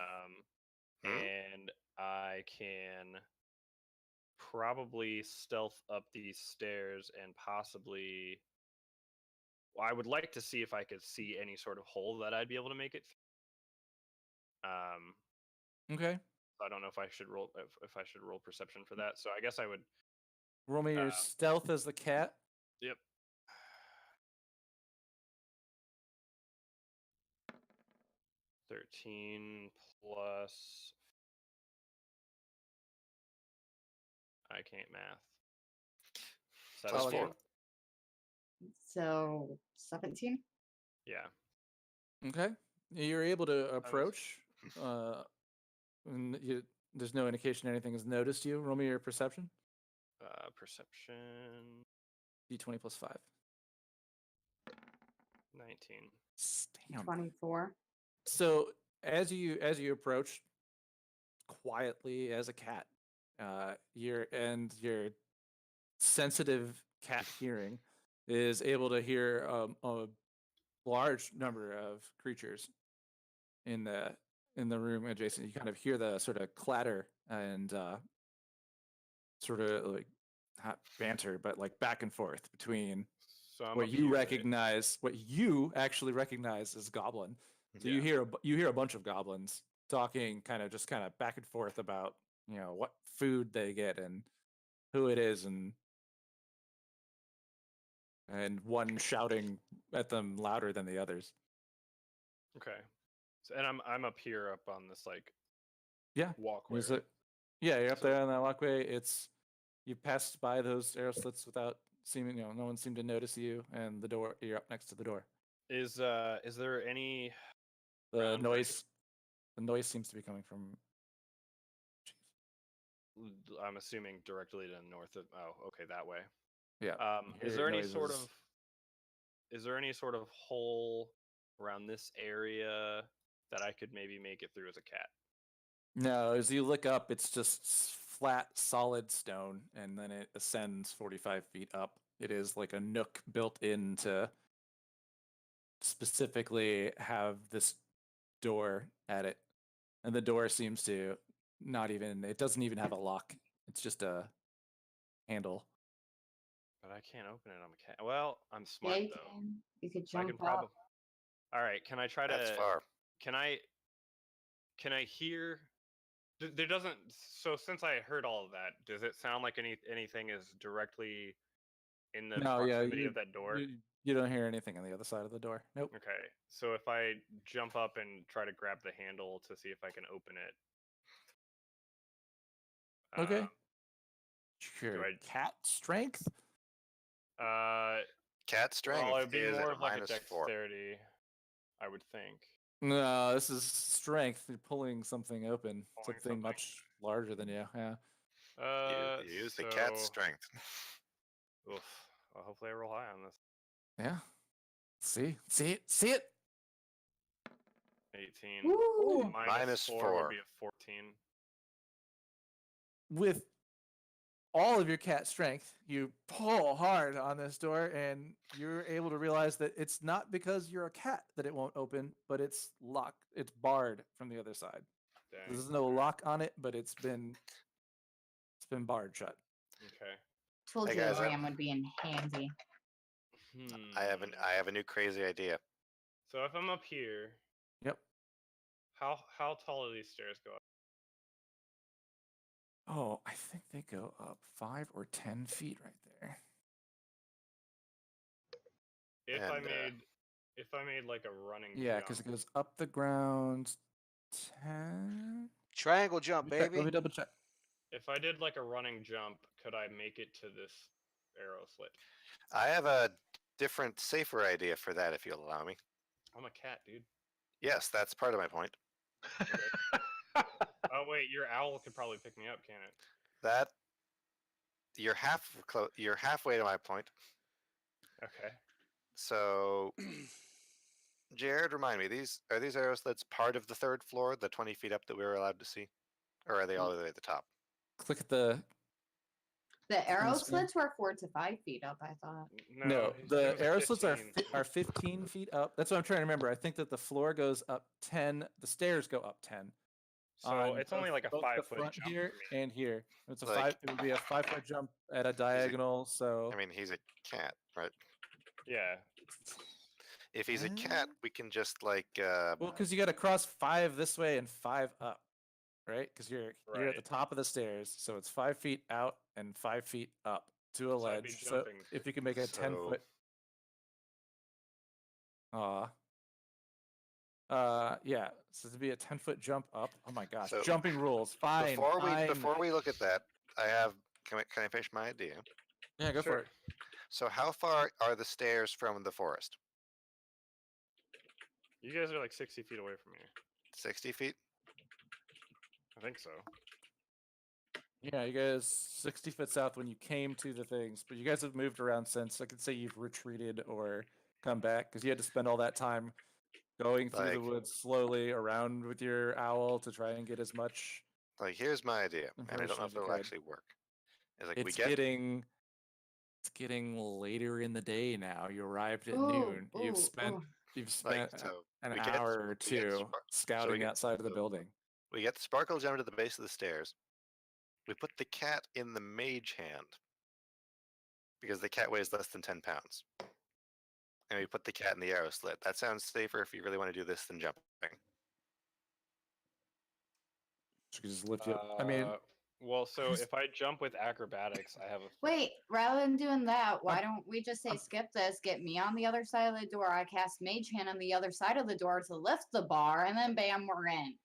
And I can probably stealth up these stairs and possibly. Well, I would like to see if I could see any sort of hole that I'd be able to make it through. Okay. I don't know if I should roll if I should roll perception for that. So I guess I would. Roll me your stealth as the cat. Yep. 13 plus. I can't math. Plus 17. 4. So 17. Yeah. Okay. You're able to approach. And there's no indication anything has noticed you. Roll me your perception. Perception D20 plus 5. 19. Damn. 24. So as you approach quietly as a cat, your sensitive cat hearing is able to hear a large number of creatures in the room adjacent. You kind of hear the sort of clatter and sort of like not banter, but like back and forth between So I'm what up you here, right? recognize, what you actually recognize as goblin. So Yeah. you hear a bunch of goblins talking, kind of back and forth about what food they get and who it is, and one shouting at them louder than the others. Okay. So, and I'm up here up on this like Yeah, walkway. There's Right? you're up So- there on that walkway. You passed by those arrow slits without seeming, no one seemed to notice you, and the door. You're up next to the door. Is there any The Round where I noise seems to be coming from. I'm assuming directly to the north of okay, that way. Yeah. Is hear there any sort noises. of hole around this area that I could maybe make it through as a cat? No, as you look up, it's just flat, solid stone, and then it ascends 45 feet up. It is like a nook built in to specifically have this door at it, and the door seems to not even. It doesn't even have a lock. It's just a handle. But I can't open it. I'm a cat. Well, I'm Yeah, smart you though. can. You could I can jump probably. up. All right. Can I try to? That's far. Can I? Can I hear? There doesn't. So since I heard all of that, does it sound like anything is directly in the No, yeah, proximity of that door? you don't hear anything on the other side of the door. Nope. Okay. So if I jump up and try to grab the handle to see if I can open it. Okay. Um, Sure. I- Cat strength. Cat strength well, it'd be is more at of like a -4. dexterity, I would think. No, this is strength. You're pulling something open. Pulling Something something. much larger than you. Yeah. You use the cat's So- strength. Oof. Well, hopefully I roll high on this. Yeah. See it. 18. Woo! Minus -4 4. would be a 14. With all of your cat strength, you pull hard on this door, and you're able to realize that it's not because you're a cat that it won't open, but it's locked. It's barred from the other side. Dang. There's no lock on it, but it's been barred shut. Okay. Told Hey, you guys, a ram would be in handy. I have a new crazy idea. So if I'm up here, Yep. how tall do these stairs go up? Oh, I think they go up 5 or 10 feet right there. If And, I made like a running Yeah, jump. because it goes up the ground 10. Triangle jump, Let me check, baby. let me double check. If I did like a running jump, could I make it to this arrow slit? I have a different, safer idea for that, if you'll allow me. I'm a cat, dude. Yes, that's part of my point. Oh wait, your owl could probably pick me up, can it? That you're you're halfway to my point. Okay. So, Jared, remind me, are these arrow slits part of the 3rd floor, the 20 feet up that we were allowed to see, or are they all the way at the top? Click at the. The arrow the screen. slits were 4 to 5 feet up, I thought. No, it the was a arrow slits are 15. are 15 feet up. That's what I'm trying to remember. I think that the floor goes up 10. The stairs go up 10. So on it's only both- like a both 5 the foot front jump here for me. and here. It's a Like- 5. It would be a 5-foot jump at a diagonal. So I mean, he's a cat, right? Yeah. If he's a cat, we can just like well, because you got to cross 5 this way and 5 up, right? Because you're at the Right. top of the stairs, so it's 5 feet out and 5 feet up to a So I'd be ledge. So jumping. if you can make a 10 So- foot. Yeah. So to be a 10-foot jump up. Oh my gosh. So, Jumping rules. Fine. before we look at that, I have can I finish my idea? Yeah, go for Sure. it. So how far are the stairs from the forest? You guys are like 60 feet away from here. 60 feet? I think so. Yeah, you guys 60 foot south when you came to the things, but you guys have moved around since. I could say you've retreated or come back because you had to spend all that time going through the Like- woods slowly around with your owl to try and get as much. Like, here's my idea, and I don't Information know as if you it'll could. actually work. It's like It's getting later in the day now. You arrived at noon. You've spent like an we get- hour or we get two spark- scouting get- outside of the so- building. we get the sparkle gem to the base of the stairs. We put the cat in the mage hand because the cat weighs less than 10 pounds. And we put the cat in the arrow slit. That sounds safer if you really want to do this than jumping. You could just lift you up. I mean, Well, so Who's- if I jump with acrobatics, I have a. Wait, rather than doing that, why I'm- don't we just say I'm- skip this, get me on the other side of the door, I cast Mage Hand on the other side of the door to lift the bar, and then bam, we're in.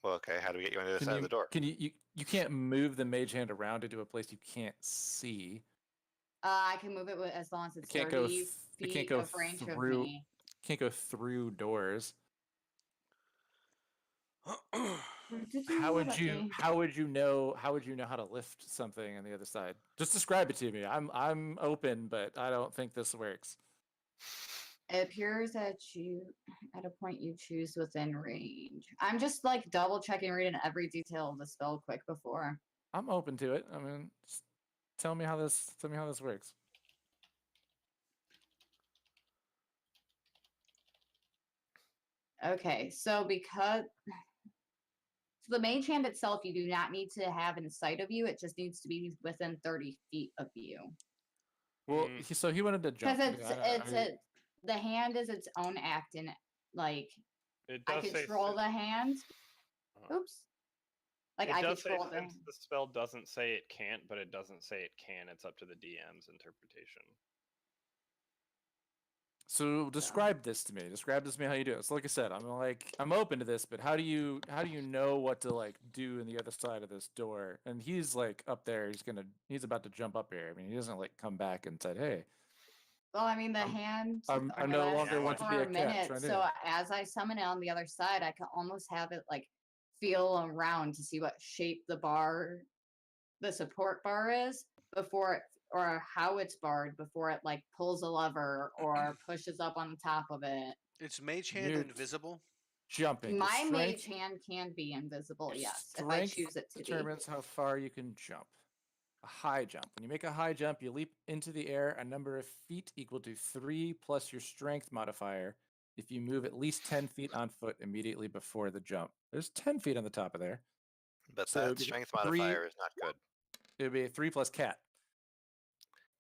Well, okay, how do we get you on the other side of the door? Can you can't move the mage hand around into a place you can't see. I can move it as long as it's can't 30 go feet it can't go of range through- of me. Can't go through doors. How would you know how to lift something on the other side? Just describe it to me. I'm open, but I don't think this works. It appears at you at a point you choose within range. I'm just like double checking, reading every detail of the spell quick before. I'm open to it. I mean, just tell me how this works. Okay, so because the mage hand itself, you do not need to have in sight of you. It just needs to be within 30 feet of you. Well, so he wanted to jump. Because the hand is its own act, and like It I does say control the hand. Oops. Like it I does say control the since the spell doesn't say it can't, but it doesn't say it can. It's up to the DM's interpretation. So describe this to me. Describe this to me how you do it. So like I said, I'm open to this, but how do you know what to like do in the other side of this door? And he's like up there. He's about to jump up here. I mean, he doesn't like come back and said, "Hey." Well, I mean, the hand I only no lasts longer want to be for a cat. minute, Try so as I summon it on the other side, I can almost have it like feel around to see what shape the support bar is before it, or how it's barred before it like pulls a lever or pushes up on the top of it. It's mage hand You're invisible. jumping. My Strength- mage hand can be invisible, yes, if I strength choose it to be. determines how far you can jump. A high jump. When you make a high jump, you leap into the air a number of feet equal to 3 plus your strength modifier if you move at least 10 feet on foot immediately before the jump. There's 10 feet on the top of there. But So that it'd be strength 3 modifier is not good. It would be a 3 plus cat.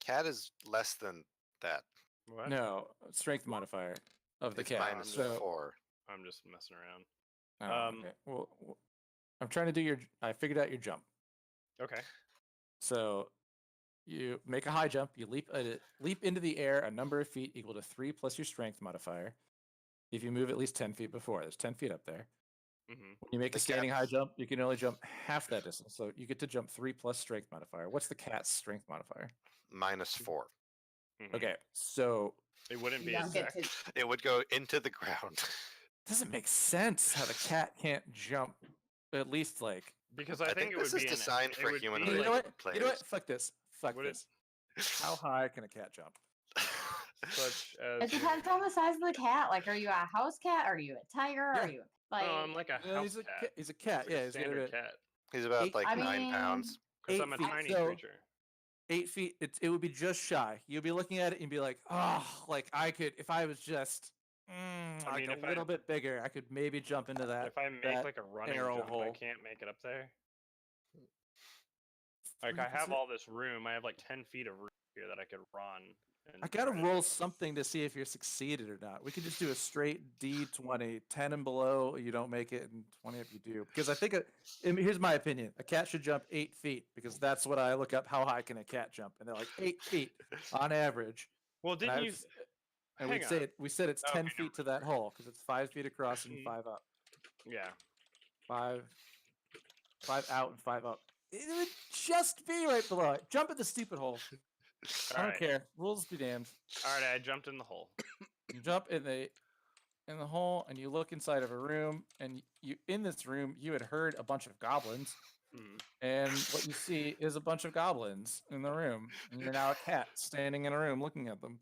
Cat is less than that. What? No, strength modifier of the It's cat. minus So, 4. I'm just messing around. oh, okay. Well, I'm trying to do I figured out your jump. Okay. So you make a high jump. You leap into the air a number of feet equal to 3 plus your strength modifier. If you move at least 10 feet before, there's 10 feet up there. Mm-hmm. When you make The a standing high cat's- jump, you can only jump half that distance. So you get to jump 3 plus strength modifier. What's the cat's strength modifier? Minus 4. Mm-hmm. Okay, so It wouldn't be You a don't get dex. to It would go into the ground. doesn't make sense how the cat can't jump at least like. Because I I think think it this would is be designed it for would be humanoid You know what? players. You know what? Fuck this. Fuck Would it- this. How high can a cat jump? such It as depends on the size of the cat. Like, are you a house cat? Are you a tiger? Yeah. Are you like? No, I'm like a No, house he's a cat. He's a cat. It's like Yeah, a he's got standard a cat. He's about Eight- like I 9 mean, pounds. Because 8 I'm a feet. tiny So creature. 8 feet. It would be just shy. You'd be looking at it and be like, oh, like I could if I was just like mean, if a I- little bit bigger, I could maybe jump into that. If I make that like a running arrow jump, I hole. can't make it up there. Like 3 I have plus all this room. I have like 10 feet of room here that I could run. And I gotta try to roll jump. something to see if you're succeeded or not. We could just do a straight D20, 10 and below, you don't make it, and 20 if you do. Because I think, here's my opinion: a cat should jump 8 feet because that's what I look up. How high can a cat jump? And they're like 8 feet on average. Well, And, didn't you? and hang on. we said it's Okay, 10 never feet to that hole because it's 5 feet across and Mhm. 5 up. Yeah. 5 out and 5 up. It would just be right below it. Jump in the stupid hole. I don't Alright. care. Rules be damned. All right. I jumped in the hole. You jump in the hole and you look inside of a room, and you in this room you had heard a bunch of goblins, Mhm. and what you see is a bunch of goblins in the room, and you're now a cat standing in a room looking at them,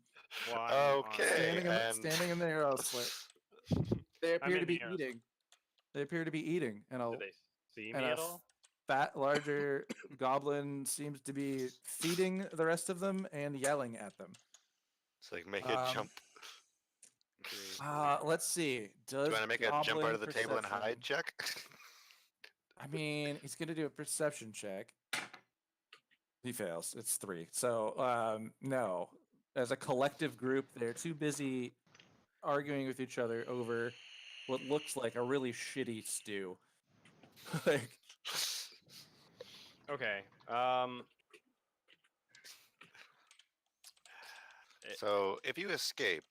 Well, I'm on Okay, it. standing in the arrow slit. They I'm appear in to be the arrow eating. They appear to be eating, and Do they see and me a at all? fat, larger goblin seems to be feeding the rest of them and yelling at them. It's like make a jump. Let's see. Do you want to make a jump Goblin out of the table and perception- hide check? I mean, he's gonna do a perception check. He fails. It's 3. So, no. As a collective group, they're too busy arguing with each other over what looks like a really shitty stew. Like, Okay. So if you escape,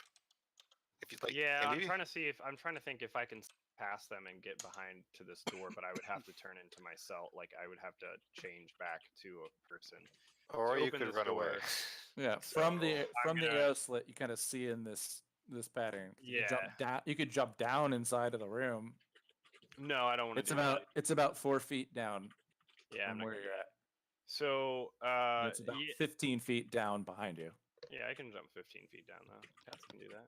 if you like, Yeah, and I'm you- trying to see if I'm trying to think if I can pass them and get behind to this door, but I would have to turn into myself. Like I would have to change back to a person. or to you open could this run away. door. yeah, So, from the I'm gonna- arrow slit, you kind of see in this pattern. You could jump Yeah. down. You could jump down inside of the room. No, I don't want to. It's about 4 feet down Yeah, I'm from not where gonna you're do at. that. So, And it's about yeah, 15 feet down behind you. yeah, I can jump 15 feet down though. Cats can do that.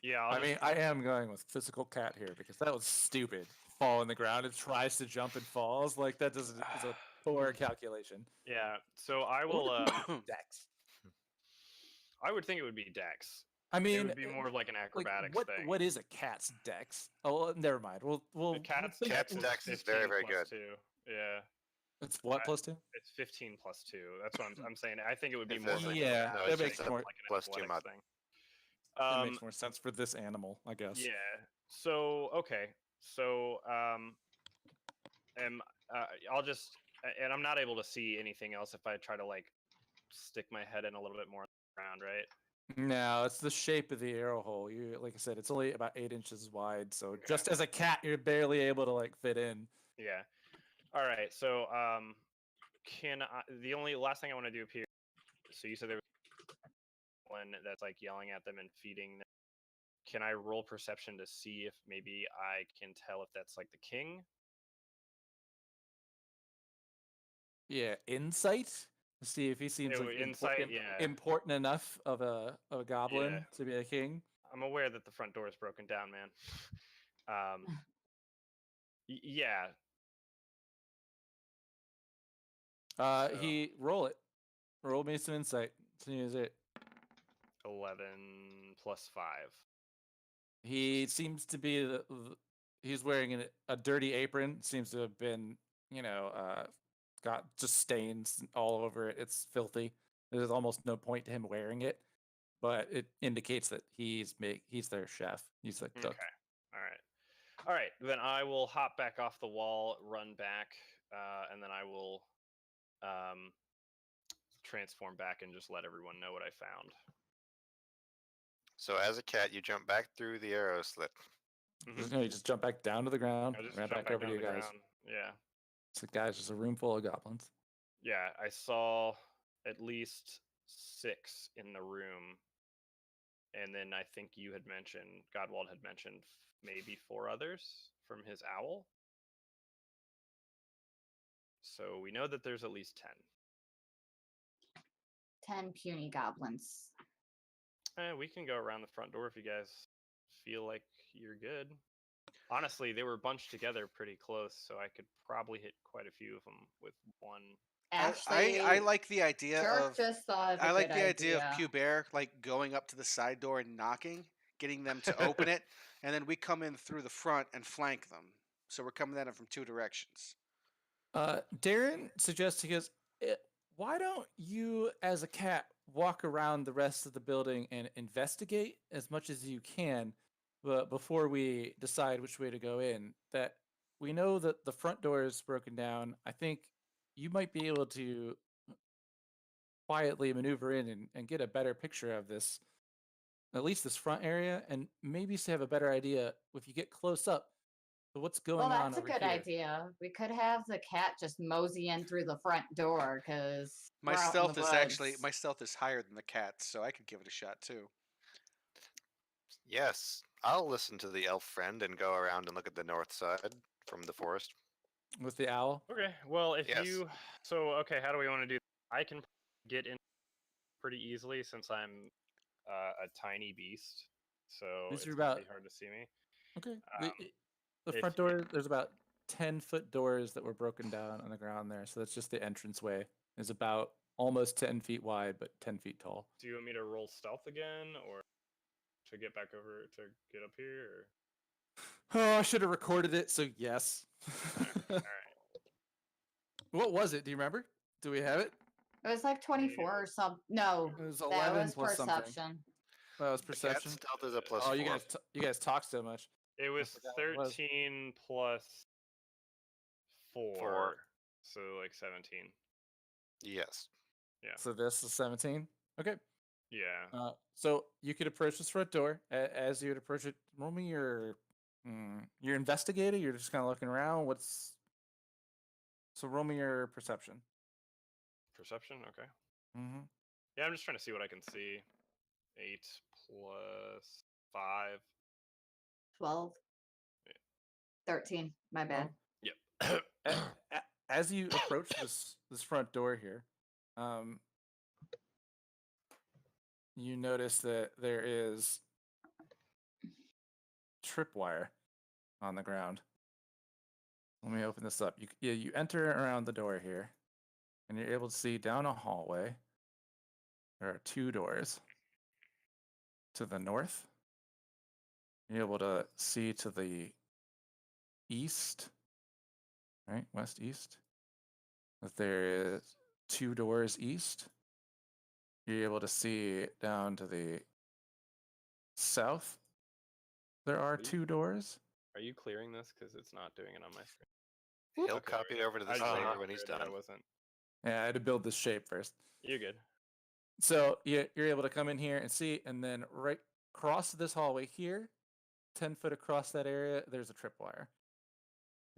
Yeah, I mean, I am going with physical cat here because that was stupid. Fall on the ground. It tries to jump and falls. Like that doesn't. It's a poor calculation. yeah. So I will. Dex. I would think it would be Dex. I It mean, would be more of like an like acrobatics what thing. what is a cat's dex? Oh, never mind. We'll The cat's think- Cat's dex is very, 15 very plus good. 2. Yeah, It's what plus 2? it's 15 plus 2. That's what I'm saying. I think it would be If more of it's- an Yeah, no, acrobatics it's that thing, makes just a more like an plus 2 athletics mod. thing. that makes more sense for this animal, I guess. Yeah. So okay. So I'll just and I'm not able to see anything else if I try to like stick my head in a little bit more on the ground, right? No, it's the shape of the arrow hole. You, like I said, it's only about 8 inches wide. So Okay. just as a cat, you're barely able to like fit in. Yeah. All right. So can I, the only last thing I want to do up here. So you said there was one that's like yelling at them and feeding them. Can I roll perception to see if maybe I can tell if that's like the king? Yeah, insight to see if he seems Oh, like insight, yeah. important enough of a goblin Yeah. to be a king. I'm aware that the front door is broken down, man. Yeah. So, He roll it. Roll me some insight. See is it. 11 plus 5. He seems to be he's wearing a dirty apron. Seems to have been, got just stains all over it. It's filthy. There's almost no point to him wearing it, but it indicates that he's their chef. He's the cook. Okay. All right. Then I will hop back off the wall, run back, and then I will transform back and just let everyone know what I found. So as a cat, you jump back through the arrow slit. Mhm. No, you just jump back down to the ground. I just Ran jump back over to down you the guys. ground. Yeah. So guys, there's a room full of goblins. Yeah. I saw at least 6 in the room. And then I think you had mentioned, Godwald had mentioned maybe 4 others from his owl. So we know that there's at least 10. 10 puny goblins. We can go around the front door if you guys feel like you're good. Honestly, they were bunched together pretty close, so I could probably hit quite a few of them with one. Actually, I like the idea Kirk of just thought of a I like good the idea of idea. Pew Bear like going up to the side door and knocking, getting them to open it, and then we come in through the front and flank them. So we're coming at them from 2 directions. Darren suggests, he goes, why don't you, as a cat, walk around the rest of the building and investigate as much as you can, but before we decide which way to go in? That we know that the front door is broken down. I think you might be able to quietly maneuver in and get a better picture of this, at least this front area, and maybe have a better idea if you get close up to what's going Well, on that's a over good here. idea. We could have the cat just mosey in through the front door because My stealth is higher than the cat's, so I could give it a shot too. Yes, I'll listen to the elf friend and go around and look at the north side from the forest. With the owl. Okay, well, if Yes. you... So, okay, how do we want to do... I can get in pretty easily since I'm a tiny beast, so These it's are going to about- be hard to see me. Okay. The if front you- door, there's about 10-foot doors that were broken down on the ground there. So that's just the entranceway. It's about almost 10 feet wide, but 10 feet tall. Do you want me to roll stealth again, or to get back over to get up here? Or... Oh, I should have recorded it, so yes. All right. What was it? Do you remember? Do we have it? It was like 24 or something. No, It was that 11 was plus something. perception. That was The cat's perception. stealth is a plus Oh, 4. you guys talk so much. It was forgot what it was. 13 plus 4, 4. so like 17. Yes. Yeah. So this is 17. Okay. Yeah. So you could approach this front door. As you would approach it, roll me your investigator. You're just kind of looking around. So roll me your perception. Perception? Okay. Mm-hmm. Yeah, I'm just trying to see what I can see. 8 plus 5. 12. 13. My bad. Yep. As you approach this front door here, you notice that there is tripwire on the ground. Let me open this up. You enter around the door here, and you're able to see down a hallway. There are 2 doors. to the north. You're able to see to the east, right, west east, that there is 2 doors east. You're able to see down to the south. There are you- 2 doors. Are you clearing this? Because it's not doing it on my screen. He'll Okay, copy it over to I this just later wasn't when he's sure that I done. wasn't. Yeah, I had to build this shape first. You're good. So you're able to come in here and see, and then right across this hallway here, 10 foot across that area, there's a tripwire.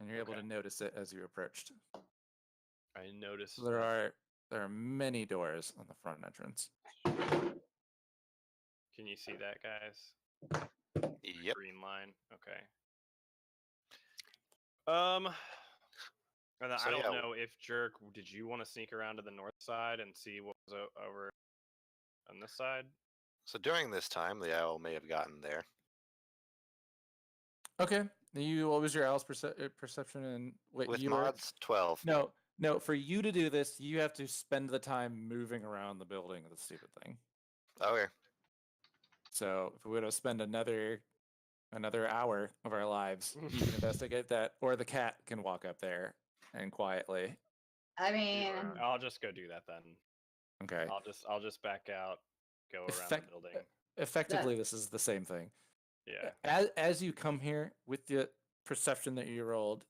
And you're able Okay. to notice it as you approached. I noticed. So there are many doors on the front entrance. Can you see that, guys? Yep. Green line. Okay. And then So, I don't yeah. know if Jerk, did you want to sneak around to the north side and see what was over on this side? So during this time, the owl may have gotten there. Okay. What was your owl's perception? And what With you were? mods, 12. No. For you to do this, you have to spend the time moving around the building with the stupid thing. Okay. So if we were to spend another hour of our lives, you can investigate that, or the cat can walk up there and quietly. I mean, I'll just go do that then. Okay. I'll just back out, go around Effect- the building. Effectively, this is the same thing. Yeah. As you come here with the perception that you rolled,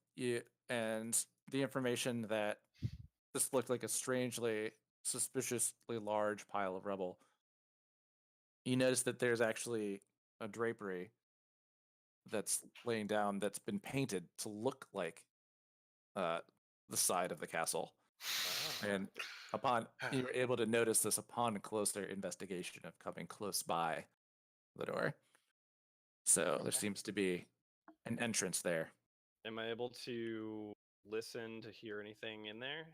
and the information that this looked like a strangely, suspiciously large pile of rubble, you notice that there's actually a drapery that's laying down that's been painted to look like the side of the castle. And you're able to notice this upon closer investigation of coming close by the door. So there seems to be an entrance there. Am I able to listen to hear anything in there?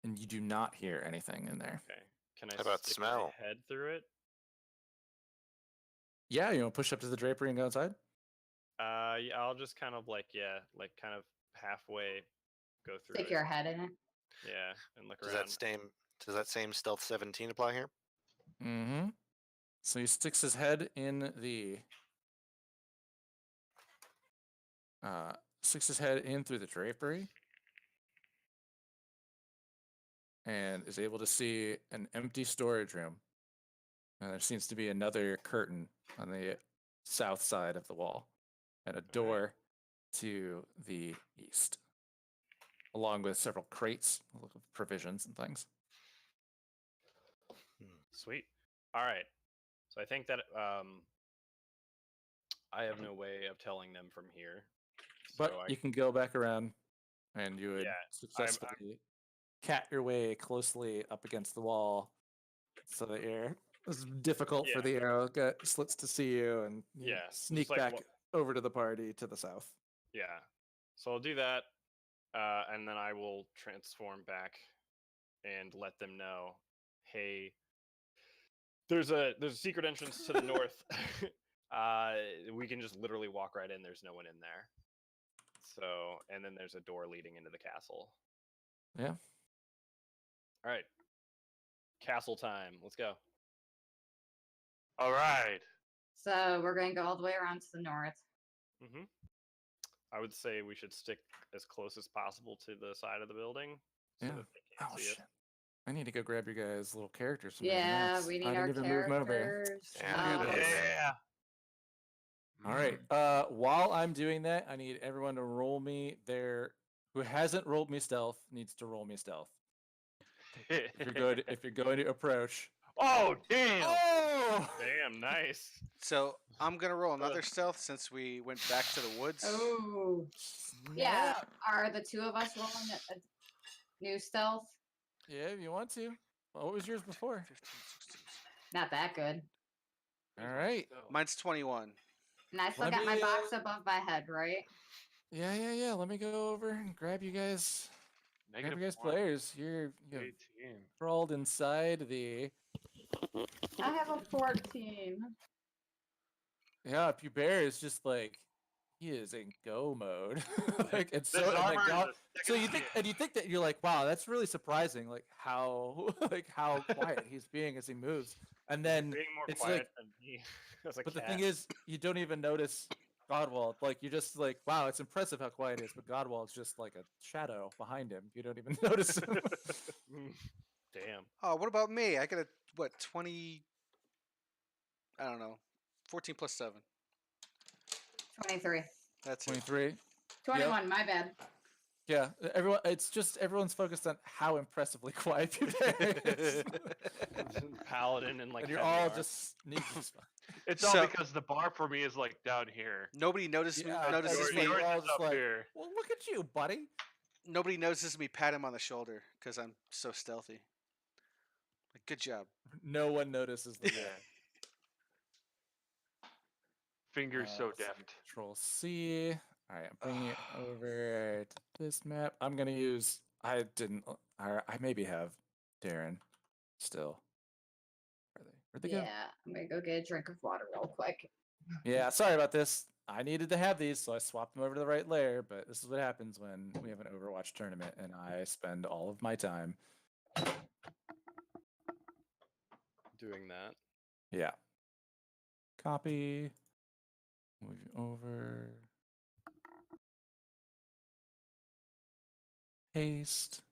And you do not hear anything in there. Okay. Can I How about stick smell? my head through it? Yeah, you want to push up to the drapery and go outside? Yeah, I'll just kind of kind of halfway go through stick it. your head in it. Yeah, and look Does around. does that same stealth 17 apply here? Mm-hmm. So he sticks his head in through the drapery and is able to see an empty storage room. And there seems to be another curtain on the south side of the wall and a door to the east, along with several crates of provisions and things. Sweet. All right. So I think that I have no way of telling them from here. But So you can go back around and you would Yeah, successfully cat your way closely up against the wall so that it's difficult for Yeah. the arrow slits to see you, and you Yeah, sneak just like back over to the party to the south. Yeah. So I'll do that, and then I will transform back and let them know, hey, there's a secret entrance to the north. We can just literally walk right in. There's no one in there. So, and then there's a door leading into the castle. Yeah. All right. Castle time. Let's go. All right. So we're going to go all the way around to the north. Mm-hmm. I would say we should stick as close as possible to the side of the building so Yeah. that they can't Oh see shit! it. I need to go grab your guys' little characters. From Yeah, everything we else. need I our didn't even move 'em over. characters. Yeah, Um, yeah. Yeah. All right. While I'm doing that, I need everyone to roll me who hasn't rolled me stealth needs to roll me stealth. If you're going to approach. Oh damn! Oh! Damn, nice. So I'm gonna roll another stealth since we went back to the woods. Oh, yeah. Snap. Are the two of us rolling a new stealth? Yeah, if you want to. Well, what was yours before? 15, 16. Not that good. All right. Mine's 21. And I still Let got my me, box above my head, right? Yeah. Let me go over and grab you guys. Grab you guys players. You've 18. crawled inside the. I have a 14. Yeah, Bear is just like he is in go mode. like it's This so and, like, armor is y'all- a so second you think skin. you think that you're like, wow, that's really surprising, like how how quiet he's being as he moves. And You're then being more it's quiet like, than me as a but the cat. thing is, you don't even notice Godwald. Like you're just like, wow, it's impressive how quiet it is, but Godwald's just like a shadow behind him. You don't even notice him. Damn. Oh, what about me? I got a what 20? I don't know. 14 plus 7. 23. That's it. 23. 21, my bad. Yeah, everyone. It's just everyone's focused on how impressively quiet Peter is, Paladin and like and you're heavy all armor. just sneaking. It's all So- because the bar for me is like down here. Nobody notices me. Yeah, Notices yours- me. yours You're all is just up like, here. well, look at you, buddy. Nobody notices me. Pat him on the shoulder because I'm so stealthy. Like, good job. No one notices the Yeah. Fingers so let's see, deft. Control C. All right, I'm bringing it over to this map. I'm gonna use. I didn't. I maybe have Darren still. Where are they? Where'd they go? Yeah, I'm gonna go get a drink of water real quick. Yeah, sorry about this. I needed to have these, so I swapped them over to the right layer. But this is what happens when we have an Overwatch tournament, and I spend all of my time. Doing that. Yeah. Copy. Move over. Paste.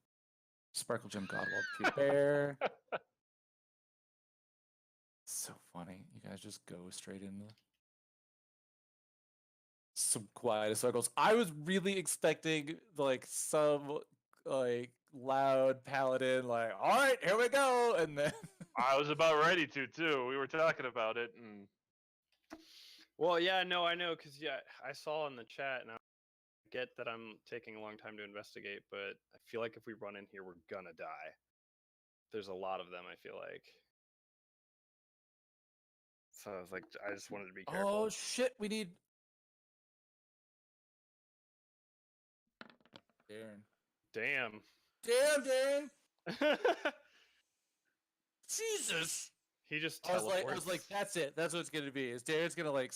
Sparkle Gem Godwald Pete Bear. So funny. You guys just go straight into some quiet circles. I was really expecting like some like loud paladin, like, all right, here we go. And then I was about ready to too. We were talking about it, and Well, yeah, no, I know, because yeah, I saw in the chat, and I get that I'm taking a long time to investigate, but I feel like if we run in here, we're gonna die. There's a lot of them. I feel like. So I was like, I just wanted to be careful. oh shit, we need Darren. Damn. Damn, Darren. Jesus. He just I was teleports. like, that's it. That's what it's gonna be. Is Darren's gonna like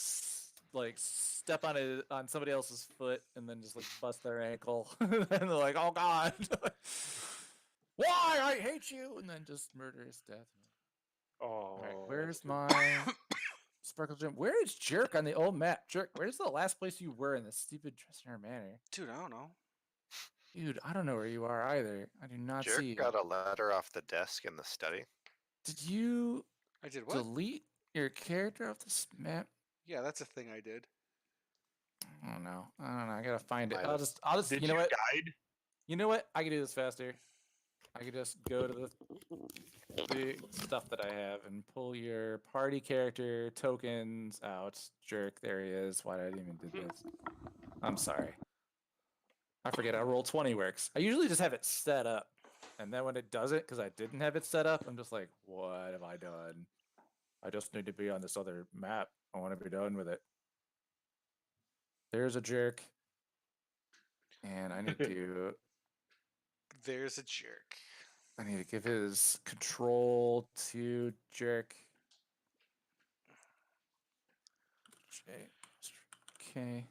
step on somebody else's foot and then just like bust their ankle, and they're like, oh god, why I hate you, and then just murderous death. oh, All right, where's my Sparkle Gem? Where is Jerk on the old map? Jerk, where's the last place you were in this stupid Dressner Manor? Dude, I don't know. Dude, I don't know where you are either. I do not Jerk see you. got a letter off the desk in the study. Did you I did what? delete your character off this map? Yeah, that's a thing I did. I don't know. I gotta find it. Might I'll have. just. did You know you what? guide? You know what? I can do this faster. I can just go to the stuff that I have and pull your party character tokens out. Jerk, there he is. Why did I even do this? I'm sorry. I forget how Roll20 works. I usually just have it set up. And then when it does it, because I didn't have it set up, I'm just like, what have I done? I just need to be on this other map. I want to be done with it. There's a jerk. And I need to There's a jerk. give his control to jerk. Okay.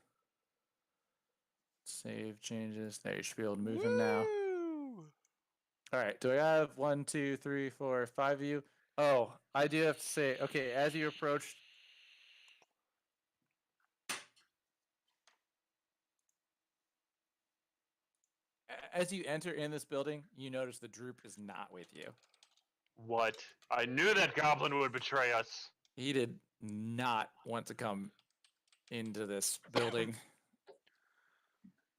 Save changes. There, you should be able to move him now. Woo! All right. Do I have 1, 2, 3, 4, 5 of you? Oh, I do have to say, okay, as you approach. As you enter in this building, you notice the Droop is not with you. What? I knew that goblin would betray us. He did not want to come into this building.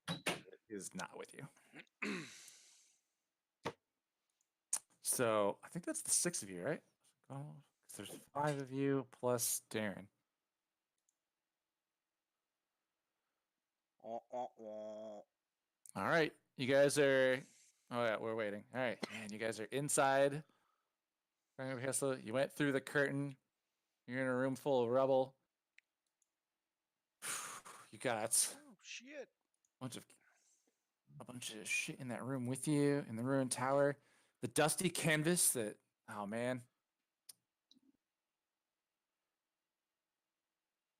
He is not with you. So I think that's the 6 of you, right? Oh, 'cause there's 5 of you plus Darren. All right, you guys are. Oh yeah, we're waiting. All right, man, you guys are inside. You went through the curtain. You're in a room full of rubble. You got Oh shit! a bunch of shit in that room with you in the ruined tower. The dusty canvas that. Oh man.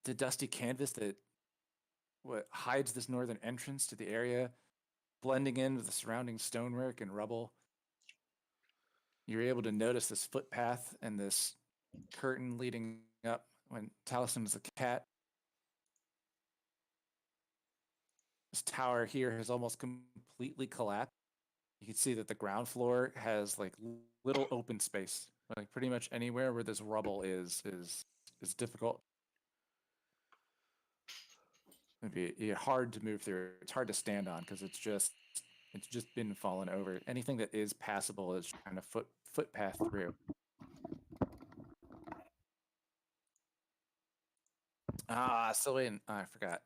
The dusty canvas that what hides this northern entrance to the area, blending in with the surrounding stonework and rubble. You're able to notice this footpath and this curtain leading up when Taliesin is a cat. This tower here has almost completely collapsed. You can see that the ground floor has like little open space. Like pretty much anywhere where this rubble is difficult. It'd be hard to move through. It's hard to stand on because it's just been fallen over. Anything that is passable is kind of footpath through. So I forgot.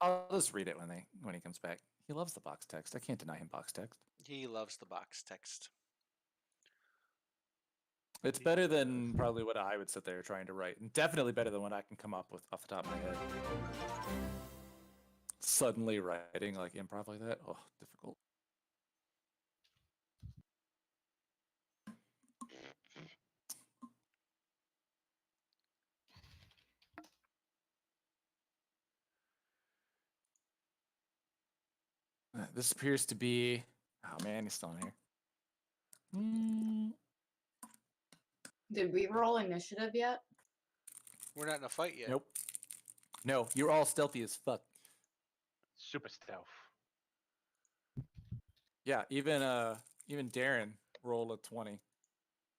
I'll just read it when he comes back. He loves the box text. I can't deny him box text. He loves the box text. It's better than probably what I would sit there trying to write, and definitely better than what I can come up with off the top of my head. Suddenly writing like improv like that, oh, difficult. This appears to be. Oh man, he's still in here. Did we roll initiative yet? We're not in a fight yet. Nope. No, you're all stealthy as fuck. Super stealth. Yeah, even Darren rolled a 20.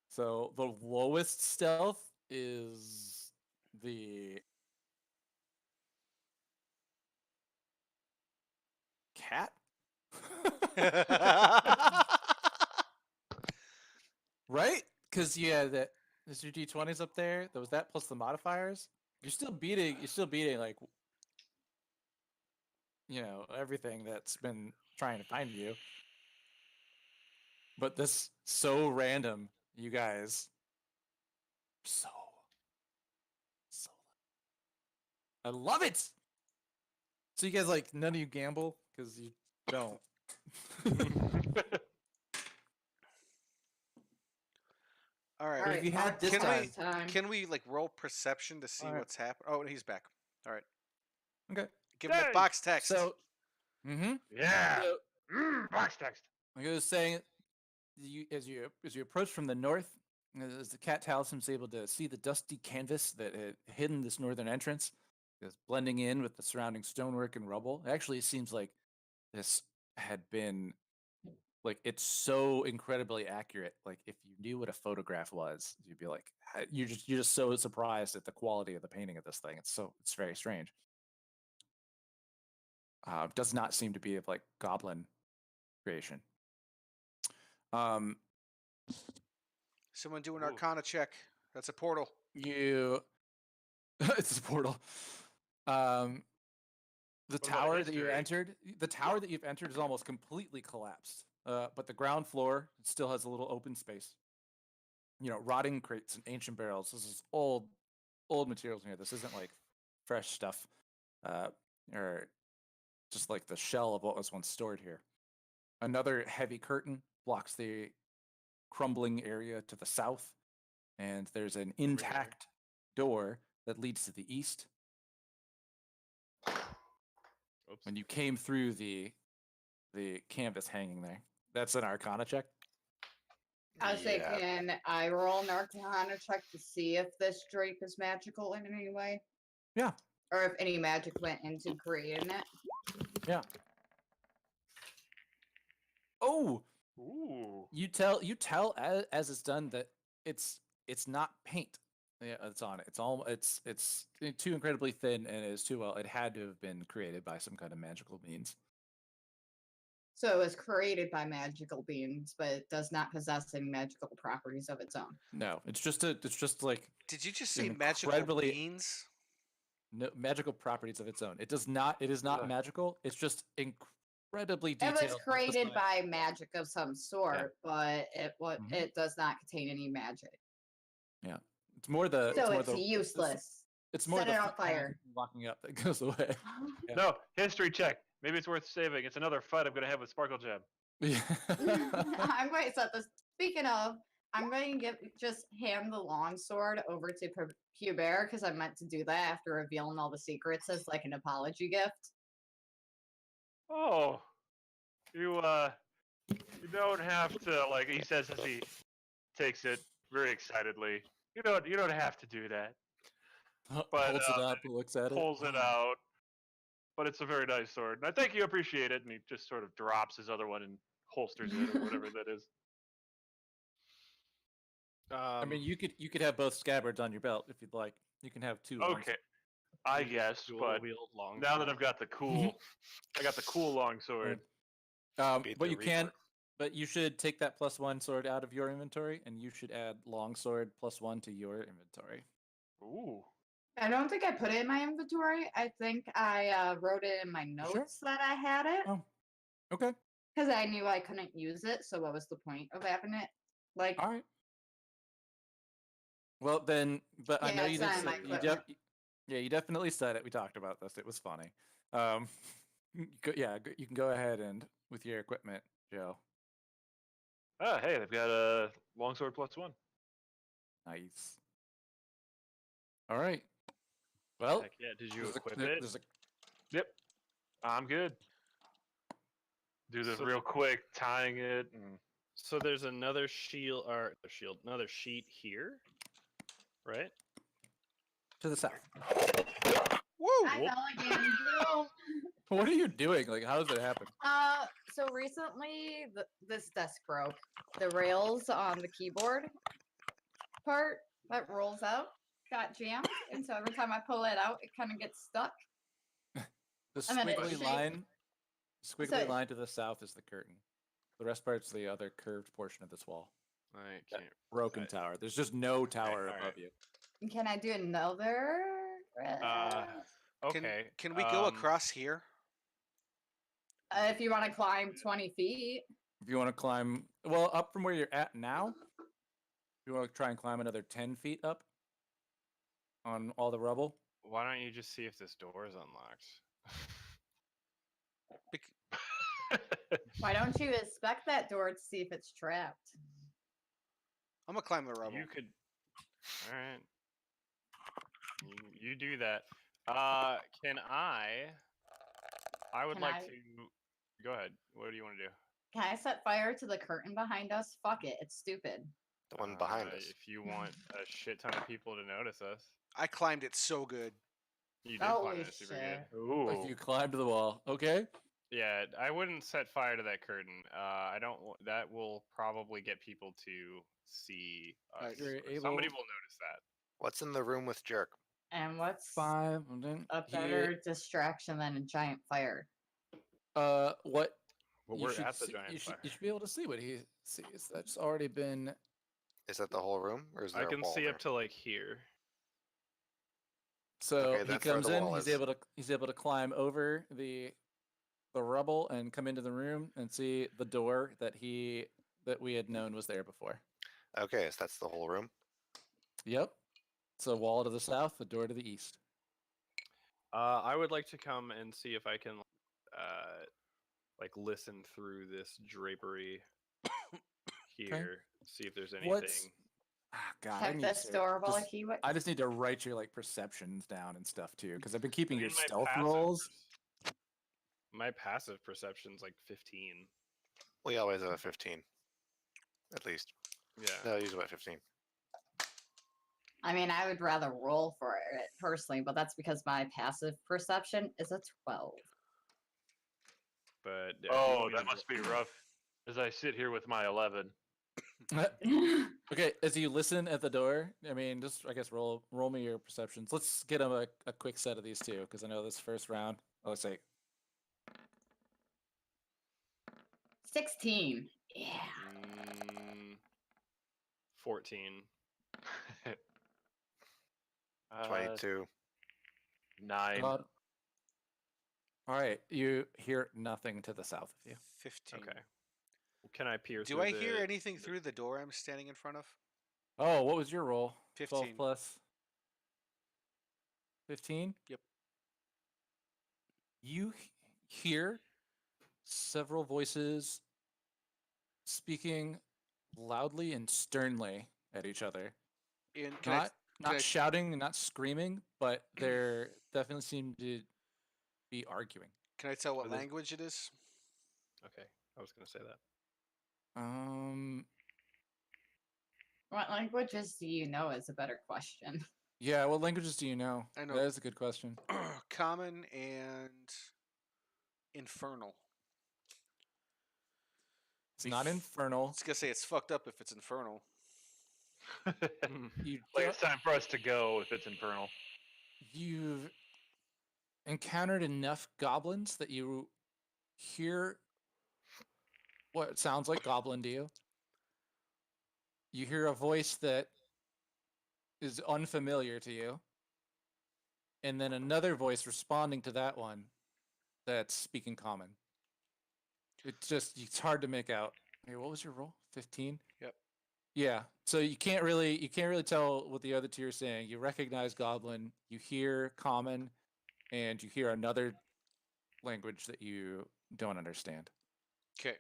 So the lowest stealth is the cat. Right? Because there's your d20s up there. There was that plus the modifiers. You're still beating like everything that's been trying to find you. But this so random, you guys. So I love it. So you guys none of you gamble because you don't. All right. All right, if you had Mark, this Can it's we time. can we roll perception to see All right. what's happening? Oh, he's back. All right. Okay. Give him the Yay! box text. So, Yeah. so Box text. like I was saying, as you approach from the north, as the cat Taliesin was able to see the dusty canvas that had hidden this northern entrance, is blending in with the surrounding stonework and rubble. It actually seems like this had been it's so incredibly accurate. Like if you knew what a photograph was, you'd be like, you're just so surprised at the quality of the painting of this thing. It's very strange. Does not seem to be of goblin creation. Someone do an Ooh. Arcana check. That's a portal. It's a portal. The What about tower that you history? entered, the tower that you've entered is almost completely collapsed. But the ground floor still has a little open space. Rotting crates and ancient barrels. This is old materials in here. This isn't fresh stuff, or just the shell of what was once stored here. Another heavy curtain blocks the crumbling area to the south, and there's an intact door that leads to the east. Oops. When you came through the canvas hanging there, that's an Arcana check. I was saying, Yeah. can I roll an Arcana check to see if this drape is magical in any way? Yeah. Or if any magic went into creating it? Yeah. Oh, Ooh. you tell as it's done that it's not paint. Yeah, it's on it. It's too incredibly thin and it is too well. It had to have been created by some kind of magical means. So it was created by magical beings, but it does not possess any magical properties of its own. No, it's just Did you just say an magical incredibly- beans? no magical properties of its own. It does not. It is not Ugh. magical. It's just incredibly It detailed. was created by magic of some sort, but Mhm. it does not contain any magic. Yeah, it's more the. So more it's the, useless. It's more Set the it on foot path fire. walking up that goes away. Yeah. No, history check. Maybe it's worth saving. It's another fight I'm going to have with Sparkle Gem. Yeah. I'm going to set this. Speaking of, I'm going to just hand the longsword over to Hubert because I meant to do that after revealing all the secrets as an apology gift. Oh, you don't have to he says as he takes it very excitedly. You don't have to do that. But, Holds it up, looks at it. Pulls it out. But it's a very nice sword. And I think you appreciate it, and he just sort of drops his other one and holsters it or whatever that is. I mean, you could have both scabbards on your belt if you'd like. You can have two. long Okay, I guess, but dual-wield long now that sword. I've got the cool, I got the cool long sword. Beat but the you can, Reaper. but you should take that +1 sword out of your inventory, and you should add longsword +1 to your inventory. Ooh. I don't think I put it in my inventory. I think I wrote it in my Sure. notes that I had it Oh, okay, because I knew I couldn't use it. So what was the point of having it? Like, all right. Well then, but I Yeah, know it's you did. not in my equipment. Yeah, you definitely said it. We talked about this. It was funny. You can go ahead and with your equipment, Joe. Ah, hey, they've got a longsword +1. Nice. All right. Well, Heck yeah! Did you there's a- equip there- it? there's a- Yep, I'm good. Do this So- real quick, tying it, and So there's another another sheet here, right? to the south. Woo! I Whoop. fell again. No. What are you doing? Like, how does it happen? So recently this desk broke. The rails on the keyboard part that rolls out got jammed, and so every time I pull it out, it kind of gets stuck. The And then it squiggly shakes. line, So- line to the south is the curtain. The rest part's the other curved portion of this wall. I That can't. broken I- tower. There's just no tower alright. above you. Can I do another? Okay. Can we go across here? If you want to climb 20 feet. If you want to climb, well, up from where you're at now, if you want to try and climb another 10 feet up on all the rubble. Why don't you just see if this door is unlocked? Why don't you inspect that door to see if it's trapped? I'm gonna climb the rubble. You could. All right. You do that. Can I? I would Can like I- to. Go ahead. What do you want to do? Can I set fire to the curtain behind us? Fuck it, it's stupid. The one behind us. If you want a shit ton of people to notice us, I climbed it so good. you did climb Holy it super shit. good. ooh. Like you climbed the wall. Okay. Yeah, I wouldn't set fire to that curtain. I don't. That will probably get people to see us. Alright, you're or somebody able- will notice that. What's in the room with Jerk? And what's 5. And then a better distraction than a giant fire? what But you we're should at the see- giant you fire. should be able to see what he sees. That's already been. Is that the whole room, or is there I a can wall see there? up to like here. So Okay, he that's where comes the in. wall He's is. able to climb over the rubble and come into the room and see the door that we had known was there before. Okay, so that's the whole room. Yep. It's a wall to the south, a door to the east. I would like to come and see if I can, like listen through this drapery here, see if there's anything. What's God? I Check need this to door while just- he I just need to write your like perceptions down and stuff too, because I've been keeping I your mean, my stealth passive rolls. My passive perception's like 15. We always have a 15, at least. Yeah. No, usually about 15. I mean, I would rather roll for it personally, but that's because my passive perception is a 12. But yeah, if you Oh, want me that to must be rough. As I sit here with my 11. Okay, as you listen at the door, I mean, just I guess roll me your perceptions. Let's get a quick set of these two, because I know this first round. Oh, let's say 16. Yeah. 14. 22. 9. God. All right, you hear nothing to the south of you. 15. Okay. Can I peer Do through I hear the- anything through the door I'm standing in front of? Oh, what was your roll? 12 15. plus 15? Yep. You hear several voices speaking loudly and sternly at each other. Can Not I- shouting and not screaming, but they're definitely seem to be arguing. can I tell what Are they- language it is? Okay, I was gonna say that. What languages do you know is a better question. Yeah, what languages do you know? I know- That is a good question. Common and infernal. It's not infernal. I was gonna say it's fucked up if it's infernal. You Like don't- it's time for us to go if it's infernal. you've encountered enough goblins that you hear what sounds like goblin to you. You hear a voice that is unfamiliar to you, and then another voice responding to that one that's speaking common. It's hard to make out. Hey, what was your roll? 15? Yep. Yeah. So you can't really tell what the other two are saying. You recognize goblin, you hear common, and you hear another language that you don't understand. Okay.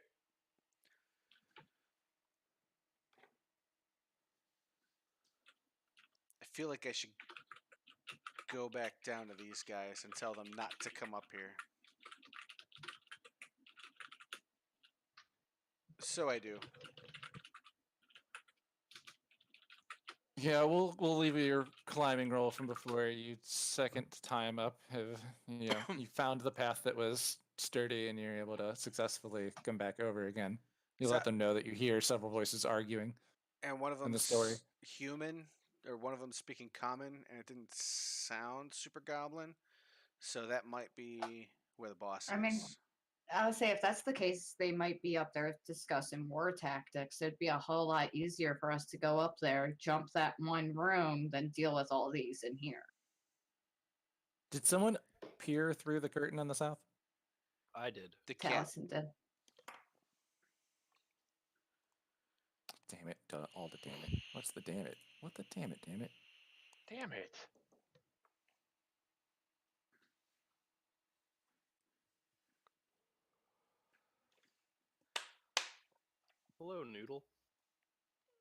I feel like I should go back down to these guys and tell them not to come up here. So I do. Yeah, we'll leave your climbing roll from before. You second time up have you found the path that was sturdy and you're able to successfully come back over again. You So- let them know that you hear several voices arguing. And one of In them the story. human, or one of them speaking common, and it didn't sound super goblin. So that might be where the boss I mean, is. I would say if that's the case, they might be up there discussing war tactics. It'd be a whole lot easier for us to go up there, jump that one room, than deal with all these in here. Did someone peer through the curtain on the south? I did. The cat. Taliesin did. Damn it, all the damn it. What's the damn it? What the damn it, damn it? Damn it. Hello, Noodle.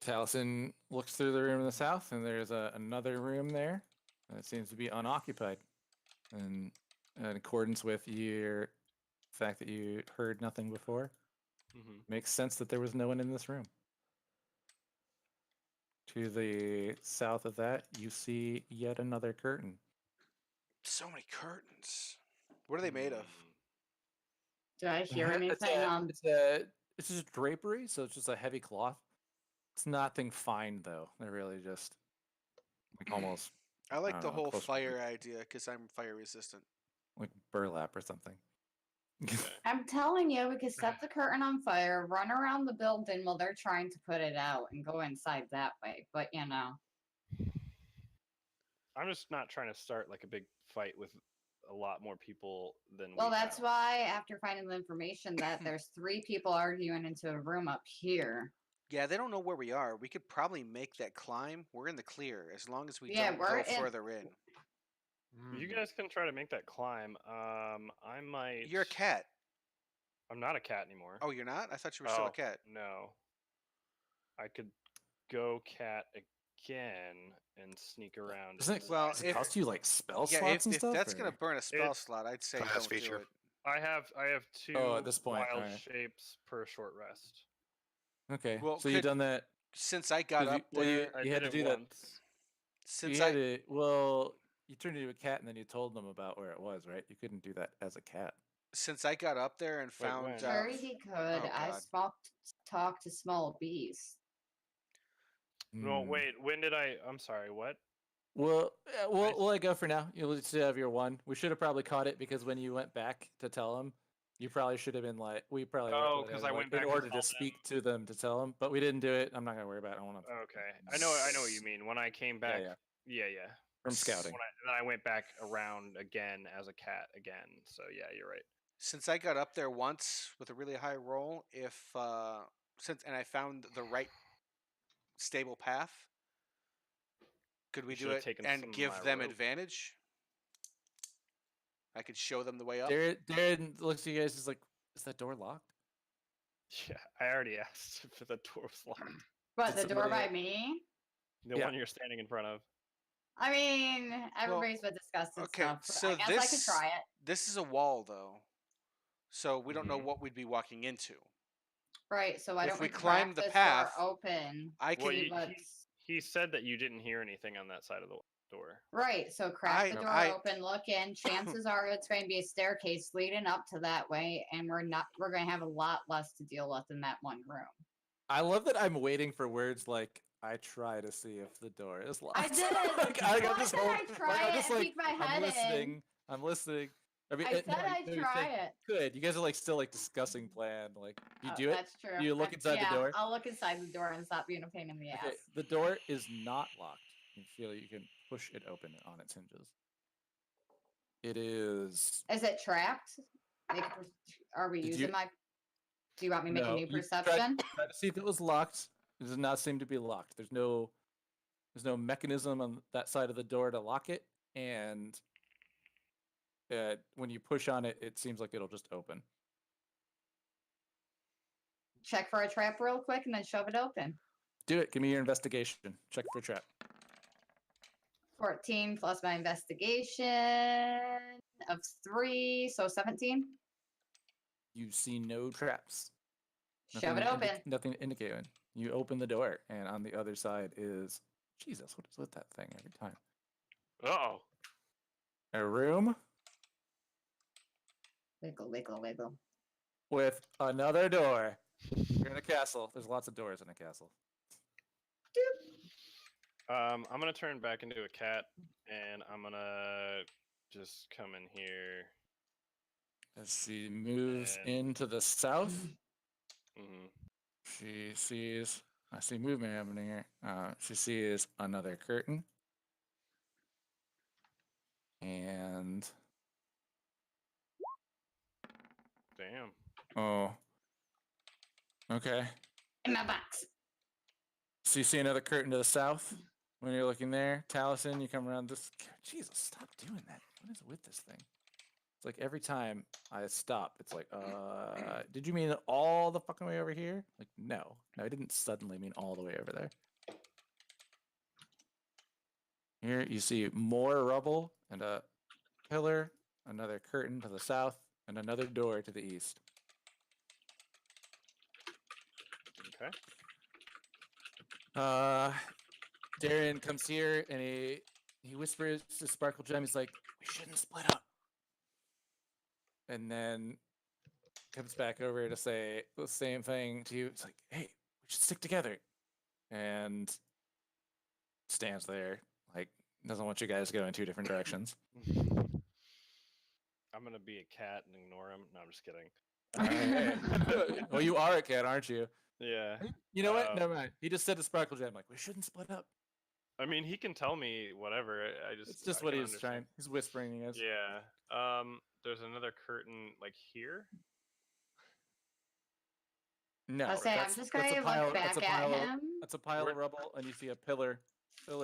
Taliesin looks through the room in the south, and there's another room there that seems to be unoccupied. And in accordance with your fact that you heard nothing before, Mm-hmm. makes sense that there was no one in this room. To the south of that, you see yet another curtain. So many curtains. What are they made of? Did I hear It's anything? it's just drapery, so it's just a heavy cloth. It's nothing fine though. They're really just like almost I like don't the know, whole close to fire idea because I'm fire resistant. like burlap or something. I'm telling you, we could set the curtain on fire, run around the building while they're trying to put it out, and go inside that way. But I'm just not trying to start like a big fight with a lot more people than well, we that's have. why after finding the information that there's 3 people arguing into a room up here. Yeah, they don't know where we are. We could probably make that climb. We're in the clear as long as we Yeah, don't we're go in- further in. You guys can try to make that climb. I might. You're a cat. I'm not a cat anymore. Oh, you're not? I thought you were still Oh, a cat. No. I could go cat again and sneak around. Doesn't into it, Well, the- does it if- cost you like spell Yeah, slots and if stuff? that's or- gonna burn a spell It's slot, I'd say class don't do feature. it. I have 2 Oh, at this point, wild alright. shapes per short rest. Okay, Well, so you've could- done that. Since I got Did you- up well, there, I You had did to it do that. once. since you I had to, well, you turned into a cat and then you told them about where it was, right? You couldn't do that as a cat. since I got up there and Wait, found when? Sure, he could. I God. talked to small bees. No, Hmm. wait. When did I? I'm sorry. What? Well, we'll let go for now. You'll just have your one. We should have probably caught it because when you went back to tell them, you probably should have been like, we probably. Oh, would 'cause have, I like, went back in to order tell to speak to them to tell them, but we didn't do it. I'm not gonna worry about it. I don't want to. Okay, I know what you mean. When I came back, yeah. yeah. From scouting. Then I went back around again as a cat again. So yeah, you're right. since I got up there once with a really high roll, and I found the right stable path, could we You do should've it taken some and of give my them rope. advantage? I could show them the way up. Darren looks at you guys. Is like, is that door locked? Yeah, I already asked if the door was locked. But Did the door somebody by me? The Yeah. one you're standing in front of. I mean, everybody's been discussing okay, stuff. so I guess I could this- try it. This is a wall, though, so we don't know Mhm. what we'd be walking into. Right, so why If don't we we climb crack the this path, door open? I Well, can. See you- what's He said that you didn't hear anything on that side of the door. Right. So crack the I- door I- open, look in. Chances are it's going to be a staircase leading up to that way, and we're going to have a lot less to deal with in that one room. I love that I'm waiting for words like I try to see if the door is locked. I didn't. Like, Well, I'm I just said hold- I'd like, try I'm it just and like, peek my I'm head in. listening. I'm listening. I mean, I said I'd you try said it. Good. You guys are like still like discussing plan. Like, you Oh, do it. That's true. Do you look inside the yeah, door? I'll look inside the door and stop being a pain in the ass. Okay, the door is not locked. You feel you can push it open on its hinges. It is. Is it trapped? Are we Did using you- my? Do you want me to make No, a new you perception? Try to see if it was locked. It does not seem to be locked. There's no mechanism on that side of the door to lock it, and when you push on it, it seems like it'll just open. Check for a trap real quick and then shove it open. Do it. Give me your investigation. Check for a trap. 14 plus my investigation of 3, so 17. You see no traps. Shove it open. Nothing to indicate it. You open the door, and on the other side is Jesus. What is with that thing every time? Oh, A room Wiggle, wiggle, wiggle. with another door. You're in a castle. There's lots of doors in a castle. I'm gonna turn back into a cat, and I'm gonna just come in here. As she moves And- into the south, hmm she sees. I see movement happening here. She sees another curtain, and Damn. oh, okay. In my box. So you see another curtain to the south when you're looking there. Taliesin, you come around this. Jesus, stop doing that. What is with this thing? It's like every time I stop, it's like, did you mean all the fucking way over here? Like, no, I didn't suddenly mean all the way over there. Here you see more rubble and a pillar, another curtain to the south, and another door to the east. Okay. Darian comes here and he whispers to Sparkle Gem. He's like, "We shouldn't split up." And then comes back over to say the same thing to you. It's like, "Hey, we should stick together." And stands there, like, doesn't want you guys to go in two different directions. I'm gonna be a cat and ignore him. No, I'm just kidding. Well, you are a cat, aren't you? Yeah. You know what? Never mind. He just said to Sparkle Gem, like, we shouldn't split up. I mean, he can tell me whatever. It's just I what can he's understand. trying. He's whispering, I guess. Yeah. There's another curtain like here. No, I'll say, I'm just going to look back at him. That's a pile Where- of rubble, and you see a pillar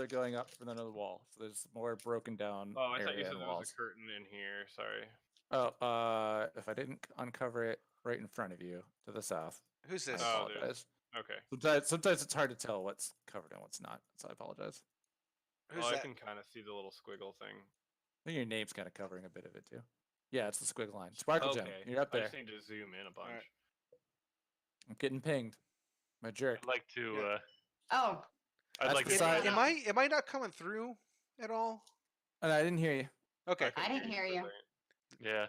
going up from another wall. So there's more broken down Oh, I thought you area said and there walls. was a curtain in here. Sorry. Oh, if I didn't uncover it right in front of you to the south, Who's I this? Oh, there's- apologize. Okay. Sometimes it's hard to tell what's covered and what's not, so I apologize. Who's Well, I that? can kind of see the little squiggle thing. I think your name's kind of covering a bit of it too. Yeah, it's the squiggle line. Sparkle Gem, Okay. you're up I there. just need to zoom in a bunch. Alright. I'm getting pinged. My jerk. I'd like to. Yeah. Oh, I'd That's like the to. side- Am I not coming through at all? And I didn't hear you. Okay. I didn't hear for a you. second. Yeah.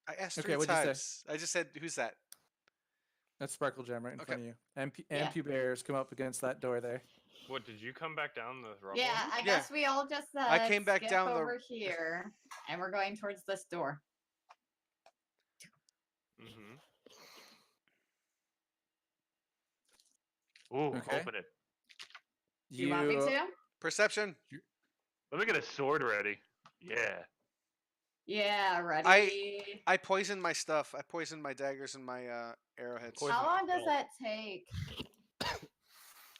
I asked Okay, 3 what'd you say? times. I just said, "Who's that?" That's Sparkle Gem right in Okay. front of you. And Yeah. Pew Bears come up against that door there. What, did you come back down the rubble? Yeah, I guess we all just said, I came back skip down the- over here, and we're going towards this door. Mm-hmm. Ooh, Okay. open it. Do you want me to? Perception. Let me get a sword ready. Yeah. Yeah, ready. I poisoned my stuff. I poisoned my daggers and my arrowheads. Poison How long does yourself. that take?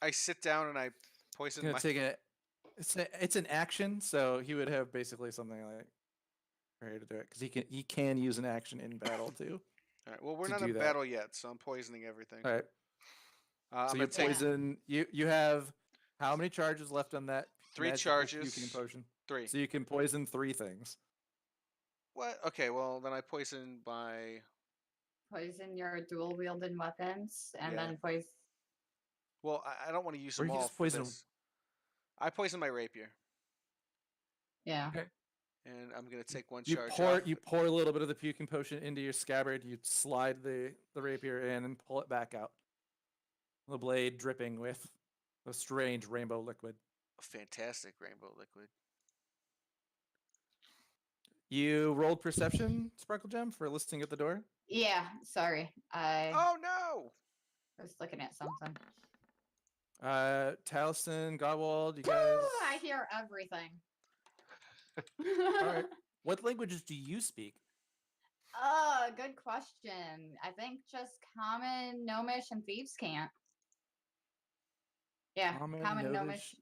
I sit down and I It's poison gonna my. take it. It's an action, so he would have basically something like ready to do it because he can use an action in battle too. All right. Well, we're to not do in that. battle yet, so I'm poisoning everything. All right. I'm So gonna you take poison. You have how many charges left on that? 3 magical charges. puking potion. 3. So you can poison 3 things. What? Okay. Well, then I poison by. Poison your dual wielded weapons, and Yeah. then poison. Well, I don't want to use Or them you can all just for poison this. I poison my rapier, Yeah. and I'm gonna take one You charge pour off. you pour a little bit of the puking potion into your scabbard. You slide the rapier in and pull it back out. The blade dripping with a strange rainbow liquid. A fantastic rainbow liquid. You rolled perception, Sparkle Gem, for listening at the door. Yeah. Sorry. I Oh no! was looking at something. Taliesin, Godwald, you Woo! guys. I hear everything. All right. What languages do you speak? Good question. I think just Common, Gnomish, and Thieves Can't. Yeah, Common, Gnomish.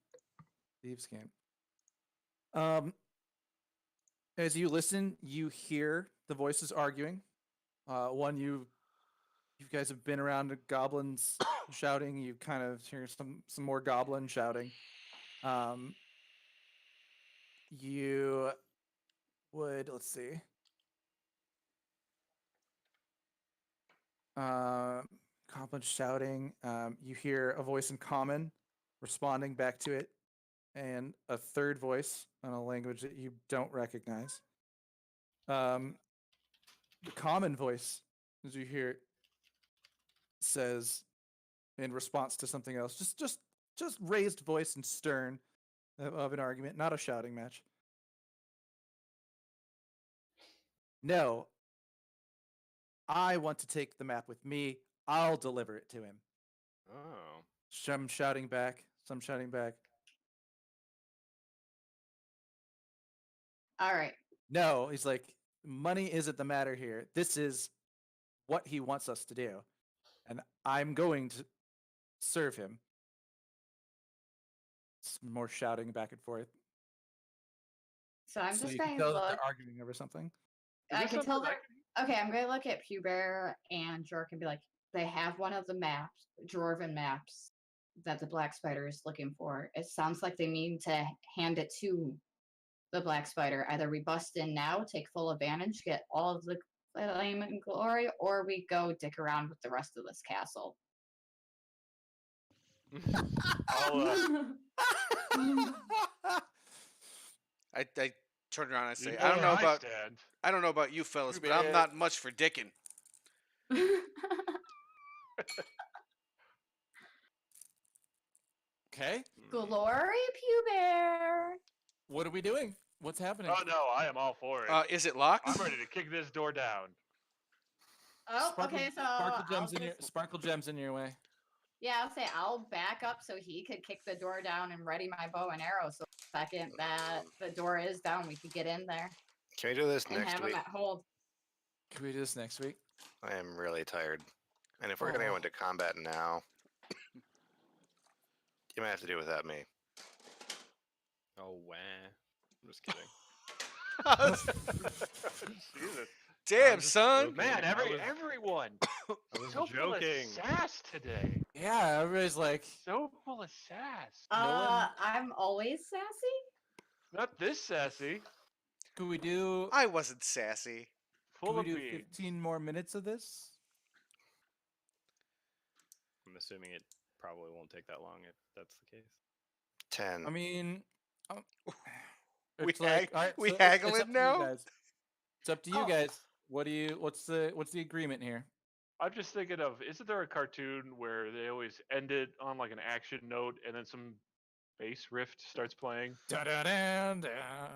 Thieves Camp. As you listen, you hear the voices arguing. One you guys have been around goblins shouting. You kind of hear some more goblin shouting. You would let's see. Goblin shouting. You hear a voice in common responding back to it, and a third voice in a language that you don't recognize. The common voice, as you hear it, says in response to something else, just raised voice and stern of an argument, not a shouting match. No, I want to take the map with me. I'll deliver it to him. Oh. Some shouting back, some shouting back. All right. No, he's like, money isn't the matter here. This is what he wants us to do. And I'm going to serve him. Some more shouting back and forth. So I'm So just you can going tell to that look. they're arguing over something. Is I this can something tell that I that. Okay, I'm going to look at Pubear and Jork and be like, they have one of the maps, Dwarven maps, that the Black Spider is looking for. It sounds like they need to hand it to the Black Spider. Either we bust in now, take full advantage, get all of the flame and glory, or we go dick around with the rest of this castle. I'll, I turn around and I say, You I don't where know about stand. I don't know about you fellas, Too but I'm bad. not much for dicking. Okay. Glory, Pubear. What are we doing? What's happening? Oh no, I am all for it. Is it locked? I'm ready to kick this door down. Oh, Sparkle, okay, so sparkle I'll gems in your just- sparkle gems in your way. yeah, I'll say I'll back up so he could kick the door down and ready my bow and arrow. So the second that the door is down, we could get in there Can we do this and next have week? him at hold. Can we do this next week? I am really tired. And if we're going to go Oh. into combat now, you might have to do without me. Oh, wah. I'm just kidding. Jesus. Damn, I'm just son. joking. Man, I was- everyone. I was So full of joking. sass today. Yeah, everybody's like, So full of sass. I'm always sassy. Not this sassy. could we do I wasn't sassy. could Full we of do beans. 15 more minutes of this? I'm assuming it probably won't take that long if that's the case. 10. I mean, We it's like, hag- all right, we so haggle it's it up to you now? guys. It's up to you Oh. guys. What's the agreement here? I'm just thinking of, isn't there a cartoon where they always end it on like an action note and then some bass riff starts playing? Da-da-da-da.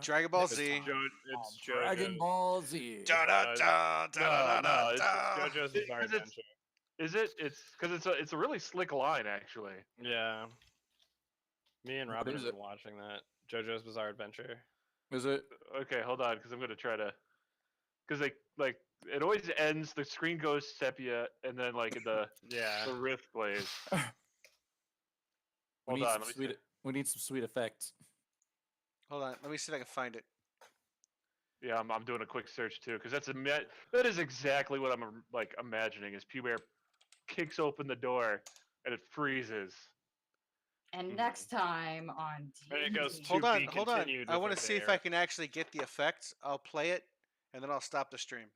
Dragon Ball Next Z. time It's on Dragon JoJo's. Ball Z. Da da da da da da it's da. JoJo's Bizarre Because it's- Adventure. Is it? It's because it's a really slick line actually. Yeah. Me and What Robin is have it? been watching that. JoJo's Bizarre Adventure. Is it? Okay, hold on, because I'm gonna try to. Because they like it always ends. The screen goes sepia, and then like the Yeah. riff plays. We Hold need on, some let me sweet. see. We need some sweet effects. Hold on, let me see if I can find it. Yeah, I'm doing a quick search too, because that is exactly what I'm like imagining. Is Pubear kicks open the door and it freezes. And Mhm. next time on And it goes TNT. to Hold on, be hold on. continued I with want a to see if bear. I can actually get the effects. I'll play it, and then I'll stop the stream.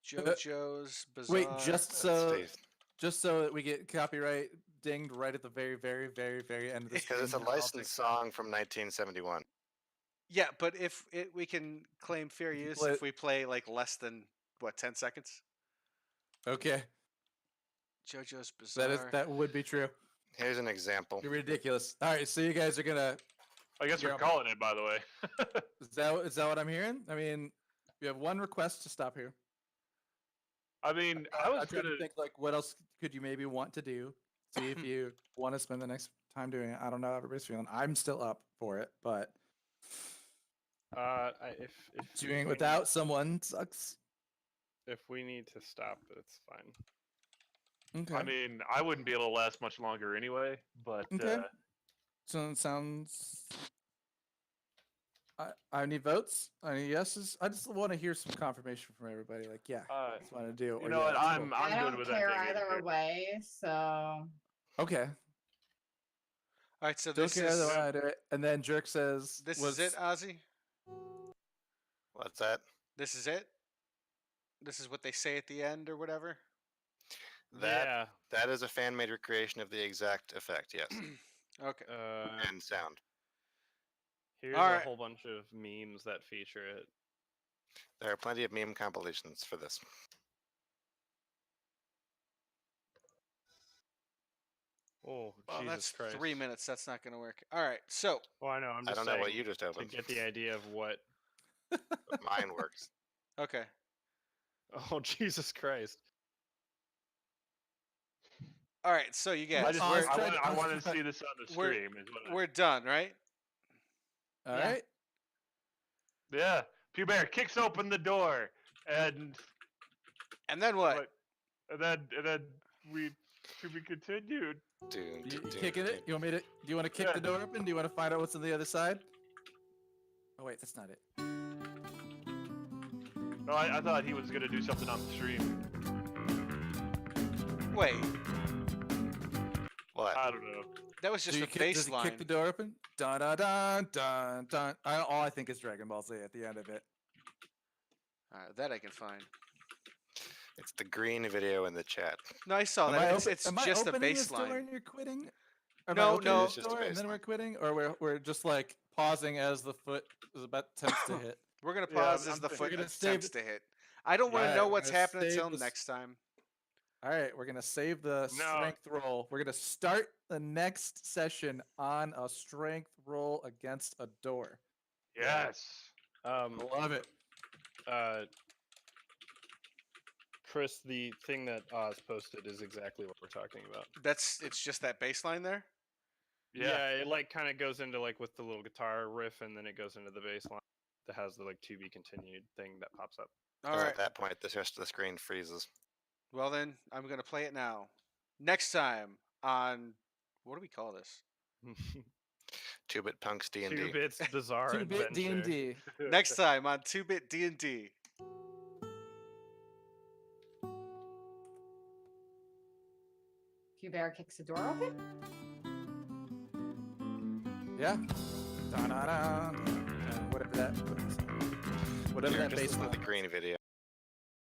JoJo's Bizarre. Wait, just so Steve. just so that we get copyright dinged right at the very, very, very, very end of the Because it's a screen. I'll take licensed that. song from 1971. Yeah, but if we can claim fair If you use play if it- we play like less than what 10 seconds. Okay, JoJo's Bizarre. that would be true. Here's an example. You're ridiculous. All right, so you guys are gonna. I guess we're Yeah. calling it, by the way. Is that what I'm hearing? I mean, we have one request to stop here. I mean, I was I'm trying gonna. to think like what else could you maybe want to do? See if you want to spend the next time doing it. I don't know how everybody's feeling. I'm still up for it, but If doing it we without someone sucks. if we need to stop, it's fine. Okay. I mean, I wouldn't be able to last much longer anyway. But Okay. So it sounds. I need votes. I need yeses. I just want to hear some confirmation from everybody. Like, yeah, that's what I want to do. you or know yeah, what? it's I'm I good don't with care that. being either in way, so cool. Okay. All right, so Don't this care is either way I do it. And then Jerk says, this was, is it, Ozzy. What's that? This is it. This is what they say at the end or whatever. That Yeah. that is a fan-made recreation of the exact effect. Yes, Okay. and sound. Here's Alright. a whole bunch of memes that feature it. There are plenty of meme compilations for this. Oh, Well, Jesus that's Christ. 3 minutes. That's not going to work. All right. So Well, I know. I'm I just don't know what saying you just to opened. get the idea of what. But mine works. okay. Oh, Jesus Christ. All right. So you I guys, just- we're, tried to I want to concentrate. see this on the We're- stream. Is what we're done, right? all Yeah. right. yeah. Pew Bear kicks open the door, and And then what? and then we to be continued. You kicking it? You want me to? Do you want to kick Yeah. the door open? Do you want to find out what's on the other side? Oh wait, that's not it. No, I thought he was gonna do something on the stream. Wait, What? I don't know. that was just Do you a does he kick baseline. the door open? Dun dun dun dun dun. All I think is Dragon Ball Z at the end of it. All right, that I can find. It's the green video in the chat. No, I saw Am that. I It's, open- it's am I just a opening this door baseline. and you're quitting? Am I No, opening no. this It's just a door and then we're baseline. quitting, or we're just like pausing as the foot is about attempts to hit. We're gonna Yeah, pause I'm as the thinking- foot We're gonna attempts save- to hit. I don't want to Yeah, know we're what's gonna happening save until this- next time. All right, we're gonna save the No. strength roll. We're gonna start the next session on a strength roll against a door. Yes. Love it. Chris, the thing that Oz posted is exactly what we're talking about. It's just that baseline there. Yeah. It like kind of goes into like with the little guitar riff, and then it goes into the bass line that has the like to be continued thing that pops up. All Because right. At that point, the rest of the screen freezes. Well then, I'm gonna play it now. Next time on what do we call this? 2-bit punks D&D. 2 bits bizarre 2-bit adventure. D&D. Next time on 2-bit D&D. Q Bear kicks the door open. Yeah. Dun, dun, dun, dun, dun, whatever that. Whatever You're that just bass listening to line. the green video.